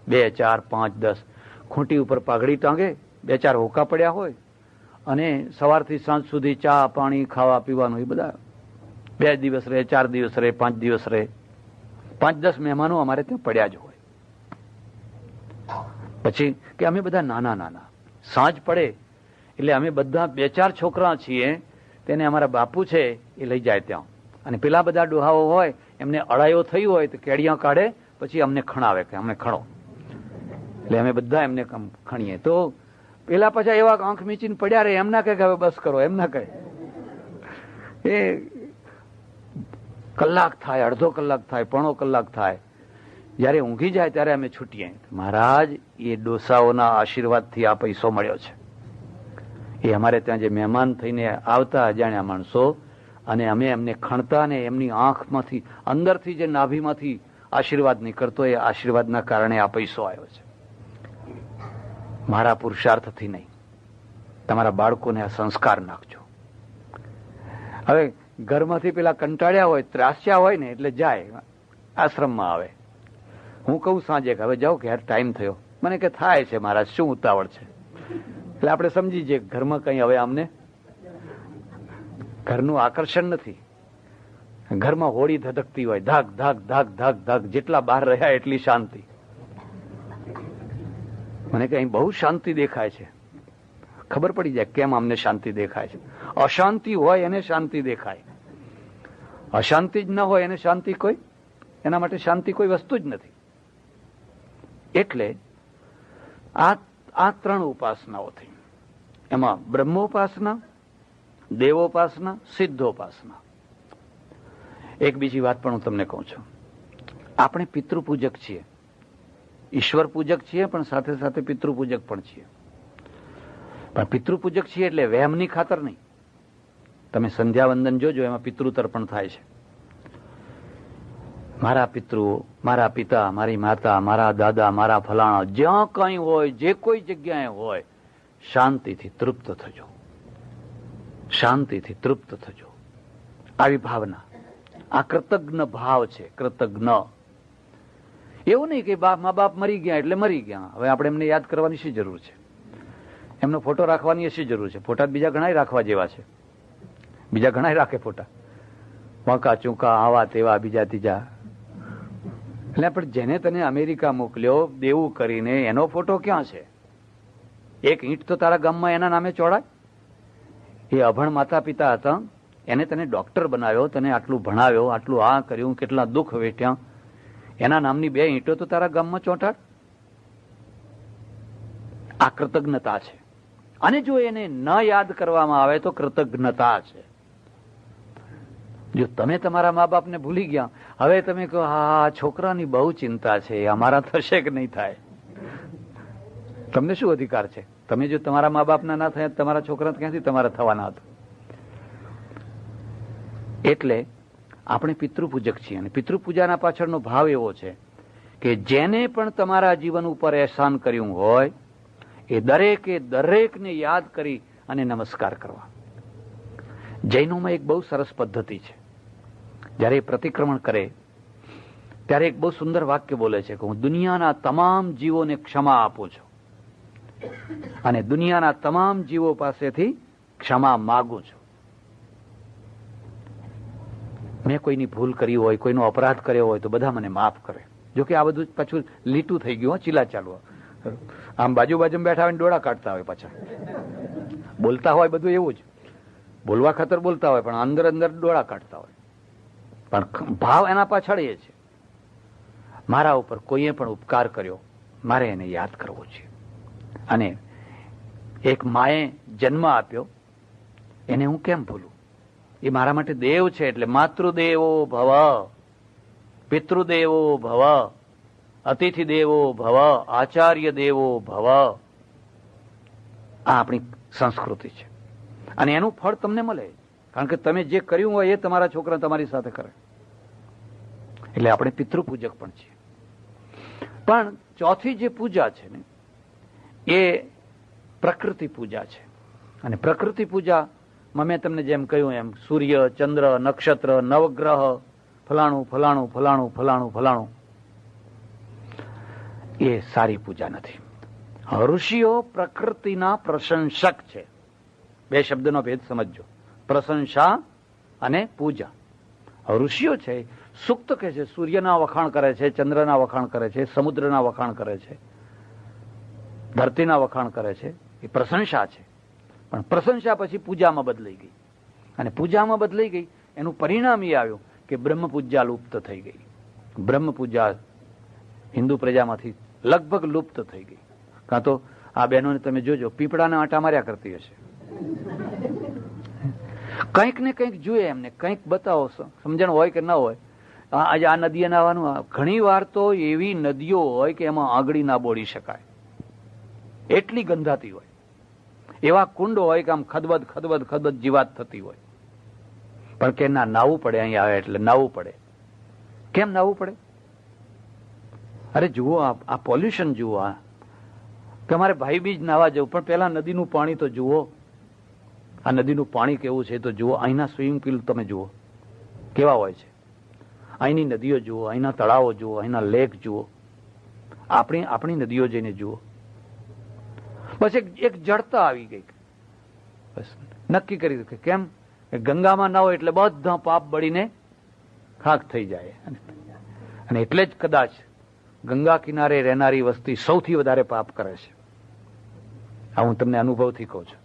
2, 4, 5, 10 ખૂંટી ઉપર પાઘડી ટાંગે, 2-4 હોકા પડ્યા હોય, અને સવારથી સાંજ સુધી ચા પાણી ખાવા પીવાનું. એ બધા 2 દિવસ રહે, 4 દિવસ રહે, 5 દિવસ રહે. 5-10 મહેમાનો અમારે ત્યાં પડ્યા જ હોય. પછી કે અમે બધા નાના, સાંજ પડે એટલે અમે બધા 2-4 છોકરા છીએ, તેને અમારા બાપુ છે એ લઈ જાય ત્યાં. અને પેલા બધા ડોહાઓ હોય એમને અળાયો થઈ હોય તો કેડિયા કાઢે, પછી અમને ખણાવે કે અમને ખણો. એટલે અમે બધા એમને ખણીએ. તો પેલા પાછા એવા આંખ મીચીને પડ્યા રહે, એમ ના કહે કે હવે બસ કરો, એમ ના કહે. એ કલાક થાય, અડધો કલાક થાય, પોણો કલાક થાય, જયારે ઊંઘી જાય ત્યારે અમે છૂટીએ. મહારાજ, એ ડોસાઓના આશીર્વાદથી આ પૈસો મળ્યો છે. એ અમારે ત્યાં જે મહેમાન થઈને આવતા અજાણ્યા માણસો, અને અમે એમને ખણતા, ને એમની આંખમાંથી, અંદરથી જે નાભીમાંથી આશીર્વાદ નીકળતો, એ આશીર્વાદના કારણે આ પૈસો આવ્યો છે. મારા પુરુષાર્થથી નહીં. તમારા બાળકોને આ સંસ્કાર નાખજો. હવે ઘરમાંથી પેલા કંટાળ્યા હોય, ત્રાસ્યા હોય ને એટલે જાય આશ્રમમાં આવે. હું કહું સાંજે કે હવે જાઓ કે યાર ટાઈમ થયો. મને કે થાય છે મહારાજ, શું ઉતાવળ છે. એટલે આપણે સમજી જઈએ ઘરમાં કઈ હવે અમને ઘરનું આકર્ષણ નથી. ઘરમાં હોળી ધધકતી હોય, ધાક ધાક ધાક ધાક ધાક, જેટલા બહાર રહ્યા એટલી શાંતિ. મને કઈ બહુ શાંતિ દેખાય છે. ખબર પડી જાય કેમ અમને શાંતિ દેખાય છે. અશાંતિ હોય એને શાંતિ દેખાય, અશાંતિ જ ન હોય એને શાંતિ કોઈ, એના માટે શાંતિ કોઈ વસ્તુ જ નથી. એટલે આ ત્રણ ઉપાસનાઓ થઈ. એમાં બ્રહ્મોપાસના, દેવોપાસના, સિદ્ધોપાસના. એક બીજી વાત પણ હું તમને કહું છું. આપણે પિતૃપૂજક છીએ, ઈશ્વર પૂજક છીએ, પણ સાથે સાથે પિતૃપૂજક પણ છીએ. પણ પિતૃપૂજક છીએ એટલે વહેમની ખાતર નહીં. તમે સંધ્યાવંદન જોજો, એમાં પિતૃ તર્પણ થાય છે. મારા પિતૃઓ, મારા પિતા, મારી માતા, મારા દાદા, મારા ફલાણા, જ્યાં કઈ હોય, જે કોઈ જગ્યાએ હોય, શાંતિથી તૃપ્ત થજો, શાંતિથી તૃપ્ત થજો. આવી ભાવના, આ કૃતજ્ઞ ભાવ છે. કૃતજ્ઞ એવું નહીં કે મા બાપ મરી ગયા એટલે મરી ગયા, હવે આપણે એમને યાદ કરવાની શી જરૂર છે, એમનો ફોટો રાખવાની શી જરૂર છે. ફોટા બીજા ઘણા રાખવા જેવા છે, બીજા ઘણા રાખે ફોટા, વાંકા ચૂંકા, આવા તેવા, બીજા ત્રીજા. એટલે પણ જેને તને અમેરિકા મોકલ્યો દેવું કરીને, એનો ફોટો ક્યાં છે? એક ઈંટ તો તારા ગામમાં એના નામે ચોડાય? એ અભણ માતા પિતા હતા, એને તને ડોક્ટર બનાવ્યો, તને આટલું ભણાવ્યો, આટલું આ કર્યું, કેટલા દુઃખ વેઠ્યા, એના નામની 2 ઈંટો તો તારા ગામમાં ચોંટાડ. આ કૃતજ્ઞતા છે. અને જો એને ન યાદ કરવામાં આવે તો કૃતજ્ઞતા છે. જો તમે તમારા મા બાપને ભૂલી ગયા, હવે તમે કહો હા છોકરાની બહુ ચિંતા છે, અમારા થશે કે નહીં થાય, તમને શું અધિકાર છે? તમે જો તમારા મા બાપના ના થયા, તમારા છોકરા ક્યાંથી તમારા થવાના હતા? એટલે આપણે પિતૃપૂજક છીએ, અને પિતૃપૂજાના પાછળનો ભાવ એવો છે કે જેને પણ તમારા જીવન ઉપર એહસાન કર્યું હોય એ દરેકે દરેકને યાદ કરી અને નમસ્કાર કરવા. જૈનોમાં એક બહુ સરસ પદ્ધતિ છે. જ્યારે એ પ્રતિક્રમણ કરે ત્યારે એક બહુ સુંદર વાક્ય બોલે છે કે હું દુનિયાના તમામ જીવોને ક્ષમા આપું છું અને દુનિયાના તમામ જીવો પાસેથી ક્ષમા માગું છું. મેં કોઈની ભૂલ કરી હોય, કોઈનો અપરાધ કર્યો હોય તો બધા મને માફ કરે. જોકે આ બધું પાછું લીટું થઈ ગયું, ચીલા ચાલવા. આમ બાજુ બેઠા હોય ડોળા કાઢતા હોય, પાછા બોલતા હોય બધું એવું જ, બોલવા ખાતર બોલતા હોય પણ અંદર અંદર ડોળા કાઢતા હોય. પણ ભાવ એના પાછળ એ છે, મારા ઉપર કોઈએ પણ ઉપકાર કર્યો, મારે એને યાદ કરવો છે. અને એક માએ જન્મ આપ્યો, એને હું કેમ ભૂલું? એ મારા માટે દેવ છે. એટલે માતૃદેવો ભવ, પિતૃદેવો ભવ, અતિથિ દેવો ભવ, આચાર્ય દેવો ભવ. આ આપણી સંસ્કૃતિ છે અને એનું ફળ તમને મળે, કારણ કે તમે જે કર્યું હોય એ તમારા છોકરા તમારી સાથે કરે. એટલે આપણે પિતૃપૂજક પણ છીએ. પણ ચોથી જે પૂજા છે ને એ પ્રકૃતિ પૂજા છે. અને પ્રકૃતિ પૂજા મેં તમને જેમ કહ્યું એમ સૂર્ય, ચંદ્ર, નક્ષત્ર, નવગ્રહ, ફલાણું ફલાણું ફલાણું ફલાણું ફલાણું, એ સારી પૂજા નથી. ઋષિઓ પ્રકૃતિના પ્રશંસક છે. 2 શબ્દનો ભેદ સમજજો, પ્રશંસા અને પૂજા. ઋષિઓ છે સુક્ત કહે છે, સૂર્યના વખાણ કરે છે, ચંદ્રના વખાણ કરે છે, સમુદ્રના વખાણ કરે છે, ધરતીના વખાણ કરે છે. એ પ્રશંસા છે. પણ પ્રશંસા પછી પૂજામાં બદલાઈ ગઈ, અને પૂજામાં બદલાઈ ગઈ એનું પરિણામ એ આવ્યું કે બ્રહ્મ પૂજા લુપ્ત થઈ ગઈ. બ્રહ્મ પૂજા હિન્દુ પ્રજામાંથી લગભગ લુપ્ત થઈ ગઈ. કાં તો આ બહેનોને તમે જોજો પીપળાના આંટા માર્યા કરતી હશે. કંઈક ને કંઈક જોઈએ એમને, કંઈક બતાવો, સમજણ હોય કે ના હોય. આજે આ નદીએ નાવાનું, ઘણી વાર તો એવી નદીઓ હોય કે એમાં આંગળી ના બોળી શકાય, એટલી ગંધાતી હોય. એવા કુંડ હોય કે આમ ખદબદ ખદબદ ખદબદ જીવાત થતી હોય. પણ કે ના નાવું પડે, અહીંયા આવે એટલે નાવું પડે. કેમ નાવું પડે? અરે જુઓ, આ પોલ્યુશન જુઓ. કે અમારે ભાઈ બીજ નાવા જવું, પણ પેલા નદીનું પાણી તો જુઓ. આ નદીનું પાણી કેવું છે તો જુઓ. અહીંના સ્વિમિંગ પુલ તમે જુઓ કેવા હોય છે. અહીંની નદીઓ જુઓ, અહીંના તળાવો જુઓ, અહીંના લેક જુઓ, આપણી નદીઓ જઈને જુઓ. બસ એક જડતા આવી ગઈ. બસ નક્કી કરી દીધું કે કેમ, ગંગામાં ના હોય એટલે બધા પાપ બળીને ખાક થઈ જાય. અને એટલે જ કદાચ ગંગા કિનારે રહેનારી વસ્તી સૌથી વધારે પાપ કરે છે. આ હું તમને અનુભવથી કહું છું.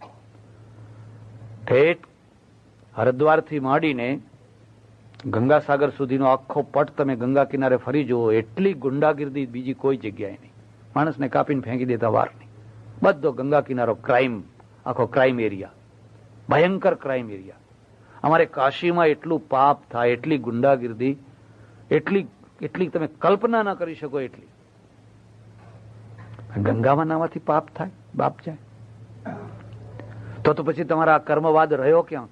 ઠેઠ હરિદ્વારથી માંડીને ગંગાસાગર સુધીનો આખો પટ તમે ગંગા કિનારે ફરી જુઓ, એટલી ગુંડાગીર્દી બીજી કોઈ જગ્યાએ નહીં. માણસને કાપીને ફેંકી દેતા વાર નહીં. બધો ગંગા કિનારો ક્રાઇમ, આખો ક્રાઇમ એરિયા, ભયંકર ક્રાઇમ એરિયા. અમારે કાશીમાં એટલું પાપ થાય, એટલી ગુંડાગીર્દી, એટલી તમે કલ્પના ના કરી શકો એટલી. ગંગામાં નાવાથી પાપ થાય, બાપ જાય તો પછી તમારા કર્મવાદ રહ્યો ક્યાં?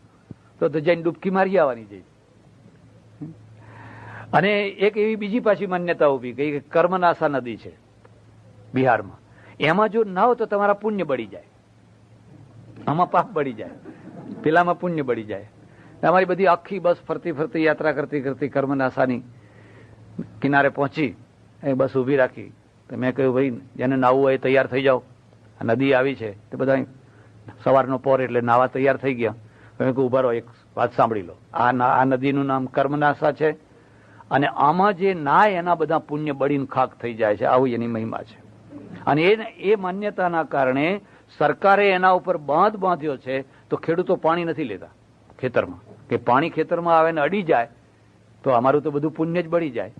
તો જઈને ડૂબકી મારી આવવાની જઈ. અને એક એવી બીજી પાછી માન્યતા ઉભી ગઈ કે કર્મનાશા નદી છે બિહારમાં, એમાં જો નાહો તો તમારા પુણ્ય બળી જાય. આમાં પાપ બળી જાય, પેલામાં પુણ્ય બળી જાય. અમારી બધી આખી બસ ફરતી યાત્રા કરતી કર્મનાશાની કિનારે પહોંચી, એ બસ ઉભી રાખી. તો મેં કહ્યું, ભાઈ જેને નાવું હોય તૈયાર થઈ જાઓ, આ નદી આવી છે. તે બધા સવારનો પોર એટલે નાવા તૈયાર થઈ ગયા. મેં કહ્યું, ઉભા રહો, એક વાત સાંભળી લો. આ નદીનું નામ કર્મનાશા છે, અને આમાં જે નાય એના બધા પુણ્ય બળીને ખાક થઈ જાય છે. આવું એની મહિમા છે. અને એ માન્યતાના કારણે સરકારે એના ઉપર બાંધ બાંધ્યો છે. તો ખેડૂતો પાણી નથી લેતા ખેતરમાં, કે પાણી ખેતરમાં આવે ને અડી જાય તો અમારું તો બધું પુણ્ય જ બળી જાય.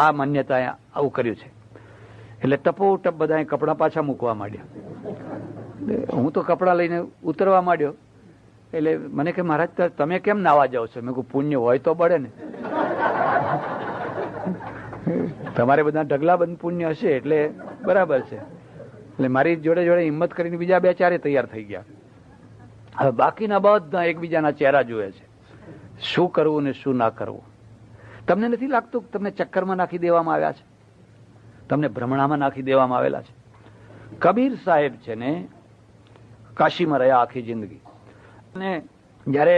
આ માન્યતાએ આવું કર્યું છે. એટલે ટપોટપ બધા કપડાં પાછા મૂકવા માંડ્યા. હું તો કપડાં લઈને ઉતરવા માંડ્યો. એટલે મને કે મહારાજ તમે કેમ નાવા જાઓ છો? મેં કહું, પુણ્ય હોય તો બળે ને. તમારે બધા ઢગલાબંધ પુણ્ય હશે એટલે બરાબર છે. એટલે મારી જોડે હિંમત કરીને બીજા 2-4 તૈયાર થઈ ગયા. હવે બાકીના બધા એકબીજાના ચહેરા જુએ છે, શું કરવું ને શું ના કરવું. તમને નથી લાગતું તમને ચક્કરમાં નાખી દેવામાં આવ્યા છે? તમને ભ્રમણામાં નાખી દેવામાં આવેલા છે? કબીર સાહેબ છે ને કાશીમાં રહ્યા આખી જિંદગી, અને જયારે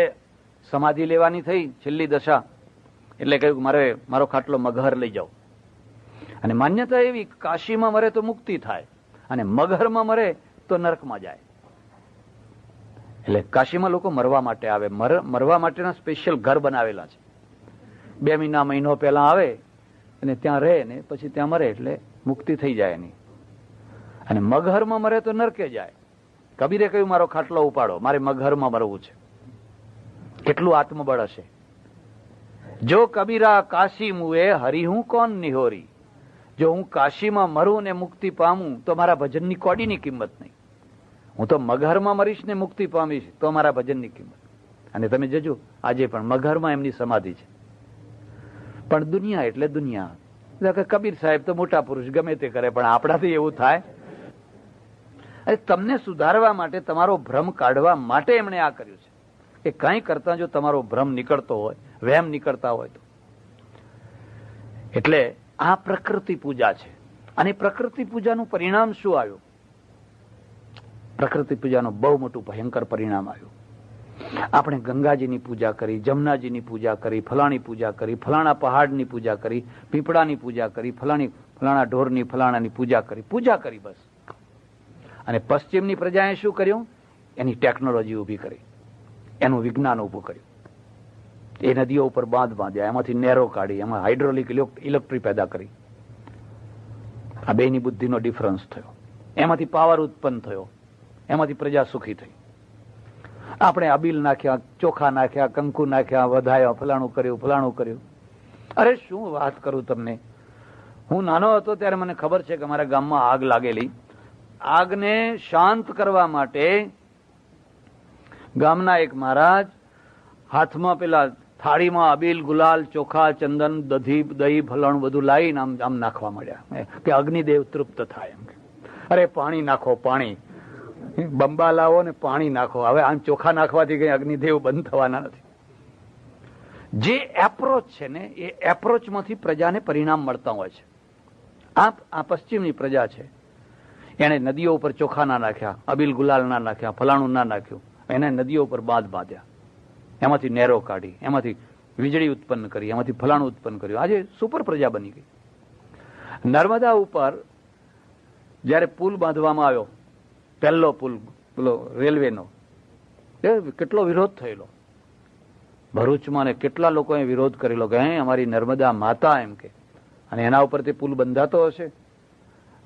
સમાધિ લેવાની થઈ છેલ્લી દશા, એટલે કહ્યું મારો ખાટલો મગહર લઈ જાઓ. અને માન્યતા એવી, કાશીમાં મરે તો મુક્તિ થાય, અને મગહરમાં મરે તો નરકમાં જાય. એટલે કાશીમાં લોકો મરવા માટે આવે, મરવા માટેના સ્પેશિયલ ઘર બનાવેલા છે. 2 મહિના મહિનો પહેલા આવે અને ત્યાં રહે ને પછી ત્યાં મરે એટલે મુક્તિ થઈ જાય એની. અને મગહરમાં મરે તો નરકે જાય. કબીરે કહ્યું, મારો ખાટલો ઉપાડો, મારે મગહરમાં મરવું છે. કેટલું આત્મબળ હશે! જો કબીરા કાશી મુએ હરી હું કોણ નિહોરી. જો હું કાશીમાં મરું ને મુક્તિ પામું તો મારા ભજનની કોડીની કિંમત નહીં. હું તો મગહરમાં મરીશ ને મુક્તિ પામીશ તો મારા ભજનની કિંમત. અને તમે જજો, આજે પણ મગહરમાં એમની સમાધિ છે. પણ દુનિયા એટલે દુનિયા. કબીર સાહેબ તો મોટા પુરુષ, ગમે તે કરે, પણ આપણાથી એવું થાય? તમને સુધારવા માટે, તમારો ભ્રમ કાઢવા માટે એમણે આ કર્યું છે. કે કંઈ કરતા જો તમારો ભ્રમ નીકળતો હોય, વહેમ નીકળતા હોય તો. એટલે આ પ્રકૃતિ પૂજા છે. અને પ્રકૃતિ પૂજાનું પરિણામ શું આવ્યું? પ્રકૃતિ પૂજાનું બહુ મોટું ભયંકર પરિણામ આવ્યું. આપણે ગંગાજીની પૂજા કરી, જમનાજીની પૂજા કરી, ફલાણી પૂજા કરી, ફલાણા પહાડની પૂજા કરી, પીપળાની પૂજા કરી, ફલાણા ઢોરની ફલાણાની પૂજા કરી બસ. અને પશ્ચિમની પ્રજાએ શું કર્યું? એની ટેકનોલોજી ઊભી કરી, એનું વિજ્ઞાન ઊભું કર્યું. એ નદીઓ ઉપર બાંધ બાંધ્યા, એમાંથી નહેરો કાઢી, એમાં હાઇડ્રોલિક ઇલેક્ટ્રિક પેદા કરી. આ બેની બુદ્ધિનો ડિફરન્સ થયો, એમાંથી પાવર ઉત્પન્ન થયો, એમાંથી પ્રજા સુખી થઈ. આપણે અબીલ નાખ્યા, ચોખા નાખ્યા, કંકુ નાખ્યા, વધાયા, ફલાણું કર્યું. અરે શું વાત કરું તમને. હું નાનો હતો ત્યારે મને ખબર છે કે અમારા ગામમાં આગ લાગેલી. આગને શાંત કરવા માટે ગામના એક મહારાજ હાથમાં પેલા થાળીમાં અબીલ, ગુલાલ, ચોખા, ચંદન, દહીં, ફલાણું બધું લાવીને આમ નાખવા માંડ્યા કે અગ્નિદેવ તૃપ્ત થાય. એમ અરે પાણી નાખો, પાણી, બંબા લાવો ને પાણી નાખો. હવે આમ ચોખા નાખવાથી કઈ અગ્નિદેવ બંધ થવાના નથી. જે એપ્રોચ છે ને, એ એપ્રોચમાંથી પ્રજાને પરિણામ મળતા હોય છે. આ પશ્ચિમની પ્રજા છે, એને નદીઓ ઉપર ચોખા ના નાખ્યા, અબીલ ગુલાલ ના નાખ્યા, ફલાણું ના નાખ્યું, એને નદીઓ ઉપર બાંધ બાંધ્યા, એમાંથી નહેરો કાઢી, એમાંથી વીજળી ઉત્પન્ન કરી, એમાંથી ફલાણું ઉત્પન્ન કર્યું. આજે સુપર પ્રજા બની ગઈ. નર્મદા ઉપર જયારે પુલ બાંધવામાં આવ્યો, પહેલો પુલ પેલો રેલવેનો, કેટલો વિરોધ થયેલો ભરૂચમાં, ને કેટલા લોકોએ વિરોધ કરેલો કે અમારી નર્મદા માતા એમ કે, અને એના ઉપરથી પુલ બંધાતો હશે,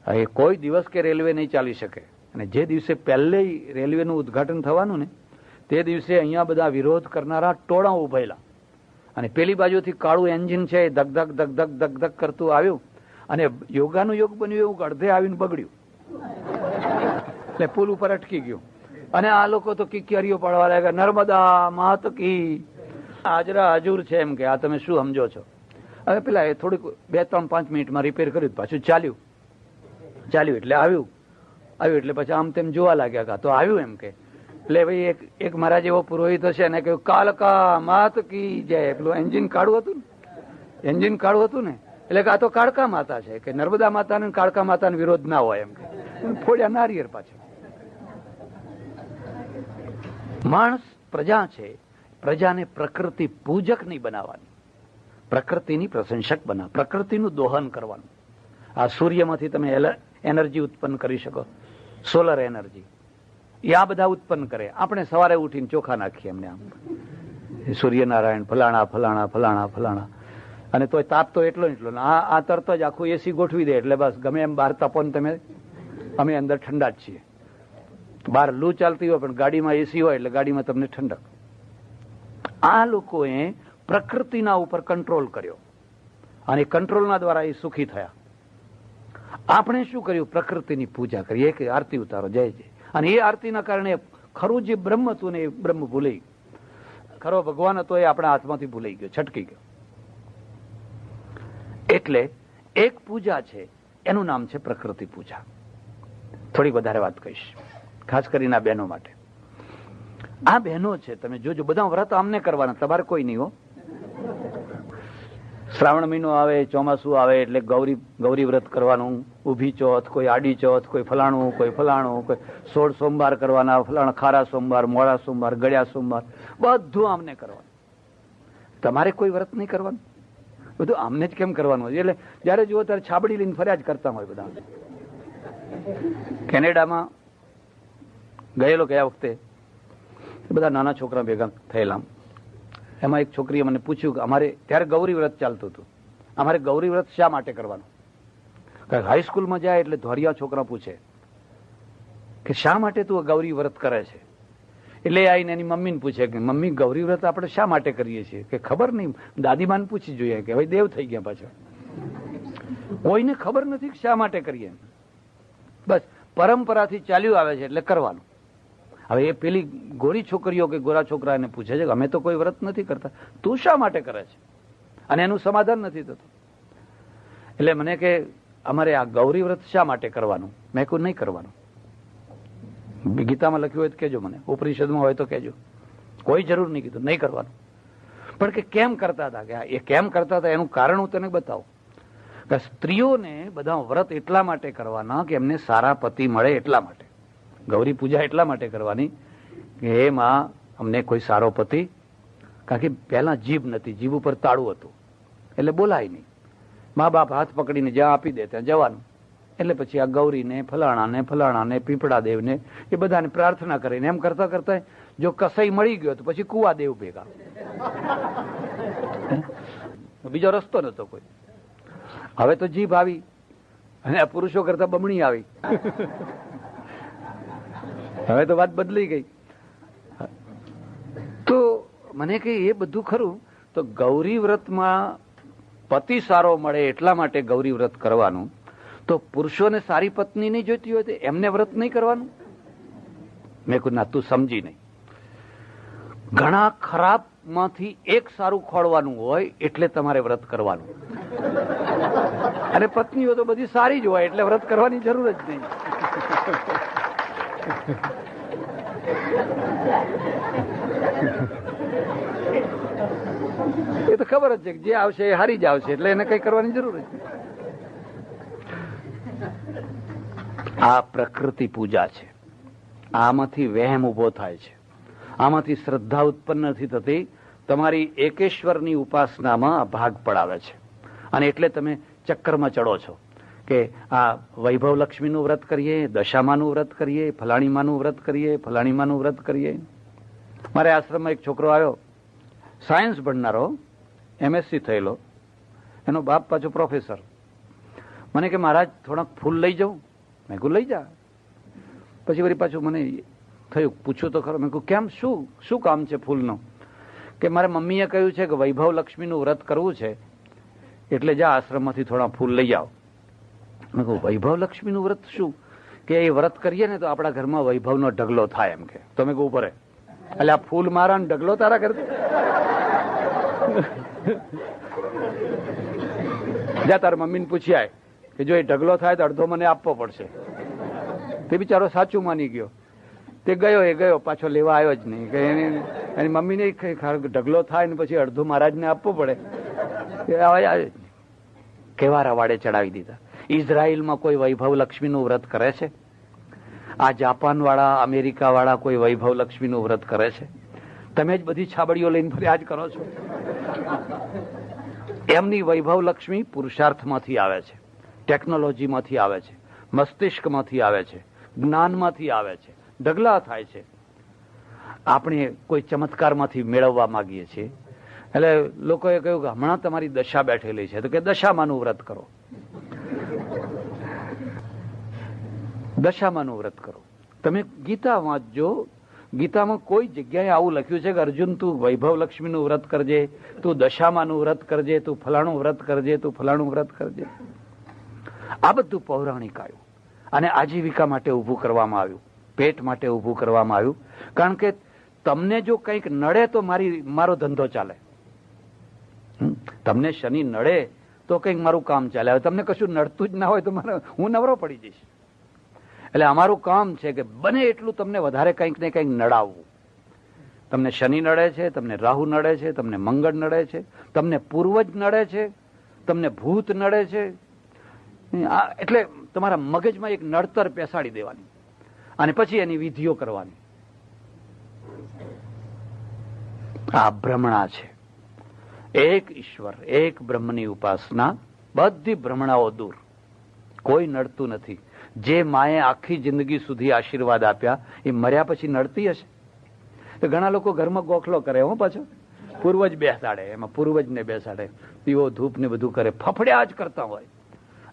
એ કોઈ દિવસ કે રેલવે નહીં ચાલી શકે. અને જે દિવસે પહેલે રેલવેનું ઉદઘાટન થવાનું ને તે દિવસે અહીંયા બધા વિરોધ કરનારા ટોળા ઉભેલા, અને પેલી બાજુથી કાળું એન્જિન છે એ ધક ધક ધક ધક ધક ધક કરતું આવ્યું, અને યોગાનું યોગ બન્યું એવું અડધે આવીને બગડ્યું, એટલે પુલ ઉપર અટકી ગયું. અને આ લોકો તો કિક્યારીઓ પાડવા લાગ્યા, નર્મદા માત કી, હાજરા હજુર છે એમ કે, આ તમે શું સમજો છો? હવે પેલા એ થોડીક 2-3-5 મિનિટમાં રિપેર કર્યું, પાછું ચાલ્યું એટલે આવ્યું એટલે પછી આમ તેમ જોવા લાગ્યા, તો આવ્યું એમ કે. એટલે ભાઈ એક મારા જેવો પુરોહિત હશે એને કહ્યું, કાલકા માત કી જય. પેલું એન્જિન કાળું હતું ને એટલે કે આ તો કાળકા માતા છે, કે નર્મદા માતા ને કાળકા માતા નો વિરોધ ના હોય એમ કે, ફોડ્યા નારિયેર પાછળ. માણસ પ્રજા છે, પ્રજાને પ્રકૃતિ પૂજક નહીં બનાવવાની, પ્રકૃતિની પ્રશંસક બનાવ, પ્રકૃતિનું દોહન કરવાનું. આ સૂર્યમાંથી તમે એનર્જી ઉત્પન્ન કરી શકો, સોલર એનર્જી, એ આ બધા ઉત્પન્ન કરે. આપણે સવારે ઉઠીને ચોખા નાખીએ એમને, આમ સૂર્યનારાયણ ફલાણા ફલાણા ફલાણા ફલાણા, અને તોય તાપ તો એટલો આ તરત જ આખું એસી ગોઠવી દે, એટલે બસ ગમે એમ બહાર તાપો ને તમે, અમે અંદર ઠંડા જ છીએ. બહાર લૂ ચાલતી હોય પણ ગાડીમાં એસી હોય એટલે ગાડીમાં તમને ઠંડક. આ લોકોએ પ્રકૃતિના ઉપર કંટ્રોલ કર્યો, અને કંટ્રોલના દ્વારા એ સુખી થયા. આપણે શું કર્યું? પ્રકૃતિની પૂજા કરી, એક આરતી ઉતારો, જય જય. અને એ આરતીના કારણે ખરું જે બ્રહ્મ હતું ને એ બ્રહ્મ ભૂલાઈ ગયું, ખરો ભગવાન હતો એ આપણા હાથમાંથી ભૂલાઈ ગયો, છટકી ગયો. એટલે એક પૂજા છે, એનું નામ છે પ્રકૃતિ પૂજા. થોડીક વધારે વાત કહીશ, ખાસ કરીને આ બહેનો માટે. આ બહેનો છે, તમે જોજો, બધા વ્રત આમને કરવાના, તમારે કોઈ નહીં હો. શ્રાવણ મહિનો આવે, ચોમાસું આવે એટલે ગૌરી વ્રત કરવાનું, ઊભી ચોથ, કોઈ આડી ચોથ, કોઈ ફલાણું, કોઈ 16 સોમવાર કરવાના, ફલાણા ખારા સોમવાર, મોડા સોમવાર, ગળ્યા સોમવાર, બધું આમને કરવાનું. તમારે કોઈ વ્રત નહીં કરવાનું, બધું આમને જ કેમ કરવાનું? એટલે જયારે જુઓ ત્યારે છાબડી લઈને ફર્યા જ કરતા હોય બધા. કેનેડામાં ગયેલો ગયા વખતે બધા નાના છોકરા ભેગા થયેલા, એમાં એક છોકરીએ મને પૂછ્યું કે અમારે ત્યારે ગૌરી વ્રત ચાલતું હતું, અમારે ગૌરી વ્રત શા માટે કરવાનું? હાઈસ્કૂલમાં જાય એટલે ધોરિયા છોકરા પૂછે કે શા માટે તું ગૌરી વ્રત કરે છે? એટલે આવીને એની મમ્મીને પૂછે કે મમ્મી ગૌરી વ્રત આપણે શા માટે કરીએ છીએ? કે ખબર નહીં, દાદીમાને પૂછી જોઈએ, કે ભાઈ દેવ થઈ ગયા પાછા, કોઈને ખબર નથી શા માટે કરીએ, બસ પરંપરાથી ચાલ્યું આવે છે એટલે કરવાનું. હવે એ પેલી ગોરી છોકરીઓ કે ગોરા છોકરા એને પૂછે છે કે અમે તો કોઈ વ્રત નથી કરતા, તું શા માટે કરે છે? અને એનું સમાધાન નથી થતું. એટલે મને કે અમારે આ ગૌરી વ્રત શા માટે કરવાનું? મેં કહ્યું નહીં કરવાનું. ગીતામાં લખ્યું હોય તો કહેજો, મને ઉપનિષદમાં હોય તો કહેજો, કોઈ જરૂર નહીં, કીધું નહીં કરવાનું. પણ કે કેમ કરતા હતા? કે એ કેમ કરતા હતા એનું કારણ હું તને બતાવું. કે સ્ત્રીઓને બધા વ્રત એટલા માટે કરવાના કે એમને સારા પતિ મળે એટલા માટે. ગૌરી પૂજા એટલા માટે કરવાની કે એમાં અમને કોઈ સારો પતિ, કારણ કે પહેલા જીભ નથી, જીભ ઉપર તાળું હતું એટલે બોલાય નહીં. મા બાપ હાથ પકડીને જ્યાં આપી દે ત્યાં જવાનું. એટલે પછી આ ગૌરીને ફલાણાને પીપળા દેવને એ બધાને પ્રાર્થના કરીને એમ કરતા કરતા જો કસાઈ મળી ગયો તો પછી કુવા દેવ ભેગા, બીજો રસ્તો નતો કોઈ. હવે તો જીભ આવી અને આ પુરુષો કરતા બમણી આવી. હવે તો વાત બદલાઈ ગઈ. તો મને કે એ બધું ખરું, તો ગૌરી વ્રતમાં પતિ સારો મળે એટલા માટે ગૌરી વ્રત કરવાનું. તો પુરુષોને સારી પત્ની નહીં જોઈતી હોય તો એમને વ્રત નહીં કરવાનું? મેં કહ્યું ના, તું સમજી નહીં. ઘણા ખરાબ માંથી એક સારું ખોળવાનું હોય એટલે તમારે વ્રત કરવાનું. અને પત્નીઓ તો બધી સારી જ હોય એટલે વ્રત કરવાની જરૂર જ નહીં. એ તો ખબર જ છે કે જે આવશે એ હારી જ આવશે એટલે એને કઈ કરવાની જરૂર જ નહીં. આ પ્રકૃતિ પૂજા છે. આમાંથી વહેમ ઉભો થાય છે, આમાંથી શ્રદ્ધા ઉત્પન્ન નથી થતી, તમારી એકેશ્વરની ઉપાસનામાં આ ભાગ પડાવે છે. અને એટલે તમે ચક્કરમાં ચડો છો કે આ વૈભવ લક્ષ્મીનું વ્રત કરીએ, દશામાનું વ્રત કરીએ, ફલાણીમાનું વ્રત કરીએ, ફલાણીમાનું વ્રત કરીએ. મારે આશ્રમમાં એક છોકરો આવ્યો, સાયન્સ ભણનારો, MSc થયેલો, એનો બાપ પાછો પ્રોફેસર. મને કે મહારાજ થોડાક ફૂલ લઈ જાઉં. મેં કહું લઈ જા. પછી વળી પાછું મને થયું, પૂછ્યું તો ખરો. મેં કહું કેમ, શું કામ છે ફૂલનું? કે મારે મમ્મીએ કહ્યું છે કે વૈભવ લક્ષ્મીનું વ્રત કરવું છે, એટલે જા આશ્રમમાંથી થોડા ફૂલ લઈ આવ. મેં કહું વૈભવ લક્ષ્મીનું વ્રત શું? કે એ વ્રત કરીએ ને તો આપણા ઘરમાં વૈભવનો ઢગલો થાય એમ કે. તો મેં કહું ઉપર એટલે આ ફૂલ મારા ને ઢગલો તારા કરતે જા તારા મમ્મીને પૂછી આય કે જો એ ઢગલો થાય તો અડધો મને આપવો પડશે. તે બિચારો સાચું માની ગયો. તે ગયો પાછો લેવા આવ્યો જ નહીં. કે એની મમ્મીને ઢગલો થાય ને પછી અડધો મહારાજને આપવો પડે. કેવા રવાડે ચડાવી દીધા. ઇઝરાયલમાં કોઈ વૈભવ લક્ષ્મીનું વ્રત કરે છે? આ જાપાન વાળા, અમેરિકા વાળા કોઈ વૈભવ લક્ષ્મીનું વ્રત કરે છે? તમે જ બધી છાબડીઓ લઈને ફર્યા જ કરો છો. એમની વૈભવ લક્ષ્મી પુરુષાર્થમાંથી આવે છે, ટેકનોલોજીમાંથી આવે છે, મસ્તિષ્કમાંથી આવે છે, જ્ઞાનમાંથી આવે છે, ઢગલા થાય છે. આપણે કોઈ ચમત્કારમાંથી મેળવવા માંગીએ છીએ. એટલે લોકોએ કહ્યું કે હમણાં તમારી દશા બેઠેલી છે, તો કે દશામાનું વ્રત કરો, દશામાનું વ્રત કરો. તમે ગીતા વાંચજો, ગીતામાં કોઈ જગ્યાએ આવું લખ્યું છે કે અર્જુન તું વૈભવ લક્ષ્મીનું વ્રત કરજે, તું દશામાનું વ્રત કરજે, તું ફલાણું વ્રત કરજે, તું ફલાણું વ્રત કરજે. આ બધું પૌરાણિક આવ્યું અને આજીવિકા માટે ઊભું કરવામાં આવ્યું, પેટ માટે ઊભું કરવામાં આવ્યું. કારણ કે તમને જો કંઈક નડે તો મારો ધંધો ચાલે. તમને શનિ નડે તો કંઈક મારું કામ ચાલે. હવે તમને કશું નડતું જ ના હોય તો હું નવરો પડી જઈશ. એટલે અમારું કામ છે કે બને એટલું તમને વધારે કંઈક ને કંઈક નડાવવું. તમને શનિ નડે છે, તમને રાહુ નડે છે, તમને મંગળ નડે છે, તમને પૂર્વજ નડે છે, તમને ભૂત નડે છે. એટલે તમારા મગજમાં એક નડતર બેસાડી દેવાની અને પછી એની વિધિઓ કરવાની. આ ભ્રમણા છે. એક ઈશ્વર, એક બ્રહ્મની ઉપાસના, બધી ભ્રમણાઓ દૂર. કોઈ નડતું નથી. જે માએ આખી જિંદગી સુધી આશીર્વાદ આપ્યા એ મર્યા પછી નડતી હશે? તો ઘણા લોકો ઘરમાં ગોખલો કરે હો, પાછો પૂર્વજ બેસાડે, એમાં પૂર્વજને બેસાડે, પીવો ધૂપ ને બધું કરે, ફફડ્યા જ કરતા હોય.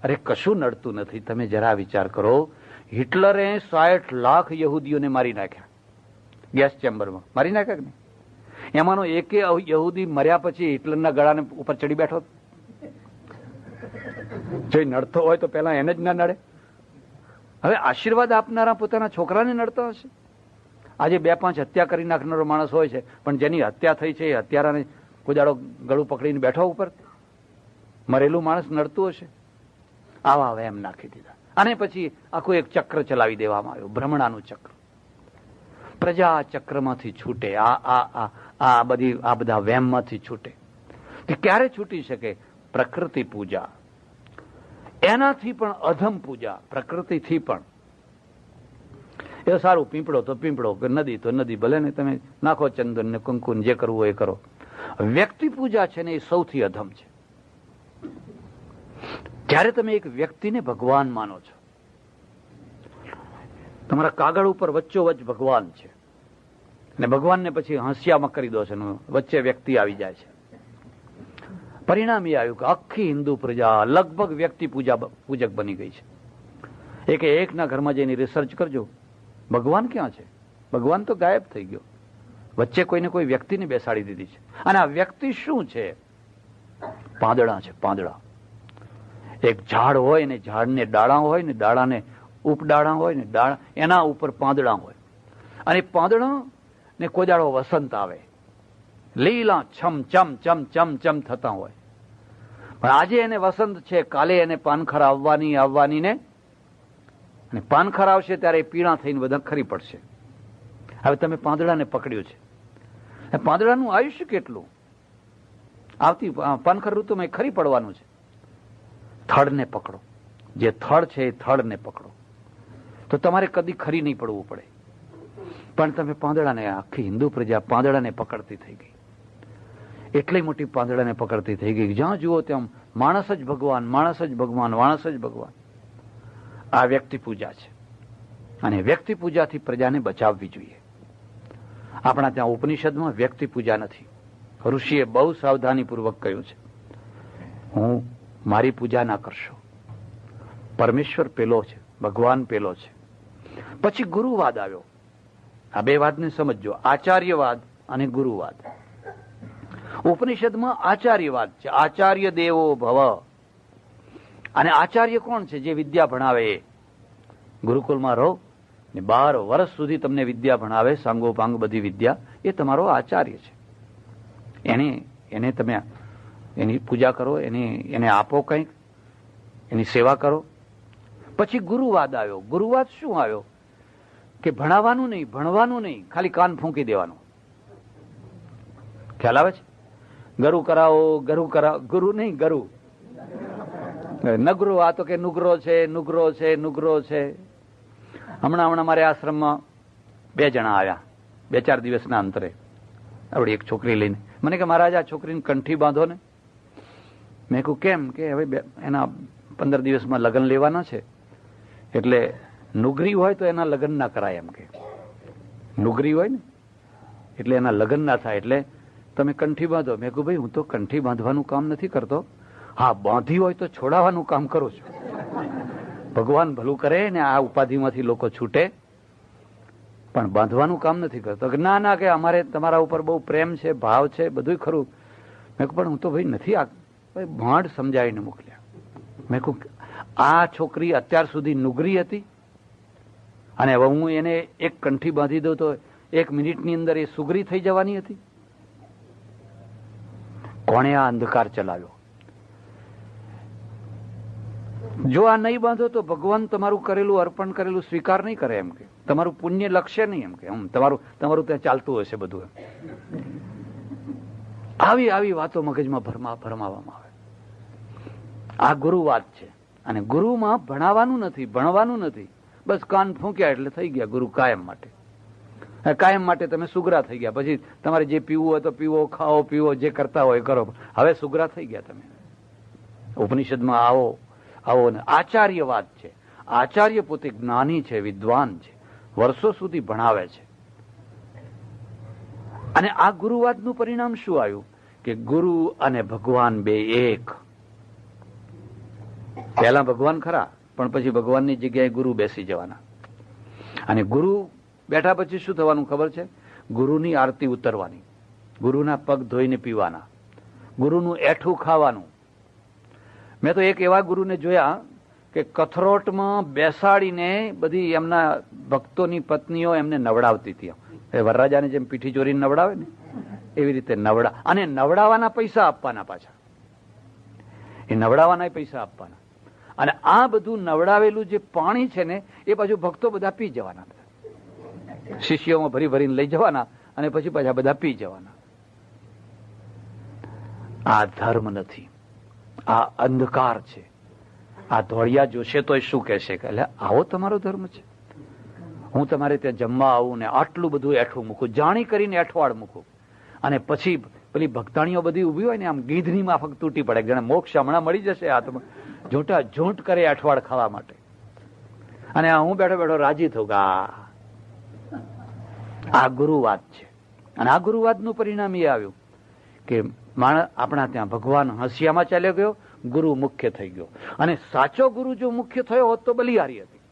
અરે કશું નડતું નથી. તમે જરા વિચાર કરો, હિટલરે 60 લાખ યહૂદીઓને મારી નાખ્યા ગેસ ચેમ્બરમાં. મારી નાખ્યા કે નહીં? એમાંનો એકે યહૂદી મર્યા પછી હિટલરના ગળાને ઉપર ચડી બેઠો? જો નડતો હોય તો પેલા એને જ ના નડે. હવે આશીર્વાદ આપનારા પોતાના છોકરાને નડતા હશે? આજે 2-5 હત્યા કરી નાખનારો માણસ હોય છે, પણ જેની હત્યા થઈ છે એ હત્યારાને કોઈ દાડો ગળું પકડીને બેઠો ઉપર? મરેલું માણસ નડતું હશે? આવા હવે એમ નાખી દીધા. અને પછી આખું એક ચક્ર ચલાવી દેવામાં આવ્યું, ભ્રમણાનું ચક્ર. પ્રજા ચક્રમાંથી છૂટે, આ બધા વેમમાંથી છૂટે. તે ક્યારે છૂટી શકે? પ્રકૃતિ પૂજા. એનાથી પણ અધમ પૂજા, પ્રકૃતિથી પણ. એ સારું, પીંપળો તો પીંપળો, કે નદી તો નદી, ભલે ને તમે નાખો ચંદન ને કુંકુન, જે કરવું હોય એ કરો. વ્યક્તિ પૂજા છે ને એ સૌથી અધમ છે. જ્યારે તમે એક વ્યક્તિને ભગવાન માનો છો, તમારા કાગળ ઉપર વચ્ચોવચ્ચ ભગવાન છે, અને ભગવાનને પછી હાંસિયામાં કરી દો છો, વચ્ચે વ્યક્તિ આવી જાય છે. પરિણામ એ આવ્યું કે આખી હિન્દુ પ્રજા લગભગ વ્યક્તિ પૂજક બની ગઈ છે. એકના ઘરમાં જઈને રિસર્ચ કરજો, ભગવાન ક્યાં છે? ભગવાન તો ગાયબ થઈ ગયો. વચ્ચે કોઈને કોઈ વ્યક્તિને બેસાડી દીધી છે. અને આ વ્યક્તિ શું છે? પાંદડા છે, પાંદડા. એક ઝાડ હોય ને ઝાડને ડાળા હોય ને ડાળાને ઉપડાળા હોય ને ડાળા, એના ઉપર પાંદડા હોય. અને પાંદડા ને કોઈ દાડો વસંત આવે, લીલા છમ ચમ ચમ ચમ ચમ થતા હોય. પણ આજે એને વસંત છે, કાલે એને પાનખર આવવાની ને, અને પાનખર આવશે ત્યારે પીળા થઈને બધા ખરી પડશે. હવે તમે પાંદડાને પકડ્યું છે, પાંદડાનું આયુષ્ય કેટલું? આવતી પાનખર ઋતુમાં ખરી પડવાનું છે. થડને પકડો, જે થડ છે એ થડને પકડો, તો તમારે કદી ખરી નહીં પડવું પડે. પણ તમે પાંદડાને, આખી હિન્દુ પ્રજા પાંદડાને પકડતી થઈ ગઈ. એટલી મોટી પાંદડાને પકડતી થઈ ગઈ. જ્યાં જુઓ ત્યાં માણસ જ ભગવાન, માણસ જ ભગવાન, માણસ જ ભગવાન. આ વ્યક્તિ પૂજા છે અને વ્યક્તિ પૂજાથી પ્રજાને બચાવવી જોઈએ. આપણા ત્યાં ઉપનિષદમાં વ્યક્તિ પૂજા નથી. ઋષિએ બહુ સાવધાનીપૂર્વક કહ્યું છે, હું મારી પૂજા ના કરશો. પરમેશ્વર પેલો છે, ભગવાન પેલો છે. પછી ગુરુવાદ આવ્યો. આ બે વાતને સમજજો, આચાર્યવાદ અને ગુરુવાદ. ઉપનિષદમાં આચાર્યવાદ છે, આચાર્ય દેવો ભવ. અને આચાર્ય કોણ છે? જે વિદ્યા ભણાવે. ગુરુકુળમાં રહો ને 12 વર્ષ સુધી તમને વિદ્યા ભણાવે, સાંગોપાંગ બધી વિદ્યા, એ તમારો આચાર્ય છે. એને તમે એની પૂજા કરો, એને આપો કંઈક, એની સેવા કરો. પછી ગુરુવાદ આવ્યો. ગુરુવાદ શું આવ્યો? કે ભણાવવાનું નહીં, ભણવાનું નહીં, ખાલી કાન ફૂંકી દેવાનું. ખ્યાલ આવે છે? ગરુ કરાવો, ગુરુ નહીં, ગરુ નગરો. આ તો કે નુગરો છે, નુગરો છે, નુગરો છે. હમણાં મારે આશ્રમમાં 2 જણા આવ્યા 2-4 દિવસના અંતરે, આવડી એક છોકરી લઈને. મને કે મહારાજ આ છોકરીને કંઠી બાંધો ને. મેં કહ્યું કેમ? કે હવે એના 15 દિવસમાં લગ્ન લેવાના છે, એટલે નુગરી હોય તો એના લગ્ન ના કરાય. એમ કે નુગરી હોય ને એટલે એના લગ્ન ના થાય, એટલે તમે કંઠી બાંધો. મેં કહ્યું ભાઈ હું તો કંઠી બાંધવાનું કામ નથી કરતો. હા, બાંધી હોય તો છોડાવવાનું કામ કરું છું. ભગવાન ભલું કરે ને આ ઉપાધિમાંથી લોકો છૂટે, પણ બાંધવાનું કામ નથી કરતો. કે ના કે અમારે તમારા ઉપર બહુ પ્રેમ છે, ભાવ છે, બધું ખરું. મેં કહું પણ હું તો ભાઈ નથી, આ ભાંડ સમજાવીને મોકલ્યા. મેં કહું આ છોકરી અત્યાર સુધી નુગરી હતી અને હવે હું એને એક કંઠી બાંધી દઉં તો 1 મિનિટની અંદર એ સુગરી થઈ જવાની હતી. કોણે આ અંધકાર ચલાવ્યો? જો આ નહીં બાંધો તો ભગવાન તમારું કરેલું અર્પણ કરેલું સ્વીકાર નહીં કરે. એમ કે તમારું પુણ્ય લક્ષ્ય નહીં. એમ કે તમારું ત્યાં ચાલતું હશે બધું. આવી વાતો મગજમાં ભરમાવામાં આવે. આ ગુરુવાદ છે. અને ગુરુમાં ભણાવવાનું નથી, ભણવાનું નથી. બસ કાન ફૂંક્યા એટલે થઈ ગયા ગુરુ કાયમ માટે. કાયમ માટે તમે સુગરા થઈ ગયા. પછી તમારે જે પીવું હોય તો પીવો, ખાઓ પીવો, જે કરતા હોય કરો. હવે સુગરા થઈ ગયા તમે. ઉપનિષદમાં આવો ને આચાર્યવાદ છે. આચાર્ય પોતે જ્ઞાની છે, વિદ્વાન છે, વર્ષો સુધી ભણાવે છે. અને આ ગુરુવાદનું પરિણામ શું આવ્યું? કે ગુરુ અને ભગવાન બે એક. પહેલા ભગવાન ખરા, પણ પછી ભગવાનની જગ્યાએ ગુરુ બેસી જવાના. અને ગુરુ બેઠા પછી શું થવાનું ખબર છે? ગુરુની આરતી ઉતરવાની, ગુરુના પગ ધોઈને પીવાના, ગુરુનું એઠું ખાવાનું. મેં તો એક એવા ગુરુને જોયા કે કથરોટમાં બેસાડીને બધી એમના ભક્તોની પત્નીઓ એમને નવડાવતી હતી. વરરાજાને જેમ પીઠી ચોરીને નવડાવે ને એવી રીતે અને નવડાવવાના પૈસા આપવાના પાછા. એ નવડાવવાના પૈસા આપવાના. અને આ બધું નવડાવેલું જે પાણી છે ને એ પાછું ભક્તો બધા પી જવાના. શિષ્યોમાં ભરીને લઈ જવાના અને પછી પાછા બધા પી જવાના. આ ધર્મ નથી, આ અંધકાર છે. આ ધોળિયા જોશે તો શું કહેશે કે એટલે આવો તમારો ધર્મ છે? હું તમારે ત્યાં જમવા આવું ને આટલું બધું એઠું મૂકું, જાણી કરીને એઠવાડ મૂકું, અને પછી પેલી ભક્તાણીઓ બધી ઉભી હોય ને આમ ગીધની માફક તૂટી પડે. જાણે મોક્ષ હમણાં મળી જશે હાથમાં, ઝૂંટા ઝૂંટ કરે અઠવાડ ખાવા માટે. અને હું બેઠો બેઠો રાજી થઉં કે આ ગુરુવાદ છે. અને આ ગુરુવાદનું પરિણામ એ આવ્યું કે આપણા ત્યાં ભગવાન હંસિયામાં ચાલ્યો ગયો, ગુરુ મુખ્ય થઈ ગયો. અને સાચો ગુરુ જો મુખ્ય થયો હોત તો બલિહારી હતી.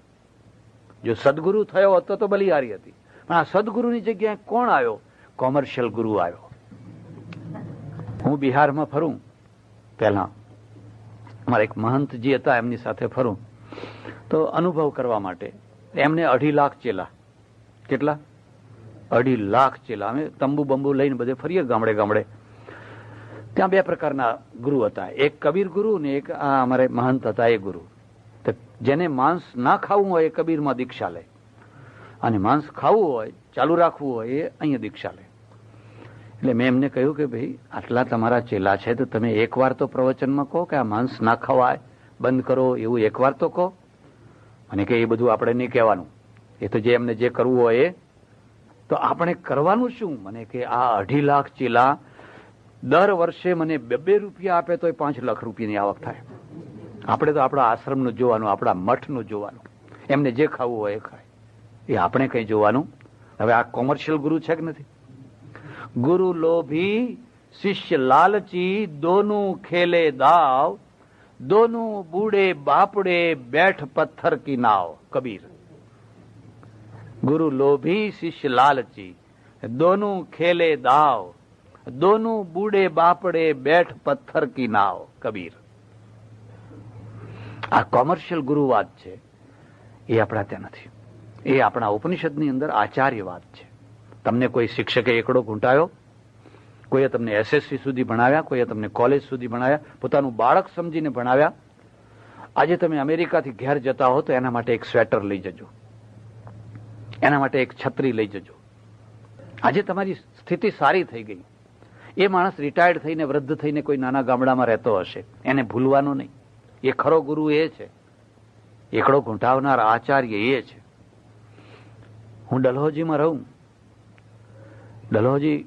જો સદગુરુ થયો હોત તો બલિહારી હતી. પણ આ સદગુરુની જગ્યાએ કોણ આવ્યો? કોમર્શિયલ ગુરુ આવ્યો. હું બિહારમાં ફરું, પહેલા અમારા એક મહંતજી હતા, એમની સાથે ફરું તો અનુભવ કરવા માટે એમને 2.5 લાખ ચેલા. કેટલા? 2.5 લાખ ચેલા. અમે તંબુ બંબુ લઈને બધે ફરીએ ગામડે ગામડે. ત્યાં 2 પ્રકારના ગુરુ હતા, એક કબીર ગુરુ ને એક આ અમારે મહંત હતા એ ગુરુ. તો જેને માંસ ના ખાવું હોય એ કબીરમાં દીક્ષા લે, અને માંસ ખાવું હોય, ચાલુ રાખવું હોય એ અહીંયા દીક્ષા લે. એટલે મેં એમને કહ્યું કે ભાઈ આટલા તમારા ચેલા છે તો તમે એકવાર તો પ્રવચનમાં કહો કે આ માંસ ના ખવાય, બંધ કરો, એવું એકવાર તો કહો. અને કે એ બધું આપણે નહીં કહેવાનું, એ તો જે એમને જે કરવું હોય એ તો આપણે કરવાનું શું? મને કે આ 2.5 લાખ ચેલા દર વર્ષે મને 2 રૂપિયા આપે તો 5 લાખ રૂપિયાની આવક થાય. આપણે તો આપણા આશ્રમનું જોવાનું, આપણા મઠનું જોવાનું, એમને જે ખાવું હોય એ ખાય, એ આપણે કઈ જોવાનું. હવે આ કોમર્શિયલ ગુરુ છે કે નથી? ગુરુ લોભી શિષ્ય લાલચી, દોનું ખેલે દાવ, દોનું બૂढ़े બાપડે બેઠ પથ્થર કી નાવ. કબીર. ગુરુ લોભી શિષ્ય લાલચી, દોનું ખેલે દાવ, દોનું બૂढ़े બાપડે બેઠ પથ્થર કી નાવ. કબીર. આ કોમર્શિયલ ગુરુવાદ છે, એ આપણા ત્યાં નથી. એ આપણા ઉપનિષદની અંદર આચાર્યવાદ છે. તમને કોઈ શિક્ષકે એકડો ઘૂંટાયો, કોઈએ તમને એસએસસી સુધી ભણાવ્યા, કોઈએ તમને કોલેજ સુધી ભણાવ્યા, પોતાનું બાળક સમજીને ભણાવ્યા. આજે તમે અમેરિકાથી ઘેર જતા હો તો એના માટે એક સ્વેટર લઈ જજો, એના માટે એક છત્રી લઈ જજો. આજે તમારી સ્થિતિ સારી થઈ ગઈ. એ માણસ રિટાયર્ડ થઈને વૃદ્ધ થઈને કોઈ નાના ગામડામાં રહેતો હશે, એને ભૂલવાનો નહીં. એ ખરો ગુરુ એ છે, એકડો ઘૂંટાવનાર આચાર્ય એ છે. હું ડલહોજીમાં રહું, ડલહોજી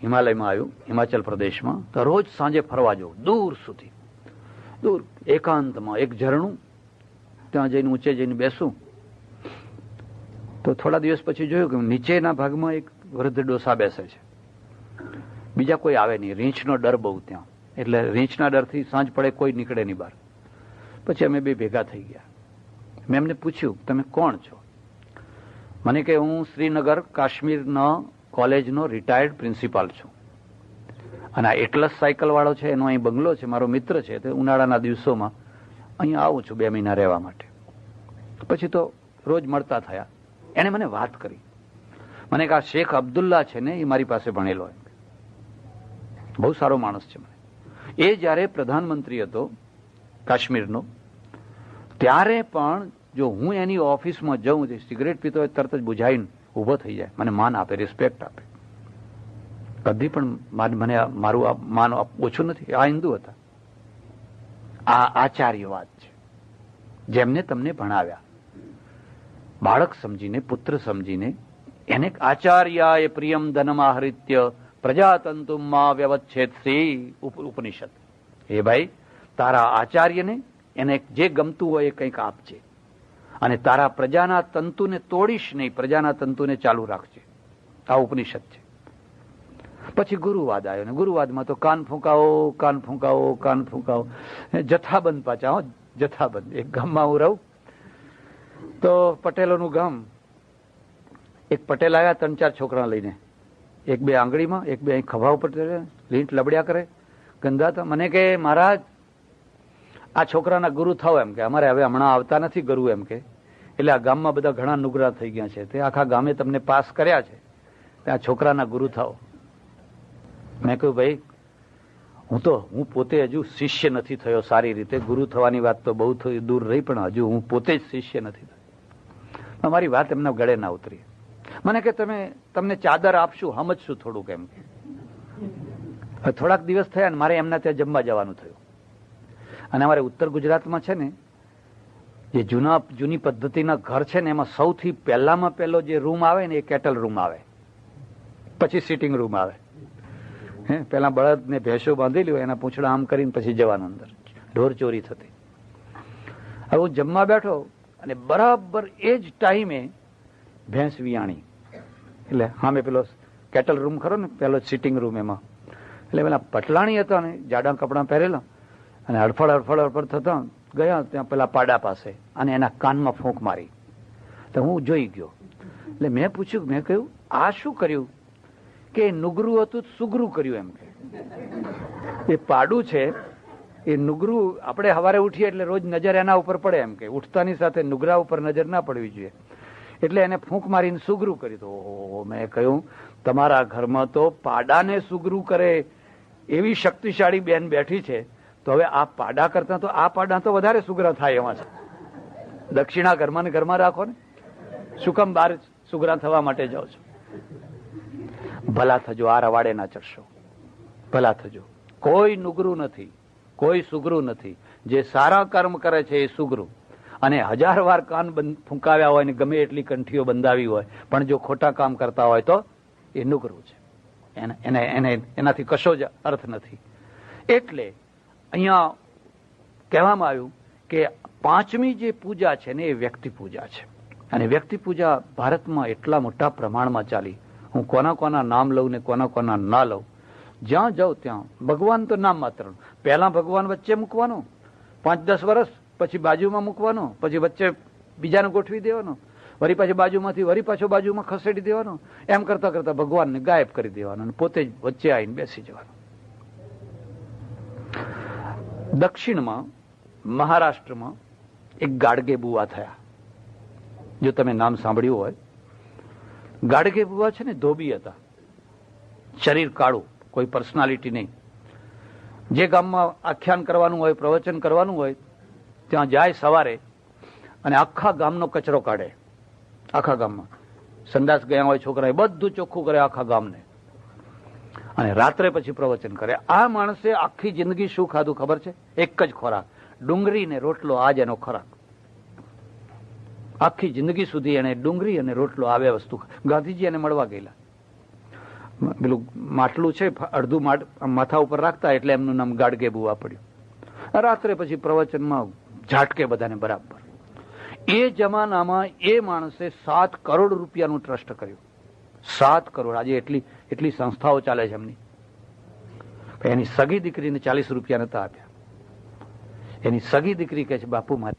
હિમાલયમાં આવ્યું, હિમાચલ પ્રદેશમાં. તો રોજ સાંજે ફરવા જવું, દૂર સુધી, દૂર એકાંતમાં એક ઝરણું, ત્યાં જઈને ઊંચે જઈને બેસું. તો થોડા દિવસ પછી જોયું કે નીચેના ભાગમાં એક વૃદ્ધ ડોસા બેસે છે, બીજા કોઈ આવે નહીં. રીંછનો ડર બહુ ત્યાં, એટલે રીંછના ડરથી સાંજ પડે કોઈ નીકળે નહીં બહાર. પછી અમે બે ભેગા થઈ ગયા. મેં એમને પૂછ્યું, તમે કોણ છો? મને કે હું શ્રીનગર કાશ્મીરના કોલેજનો રિટાયર્ડ પ્રિન્સિપાલ છું, અને આ એટલસ સાયકલ વાળો છે, એનો અહીં બંગલો છે, મારો મિત્ર છે. તે ઉનાળાના દિવસોમાં અહીંયા આવું છું 2 મહિના રહેવા માટે. પછી તો રોજ મળતા થયા. એને મને વાત કરી, મને કે આ શેખ અબ્દુલ્લા છે ને, એ મારી પાસે ભણેલો, બહુ સારો માણસ છે. મને એ જ્યારે પ્રધાનમંત્રી હતો કાશ્મીરનો, ત્યારે પણ જો હું એની ઓફિસમાં જઉં, સિગરેટ પીતો હોય તરત જ બુઝાઈને ઉભો થઈ જાય, મને માન આપે, રિસ્પેક્ટ આપે. કદી પણ મને મારું માન ઓછું નથી. આ હિન્દુ હતા. આ આચાર્યવાદ છે, જેમને તમને ભણાવ્યા, બાળક સમજીને, પુત્ર સમજીને. એને આચાર્યાય પ્રિયમ ધનમાહૃત્ય પ્રજાતંતુમાં વ્યવચ્છેદસી. ઉપનિષદ. એ ભાઈ, તારા આચાર્યને એને જે ગમતું હોય એ કંઈક આપજે, અને તારા પ્રજાના તંતુને તોડીશ નહીં, પ્રજાના તંતુને ચાલુ રાખજે. આ ઉપનિષદ છે. પછી ગુરુવાદ આવ્યો, ને ગુરુવાદમાં તો કાન ફૂંકાવો, કાન ફૂંકાવો, કાન ફૂંકાવો, જથ્થાબંધ પાછા. હો, જથ્થાબંધ. એક ગામમાં હું રહું તો પટેલોનું ગામ. એક પટેલ આવ્યા 3-4 છોકરા લઈને, 1-2 આંગળીમાં, 1-2 અહીં ખભા ઉપર લીંટ લબડ્યા કરે, ગંધાતા. મને કે મહારાજ, આ છોકરાના ગુરુ થાવ એમ કે. અમારે હવે હમણાં આવતા નથી ગુરુ એમ કે. એટલે આ ગામમાં બધા ઘણા નુગરા થઈ ગયા છે, તે આખા ગામે તમને પાસ કર્યા છે, આ છોકરાના ગુરુ થાવ. મેં કહ્યું, ભાઈ, હું પોતે હજુ શિષ્ય નથી થયો સારી રીતે. ગુરુ થવાની વાત તો બહુ દૂર રહી, પણ હજુ હું પોતે જ શિષ્ય નથી થયો. અમારી વાત એમના ગળે ના ઉતરી. મને કે તમને ચાદર આપશું, સમજશું થોડુંક એમ કે. થોડાક દિવસ થયા ને મારે એમના ત્યાં જમવા જવાનું થયું. અને અમારે ઉત્તર ગુજરાતમાં છે ને, જે જૂની પદ્ધતિના ઘર છે ને, એમાં સૌથી પહેલામાં પહેલો જે રૂમ આવે ને, એ કેટલ રૂમ આવે, પછી સિટિંગ રૂમ આવે. પેલા બળદ ને ભેંસો બાંધેલી હોય, એના પૂંછડા આમ કરીને પછી જવાનું અંદર. ઢોર ચોરી થતી. હવે હું જમવા બેઠો, અને બરાબર એ જ ટાઈમે ભેંસ વિયાણી. એટલે સામે પેલો કેટલ રૂમ ખરો ને, પેલો સિટિંગ રૂમ, એમાં એટલે પેલા પટલાણી હતા ને, જાડા કપડાં પહેરેલા, અને હડફડ થતા ગયા ત્યાં પેલા પાડા પાસે, અને એના કાનમાં ફૂંક મારી. તો હું જોઈ ગયો. એટલે મેં પૂછ્યું, મેં કહ્યું, આ શું કર્યું? કે નુગરું હતું સુગરું કર્યું એમ કે. એ પાડું છે, એ નુગરું. આપણે સવારે ઉઠીએ એટલે રોજ નજર એના ઉપર પડે એમ કે. ઉઠતાની સાથે નુગરા ઉપર નજર ના પડવી જોઈએ, એટલે એને ફૂંક મારીને સુગરું કર્યું. તો મેં કહ્યું, તમારા ઘરમાં તો પાડાને સુગરું કરે એવી શક્તિશાળી બેન બેઠી છે, તો હવે આ પાડા કરતા તો આ પાડા તો વધારે સુગરા થાય એમાં છે. દક્ષિણા ઘરમાં ને ઘરમાં રાખો ને, શું કામ બહાર સુગરા થવા માટે જાઓ છો? ભલા થજો, આ રવાડે ના ચડશો. ભલા થજો. કોઈ નુગરું નથી, કોઈ સુગરું નથી. જે સારા કર્મ કરે છે એ સુગરું. અને 1000 વાર કાન ફૂંકાવ્યા હોય ને ગમે એટલી કંઠીઓ બંધાવી હોય, પણ જો ખોટા કામ કરતા હોય તો એ નુગરું છે. એનાથી કશો જ અર્થ નથી. એટલે અહીંયા કહેવામાં આવ્યું કે પાંચમી જે પૂજા છે ને એ વ્યક્તિ પૂજા છે. અને વ્યક્તિ પૂજા ભારતમાં એટલા મોટા પ્રમાણમાં ચાલી, હું કોના કોના નામ લઉં ને કોના કોના ના લઉં. જ્યાં જાઉં ત્યાં ભગવાન તો નામ માત્ર, પહેલા ભગવાન વચ્ચે મૂકવાનો 5-10 વર્ષ, પછી બાજુમાં મૂકવાનો, પછી વચ્ચે બીજાને ગોઠવી દેવાનો, વળી પાછી બાજુમાંથી વળી પાછો બાજુમાં ખસેડી દેવાનો. એમ કરતા કરતા ભગવાનને ગાયબ કરી દેવાનો અને પોતે જ વચ્ચે આવીને બેસી જવાનો. દક્ષિણમાં મહારાષ્ટ્રમાં એક ગાડગે બુવા થયા, જો તમે નામ સાંભળ્યું હોય. ગાડગે બુવા છે ને ધોબી હતા, શરીર કાળું, કોઈ પર્સનાલિટી નહીં. જે ગામમાં આખ્યાન કરવાનું હોય, પ્રવચન કરવાનું હોય, ત્યાં જાય સવારે અને આખા ગામનો કચરો કાઢે. આખા ગામમાં સંડાસ ગયા હોય છોકરા, બધું ચોખ્ખું કરે આખા ગામને, અને રાત્રે પછી પ્રવચન કરે. આ માણસે આખી જિંદગી શું ખાધું ખબર છે? એક જ ખોરાક, ડુંગળી ને રોટલો. આજ એનો ખોરાક. આખી જિંદગી સુધી એને ડુંગળી અને રોટલો આવે વસ્તુ. ગાંધીજી એને મળવા ગયેલા, પેલું માટલું છે અડધું માથા ઉપર રાખતા, એટલે એમનું નામ ગાડગે બુવા પડ્યું. રાત્રે પછી પ્રવચનમાં ઝાટકે બધાને બરાબર. એ જમાનામાં એ માણસે 7 કરોડ રૂપિયાનું ટ્રસ્ટ કર્યું. 7 કરોડ. આજે એટલી સંસ્થાઓ ચાલે છે એમની. એની સગી દીકરીને 40 રૂપિયા નતા આપ્યા. એની સગી દીકરી કહે છે, બાપુ મારે